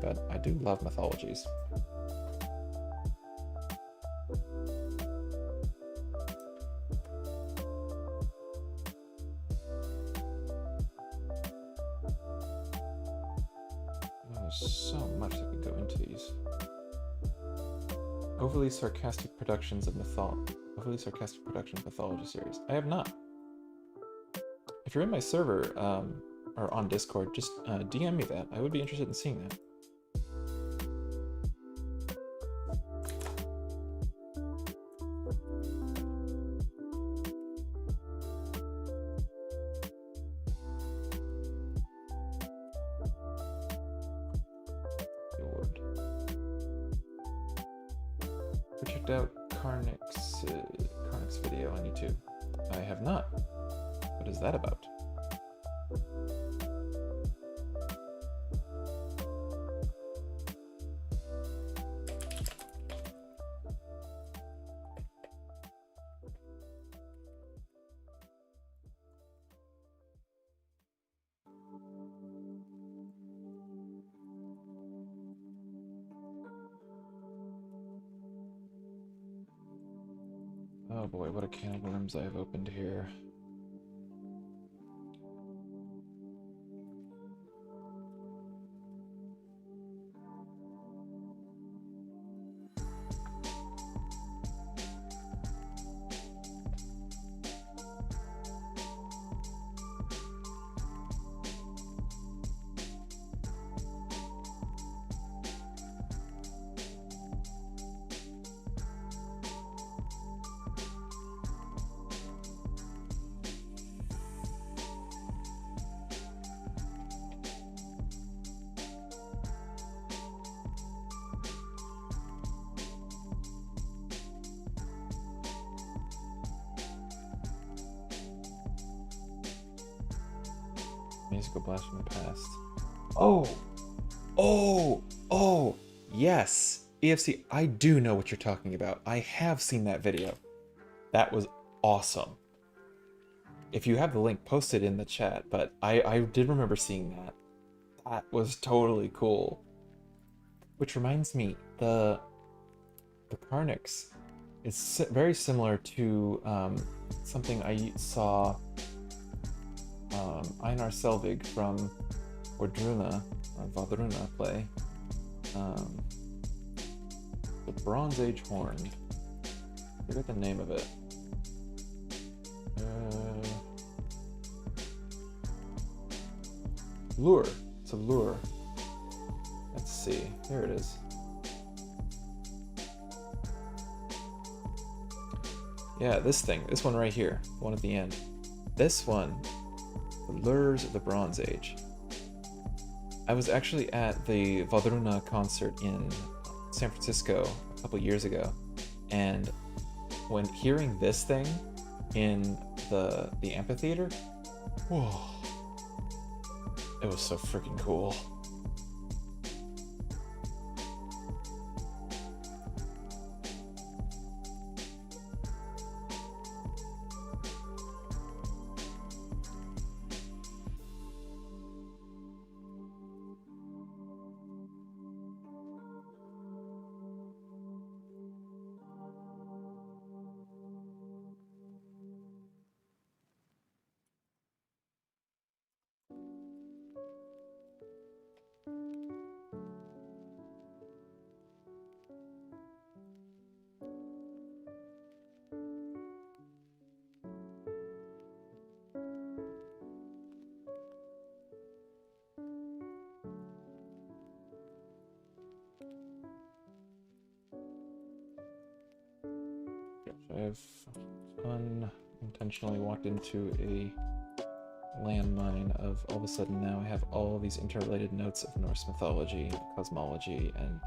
but I do love mythologies. There's so much that could go into these. Overly sarcastic productions of mythology series. I have not. If you're in my server or on Discord, just DM me that. I would be interested in seeing that. Checked out Karnik's video on YouTube. I have not. What is that about? Oh boy, what a can of worms I have opened here. Musical blast from the past. Oh, yes. EFC, I do know what you're talking about. I have seen that video. That was awesome. If you have the link, post it in the chat, but I did remember seeing that. That was totally cool. Which reminds me, the Karnix is very similar to something I saw Einar Selvig from Vadruna play. The Bronze Age Horn. I forget the name of it. Lure. It's a lure. Let's see. Here it is. Yeah, this thing. This one right here. The one at the end. This one. The Lures of the Bronze Age. I was actually at the Waldruna concert in San Francisco a couple years ago, and when hearing this thing in the amphitheater, whoa, it was so freaking cool. I've unintentionally walked into a landmine of all of a sudden now I have all these interrelated notes of Norse mythology, cosmology, and...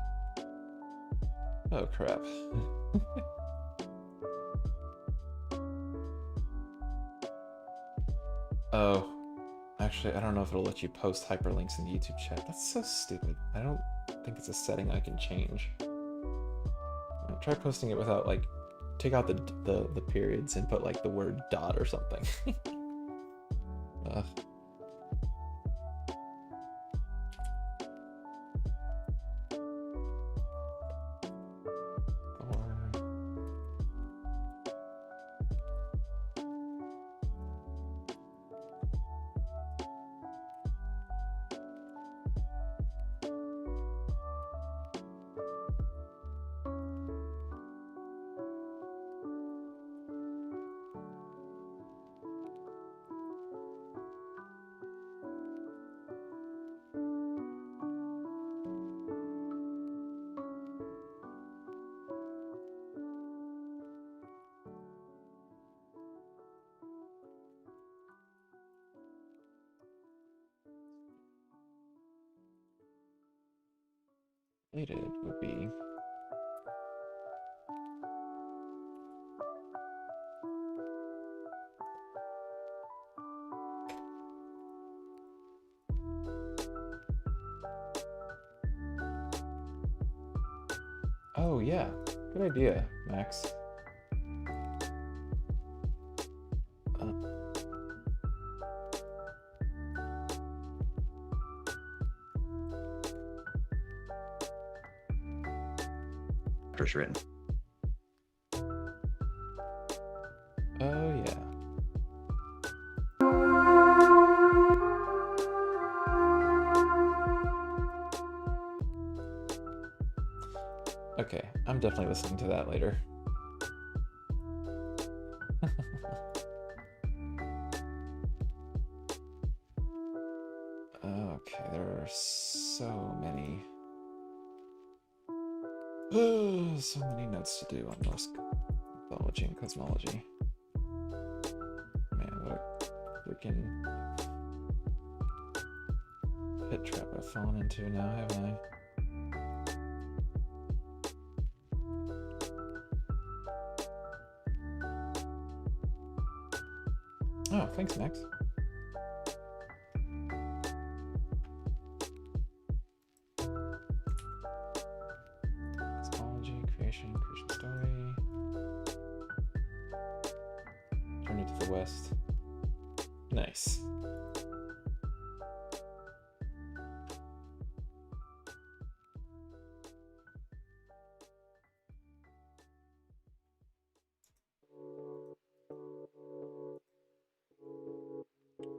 oh crap. Oh, actually I don't know if it'll let you post hyperlinks in the YouTube chat. That's so stupid. I don't think it's a setting I can change. Try posting it without, like, take out the periods and put like the word dot or something. Ugh. Related would be... oh yeah, good idea, Max. Written. Oh yeah. Okay, I'm definitely listening to that later. Okay, there are so many... so many notes to do on Norse mythology and cosmology. Man, what a freaking pit trap I've fallen into now, haven't I? Oh, thanks, Max. Cosmology, creation story. Journey to the west. Nice.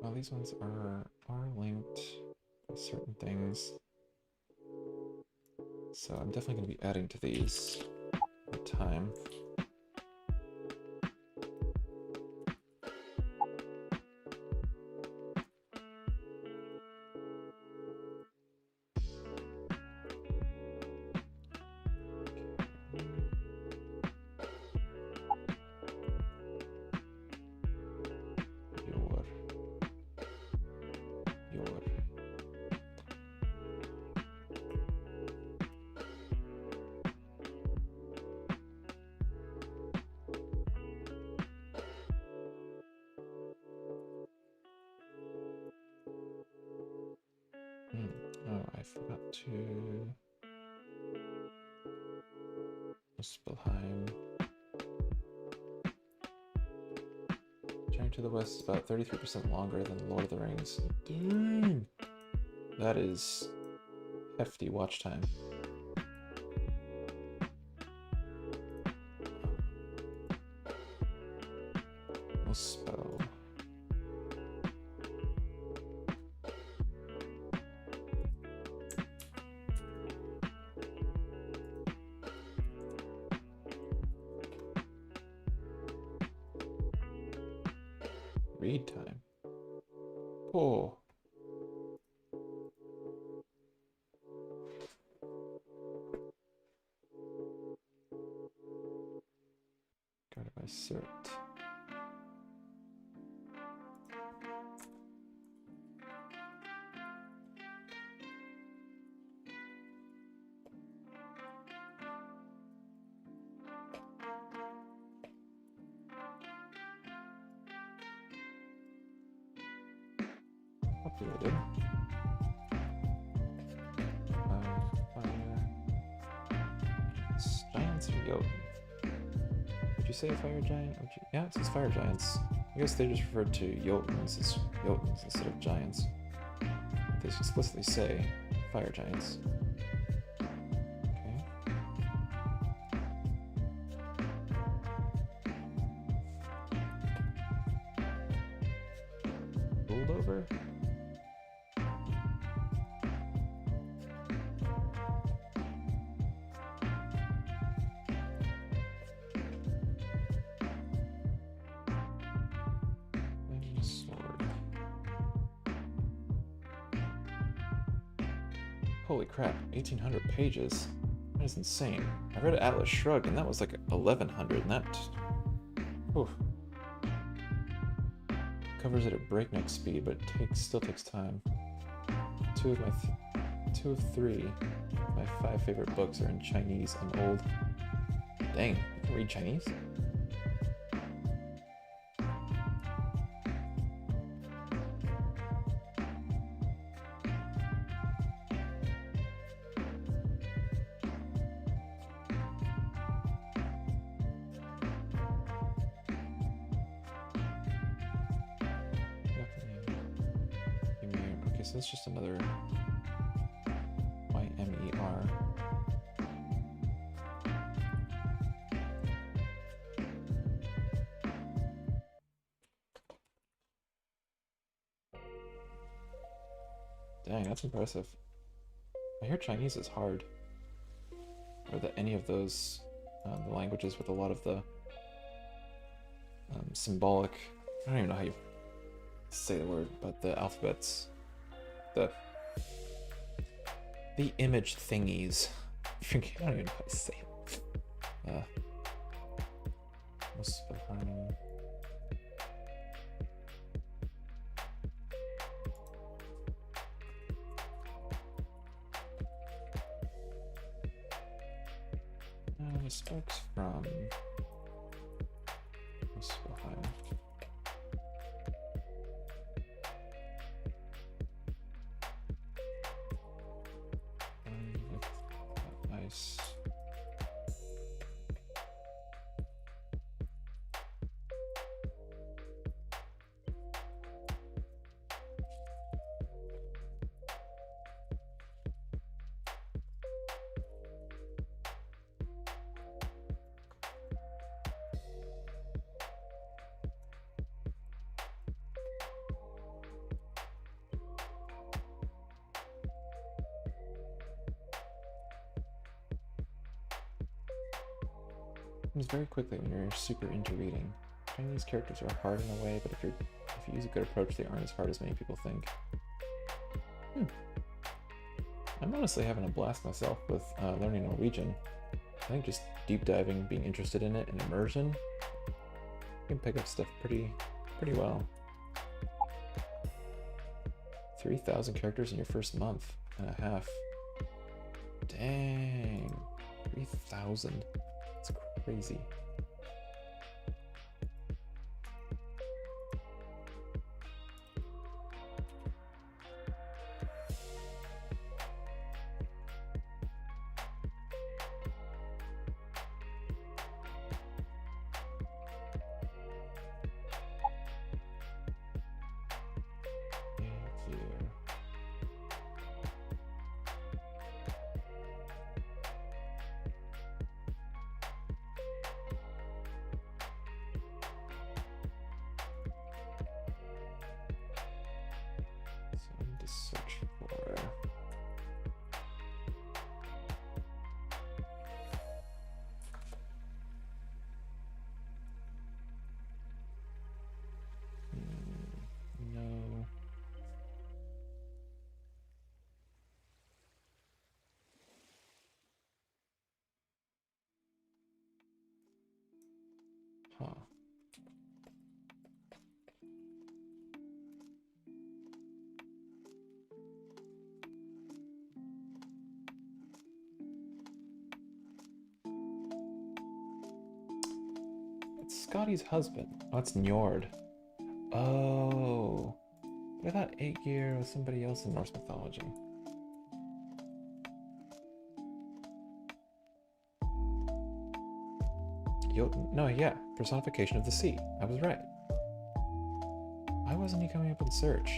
Well, these ones are linked to certain things. So I'm definitely going to be adding to these with time. I forgot to... Muspelheim. Journey to the West is about 33% longer than Lord of the Rings. Dang! That is hefty watch time. Muspel. Read time. Oh. Got it by cert. Uploaded. Fire. Giants or Jotun? Would you say a fire giant? Yeah, it says fire giants. I guess they just referred to Jotuns as Jotuns instead of giants. They explicitly say fire giants. Okay. Ruled over? Sword. Holy crap, 1,800 pages. That is insane. I read Atlas Shrugged and that was like 1,100 and that... Oof. Covers it at breakneck speed, but it still takes time. Two of three of my 5 favorite books are in Chinese and old. Dang, you can read Chinese? Okay, so that's just another YMER. Dang, that's impressive. I hear Chinese is hard. Or that any of those the languages with a lot of the symbolic... I don't even know how you say the word, but the alphabets. The image thingies. I don't even know how to say it. Muspelheim. Sparks from Muspelheim. Nice. Comes very quickly when you're super into reading. Chinese characters are hard in a way, but if you use a good approach, they aren't as hard as many people think. I'm honestly having a blast myself with learning Norwegian. I think just deep diving, being interested in it, and immersion, you can pick up stuff pretty well. 3,000 characters in your first month and a half. Dang, 3,000. That's crazy. Huh. It's Scotty's husband. Oh, it's Njord. Oh. But I thought Aegir was somebody else in Norse mythology. No, yeah. Personification of the sea. I was right. Why wasn't he coming up in search?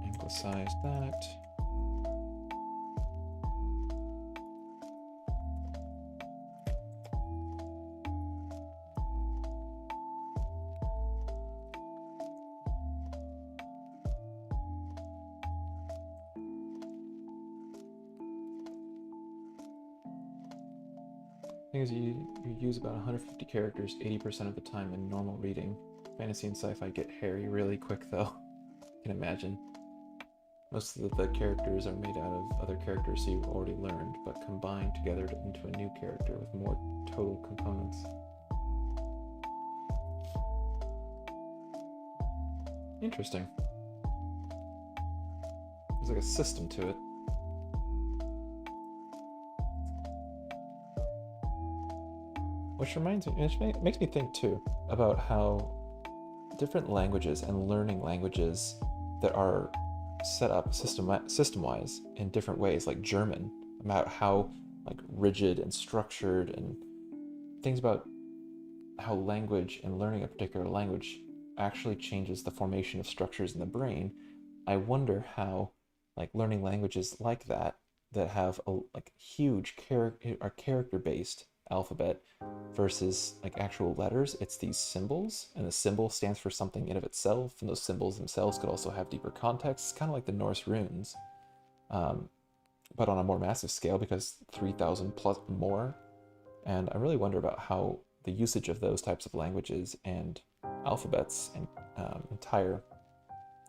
Anglicize that. Thing is, you use about 150 characters 80% of the time in normal reading. Fantasy and sci-fi get hairy really quick, though. You can imagine. Most of the characters are made out of other characters you've already learned, but combined together into a new character with more total components. Interesting. There's like a system to it. Which reminds me, it makes me think too about how different languages and learning languages that are set up system-wise in different ways, like German, about how like rigid and structured, and things about how language and learning a particular language actually changes the formation of structures in the brain. I wonder how like learning languages like that have a like huge character-based alphabet versus like actual letters, it's these symbols, and the symbol stands for something in of itself, and those symbols themselves could also have deeper context. It's kind of like the Norse runes, but on a more massive scale, because 3,000 plus more. And I really wonder about how the usage of those types of languages and alphabets and entire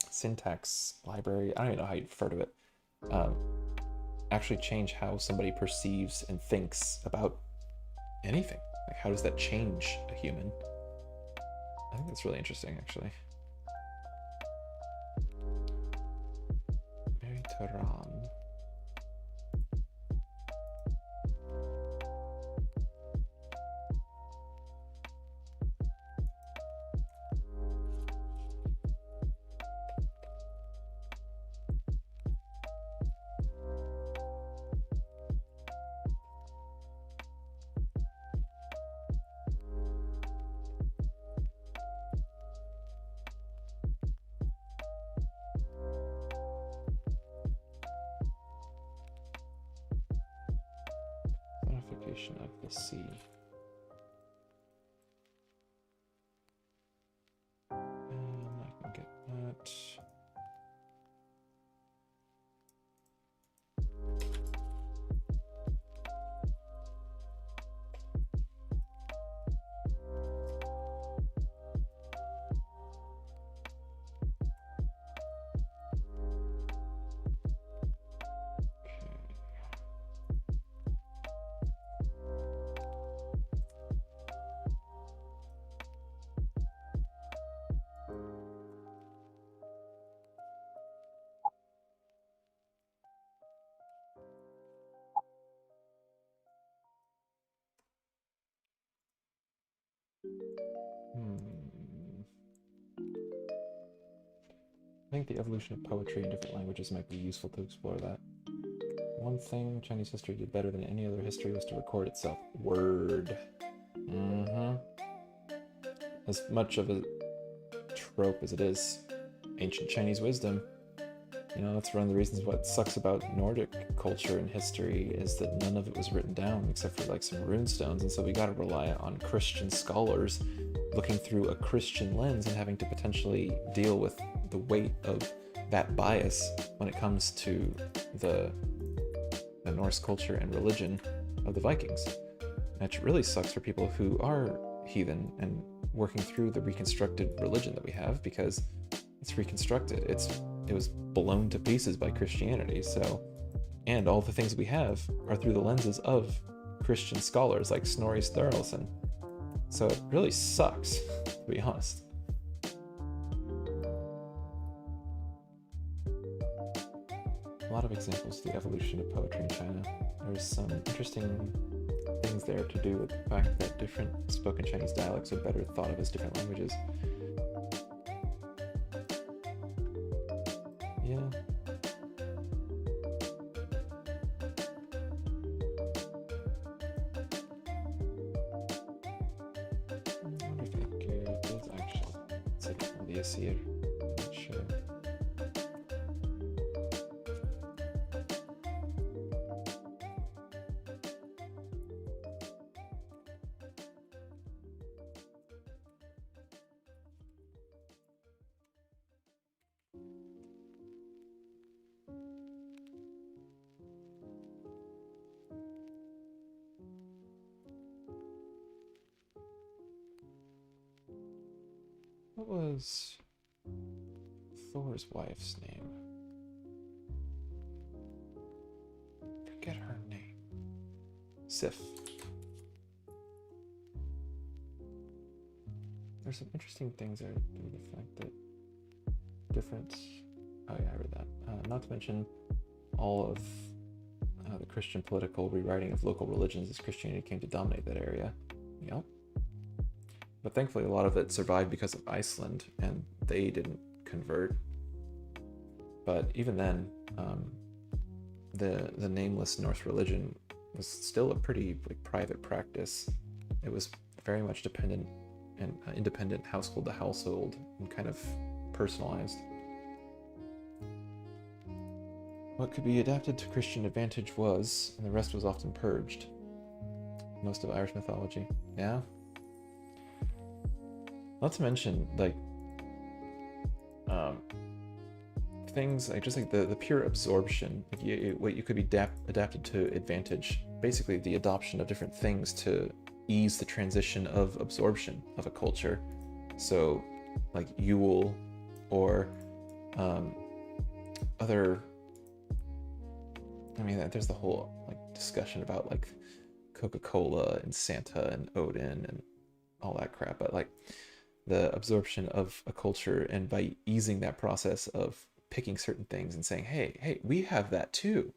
syntax library, I don't even know how you'd refer to it, actually change how somebody perceives and thinks about anything. Like, how does that change a human? I think that's really interesting, actually. Mary Turan. Of the sea. I can get that. I think the evolution of poetry in different languages might be useful to explore that. One thing Chinese history did better than any other history was to record itself. Word. As much of a trope as it is ancient Chinese wisdom, you know, that's one of the reasons what sucks about Nordic culture and history is that none of it was written down except for like some runestones, and so we gotta rely on Christian scholars looking through a Christian lens and having to potentially deal with the weight of that bias when it comes to the Norse culture and religion of the Vikings. And it really sucks for people who are heathen and working through the reconstructed religion that we have, because it's reconstructed. It was blown to pieces by Christianity, so And all the things we have are through the lenses of Christian scholars like Snorri Sturluson. So it really sucks, to be honest. A lot of examples of the evolution of poetry in China. There's some interesting things there to do with the fact that different spoken Chinese dialects are better thought of as different languages. Yeah. I wonder if it is actually considered from the Asir. I'm not sure. What was Thor's wife's name? Forget her name. Sif. There's some interesting things there due to the fact that different. Oh yeah, I read that. Not to mention all of the Christian political rewriting of local religions as Christianity came to dominate that area. Yep. But thankfully, a lot of it survived because of Iceland, and they didn't convert. But even then, the nameless Norse religion was still a pretty private practice. It was very much dependent and independent, household to household, and kind of personalized. What could be adapted to Christian advantage was, and the rest was often purged. Most of Irish mythology, yeah. Not to mention, things like just like the pure absorption. What you could be adapted to advantage. Basically, the adoption of different things to ease the transition of absorption of a culture. So, like Yule, or other. I mean, there's the whole discussion about Coca-Cola and Santa and Odin and all that crap, but the absorption of a culture, and by easing that process of picking certain things and saying, hey, we have that too.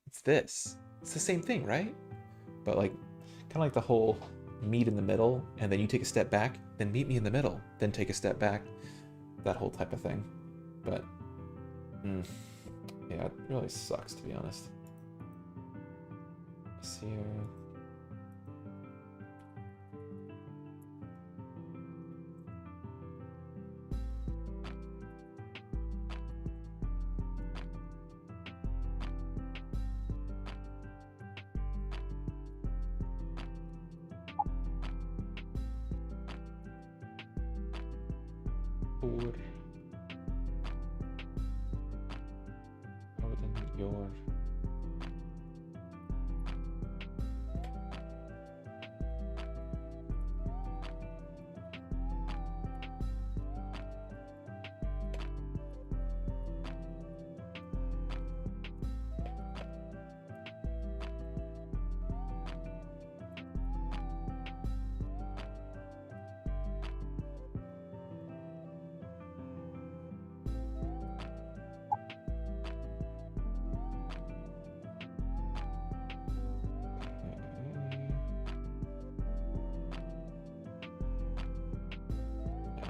It's this. It's the same thing, right? But kind of like the whole meet in the middle, and then you take a step back, then meet me in the middle, then take a step back, that whole type of thing. But yeah, it really sucks, to be honest. Let's see here. Your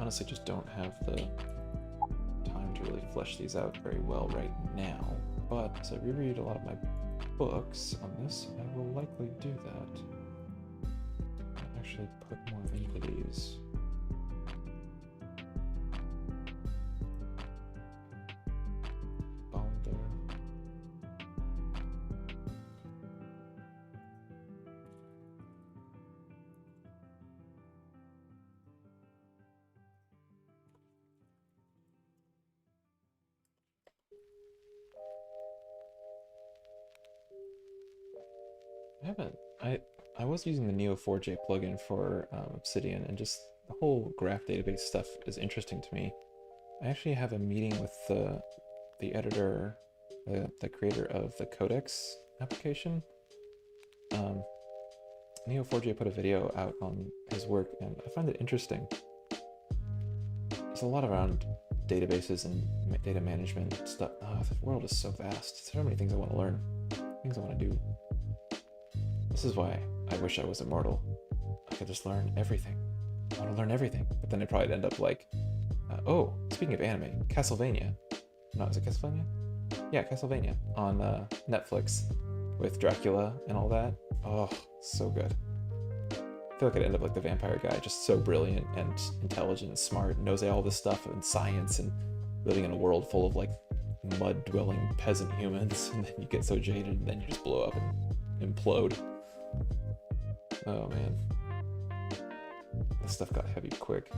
honestly just don't have the time to really flesh these out very well right now, but as I reread a lot of my books on this, I will likely do that. I'll actually put more into these. Balder. I was using the Neo4j plugin for Obsidian, and just the whole graph database stuff is interesting to me. I actually have a meeting with the editor the creator of the Codex application. Neo4j put a video out on his work, and I find it interesting. There's a lot around databases and data management stuff. Oh, the world is so vast. So many things I want to learn, things I want to do. This is why I wish I was immortal. I could just learn everything. I want to learn everything, but then I'd probably end up like, oh, speaking of anime, Castlevania. No, is it Castlevania? Yeah, Castlevania on Netflix with Dracula and all that. Oh, so good. I feel like I'd end up like the vampire guy, just so brilliant and intelligent and smart, knows all this stuff and science and living in a world full of like mud-dwelling peasant humans, and then you get so jaded and then you just blow up and implode. Oh man. This stuff got heavy quick.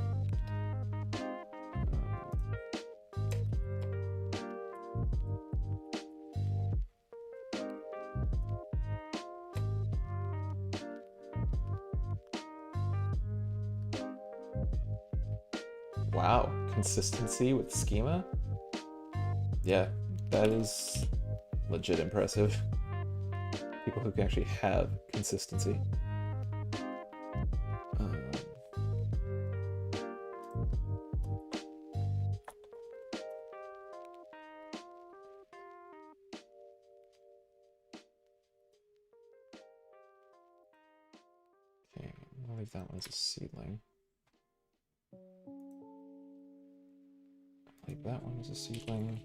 Wow, consistency with schema? Yeah, that is legit impressive. People who can actually have consistency. Okay, I'll leave that one as a seedling. Leave that one as a seedling.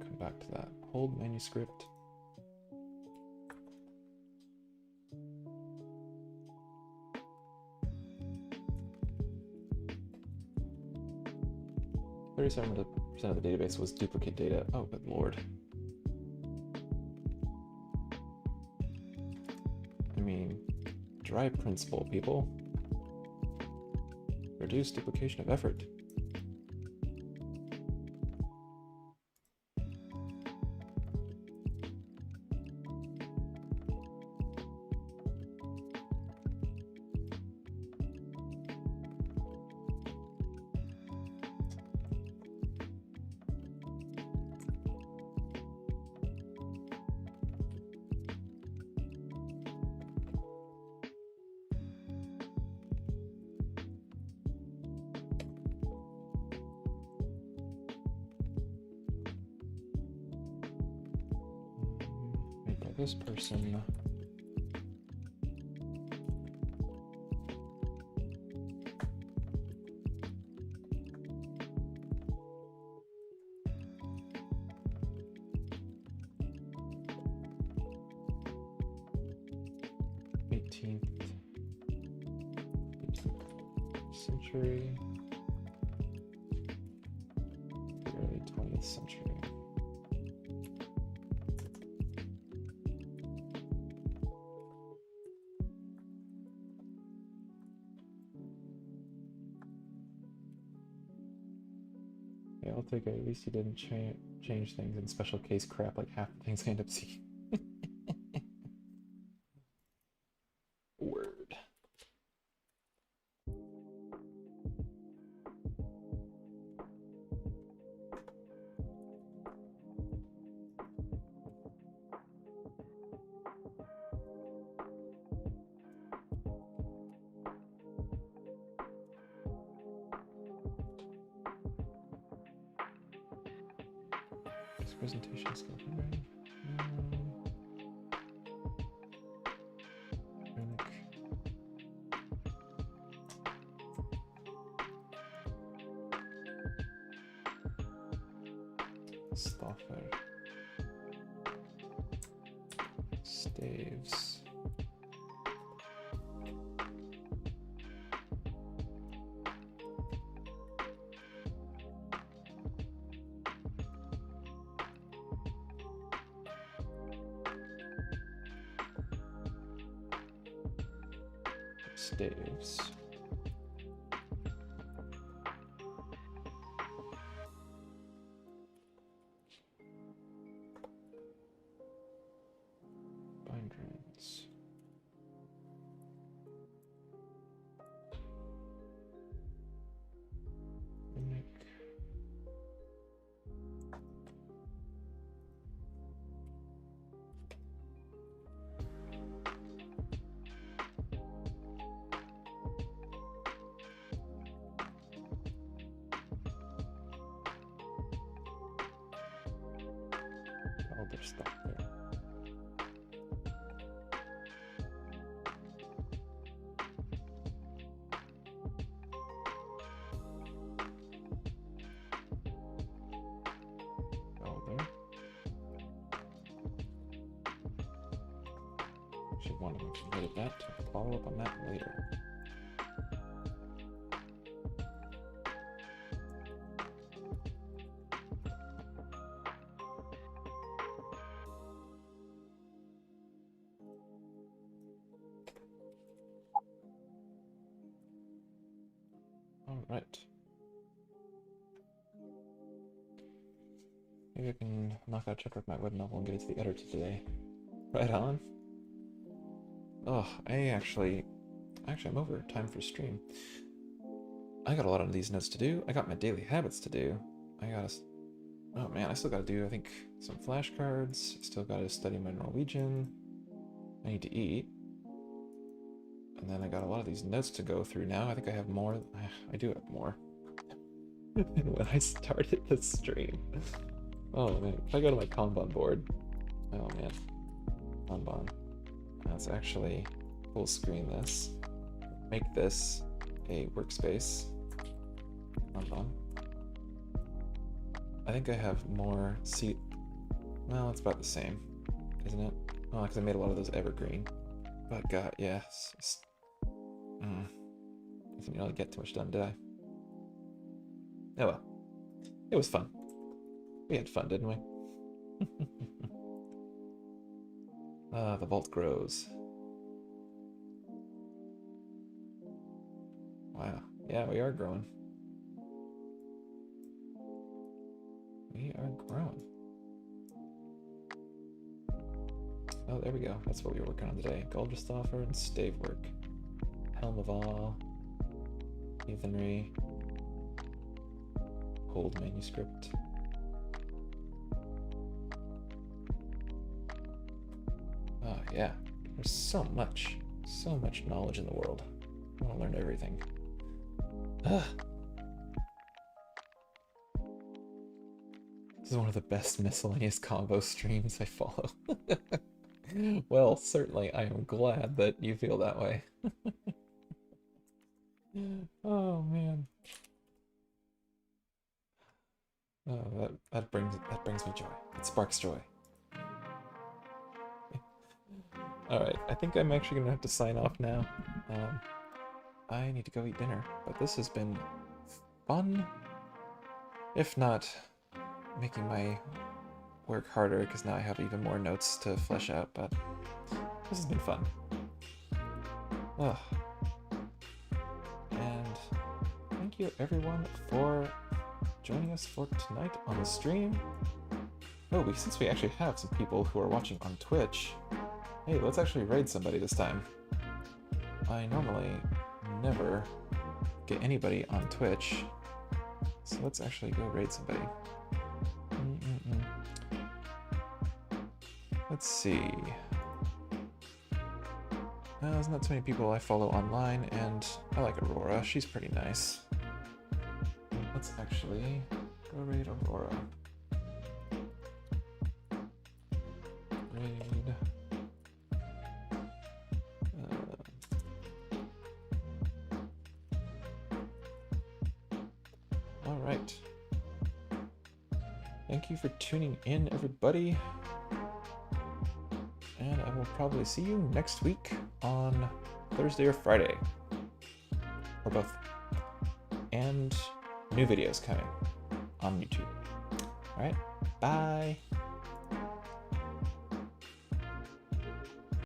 Come back to that. Hold manuscript. %% of the database was duplicate data. Oh, good lord. I mean, dry principle, people. Reduce duplication of effort. This person. '18th century, the early 20th century. I'll take it. At least you didn't change things in special case crap like half the things I end up seeing. Word. Presentation skill. Stoffer. Staves. Staves. Bindrings. all their stuff there. Oh, there. Should want to edit that. Follow up on that later. Alright. Maybe I can knock out a chapter of my web novel and get it to the editor today. Right on. Oh, I'm over time for stream. I got a lot of these notes to do. I got my daily habits to do. Oh man, I still gotta do, I think, some flashcards. I still gotta study my Norwegian. I need to eat. And then I got a lot of these notes to go through now. I think I have more. I do have more than when I started the stream. Oh man, if I go to my Kanban board. Oh man, Kanban. Let's actually full screen this. Make this a workspace. Kanban. I think I have more well, it's about the same, isn't it? Oh, because I made a lot of those evergreen. But God, yes. I didn't really get too much done, did I? Oh well. It was fun. We had fun, didn't we? The vault grows. Wow. Yeah, we are growing. We are growing. Oh, there we go. That's what we were working on today. Goldristoffer and stave work. Helm of All. Heathenry. Hold manuscript. Oh, yeah. There's so much knowledge in the world. I want to learn everything. Ugh. This is one of the best miscellaneous combo streams I follow. Well, certainly I am glad that you feel that way. Oh man. Oh, that brings me joy. It sparks joy. Alright, I think I'm actually gonna have to sign off now. I need to go eat dinner, but this has been fun. If not making my work harder, because now I have even more notes to flesh out, but this has been fun. Oh. And thank you everyone for joining us for tonight on the stream. Oh, since we actually have some people who are watching on Twitch, hey, let's actually raid somebody this time. I normally never get anybody on Twitch, so let's actually go raid somebody. Let's see. There's not too many people I follow online, and I like Aurora. She's pretty nice. Let's actually go raid Aurora. Raid. All right. Thank you for tuning in, everybody. And I will probably see you next week on Thursday or Friday. Or both. And new videos coming on YouTube. Alright, bye!